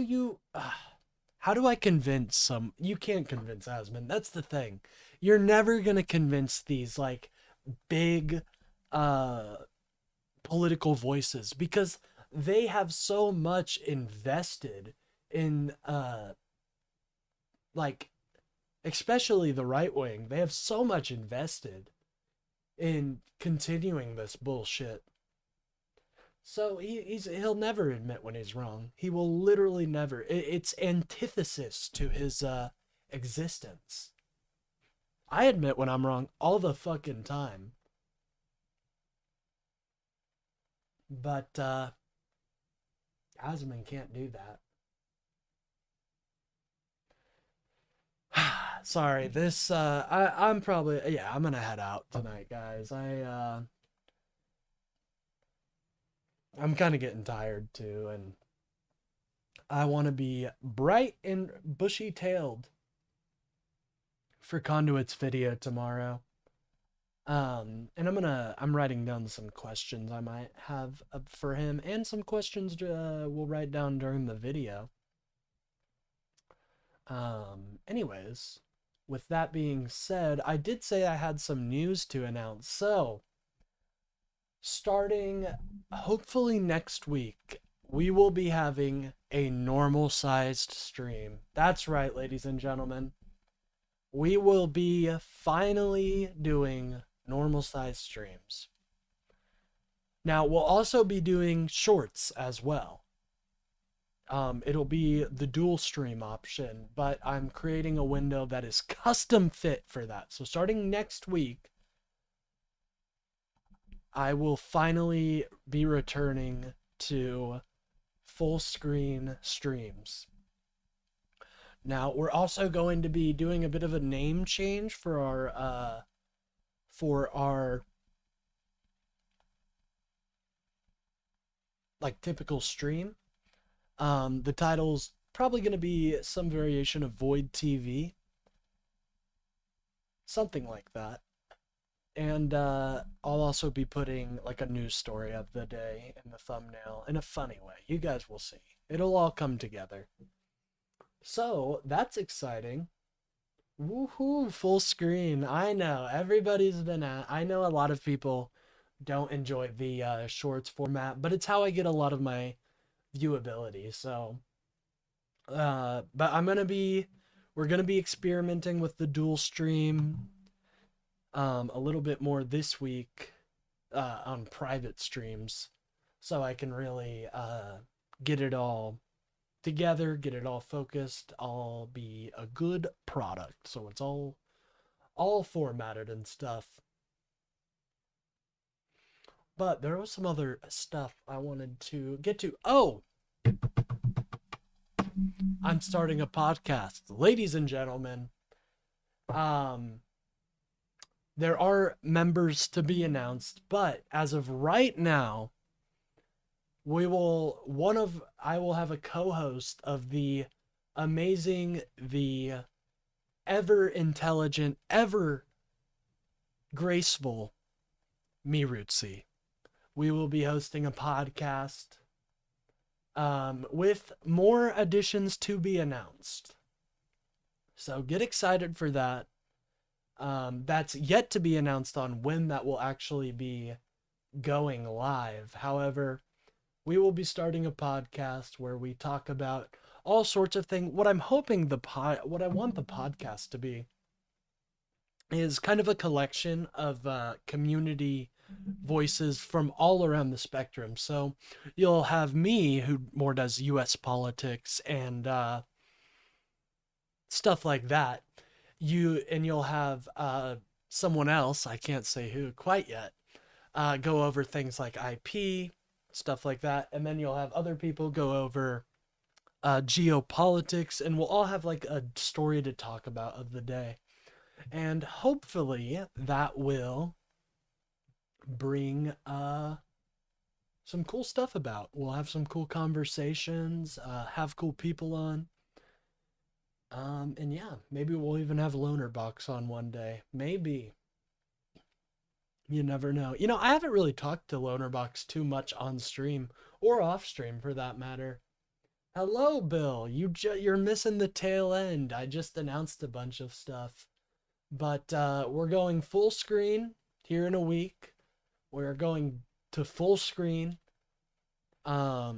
do I convince some... You can't convince Asmund. That's the thing. You're never gonna convince these, like, big, political voices, because they have so much invested in, like, especially the right wing. They have so much invested in continuing this bullshit. So he'll never admit when he's wrong. He will literally never. It's antithesis to his existence. I admit when I'm wrong all the fucking time. But Asmund can't do that. Sorry, this I'm probably, yeah, I'm gonna head out tonight, guys. I'm kind of getting tired too, and I want to be bright and bushy-tailed for Conduit's video tomorrow. And I'm writing down some questions I might have for him, and some questions we'll write down during the video. Anyways, with that being said, I did say I had some news to announce. So, starting hopefully next week, we will be having a normal-sized stream. That's right, ladies and gentlemen. We will be finally doing normal-sized streams. Now, we'll also be doing shorts as well. It'll be the dual stream option, but I'm creating a window that is custom fit for that. So starting next week, I will finally be returning to full screen streams. Now, we're also going to be doing a bit of a name change for our like typical stream. The title's probably going to be some variation of Void TV. Something like that. And I'll also be putting like a news story of the day in the thumbnail in a funny way. You guys will see. It'll all come together. So that's exciting. Woohoo, full screen. I know everybody's been I know a lot of people don't enjoy the shorts format, but it's how I get a lot of my viewability. So, but we're gonna be experimenting with the dual stream a little bit more this week on private streams, so I can really get it all together, get it all focused, all be a good product. So it's all formatted and stuff. But there was some other stuff I wanted to get to. Oh, I'm starting a podcast, ladies and gentlemen. There are members to be announced, but as of right now, I will have a co-host of the amazing, the ever intelligent, ever graceful Mirutsi. We will be hosting a podcast with more additions to be announced. So get excited for that. That's yet to be announced on when that will actually be going live. However, we will be starting a podcast where we talk about all sorts of things. What I'm hoping what I want the podcast to be is kind of a collection of community voices from all around the spectrum. So you'll have me, who more does U.S. politics and stuff like that. You'll have someone else, I can't say who quite yet, go over things like IP, stuff like that, and then you'll have other people go over geopolitics, and we'll all have like a story to talk about of the day. And hopefully that will bring some cool stuff about. We'll have some cool conversations, have cool people on. And yeah, maybe we'll even have Loner Box on one day. Maybe. You never know. You know, I haven't really talked to Loner Box too much on stream, or off stream for that matter. Hello, Bill. You're missing the tail end. I just announced a bunch of stuff. But we're going full screen here in a week. We're going to full screen. I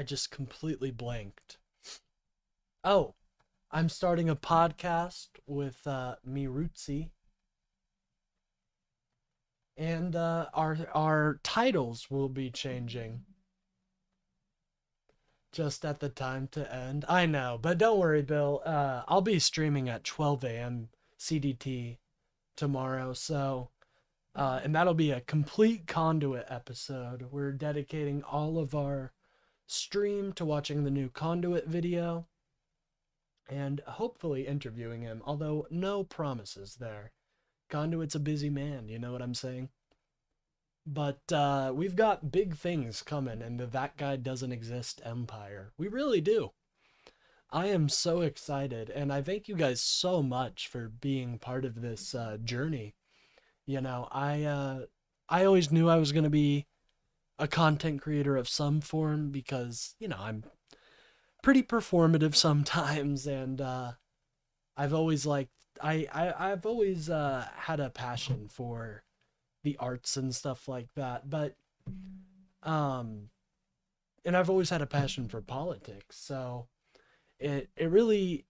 just completely blanked. Oh, I'm starting a podcast with Mirutsi. And our titles will be changing just at the time to end. I know, but don't worry, Bill. I'll be streaming at 12 a.m. CDT tomorrow, so and that'll be a complete Conduit episode. We're dedicating all of our stream to watching the new Conduit video and hopefully interviewing him, although no promises there. Conduit's a busy man, you know what I'm saying? But we've got big things coming in the That Guy Doesn't Exist empire. We really do. I am so excited, and I thank you guys so much for being part of this journey. You know, I always knew I was going to be a content creator of some form because, you know, I'm pretty performative sometimes, and I've always liked, I've always had a passion for the arts and stuff like that, but and I've always had a passion for politics, so it really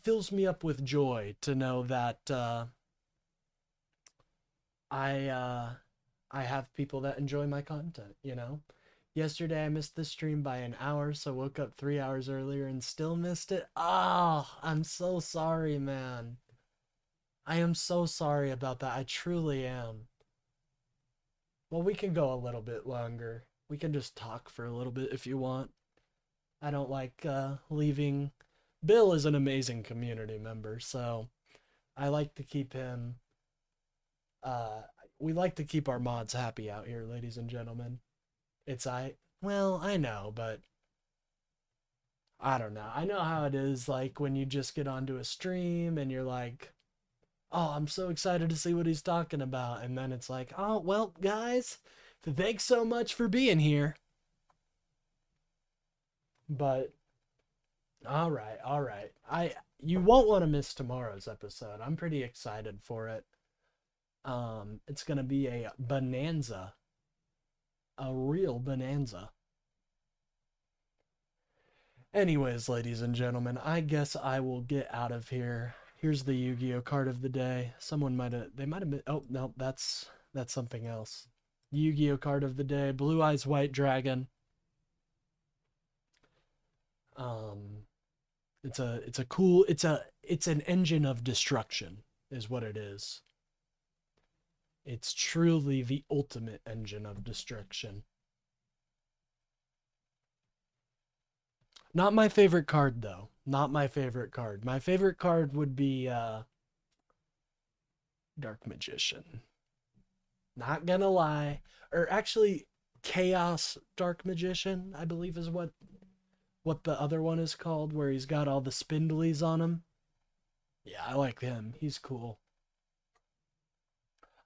fills me up with joy to know that I have people that enjoy my content, you know. Yesterday I missed the stream by an hour, so woke up 3 hours earlier and still missed it. Ah, I'm so sorry, man. I am so sorry about that. I truly am. Well, we can go a little bit longer. We can just talk for a little bit if you want. I don't like leaving. Bill is an amazing community member, so I like to keep him. We like to keep our mods happy out here, ladies and gentlemen. Well, I know, but I don't know. I know how it is, like, when you just get onto a stream and you're like, oh, I'm so excited to see what he's talking about. And then it's like, oh, well, guys, thanks so much for being here. But, all right. You won't want to miss tomorrow's episode. I'm pretty excited for it. It's going to be a bonanza. A real bonanza. Anyways, ladies and gentlemen, I guess I will get out of here. Here's the Yu-Gi-Oh card of the day. Someone might have been, oh, no, that's something else. Yu-Gi-Oh card of the day, Blue Eyes White Dragon. It's an engine of destruction, is what it is. It's truly the ultimate engine of destruction. Not my favorite card, though. Not my favorite card. My favorite card would be Dark Magician. Not gonna lie. Or actually, Chaos Dark Magician, I believe is what the other one is called, where he's got all the spindlies on him. Yeah, I like him. He's cool.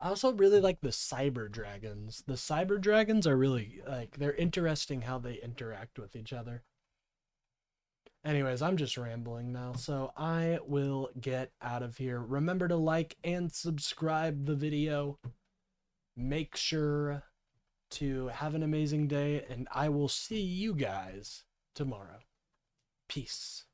I also really like the Cyber Dragons. The Cyber Dragons are really, like, they're interesting how they interact with each other. Anyways, I'm just rambling now, so I will get out of here. Remember to like and subscribe the video. Make sure to have an amazing day, and I will see you guys tomorrow. Peace.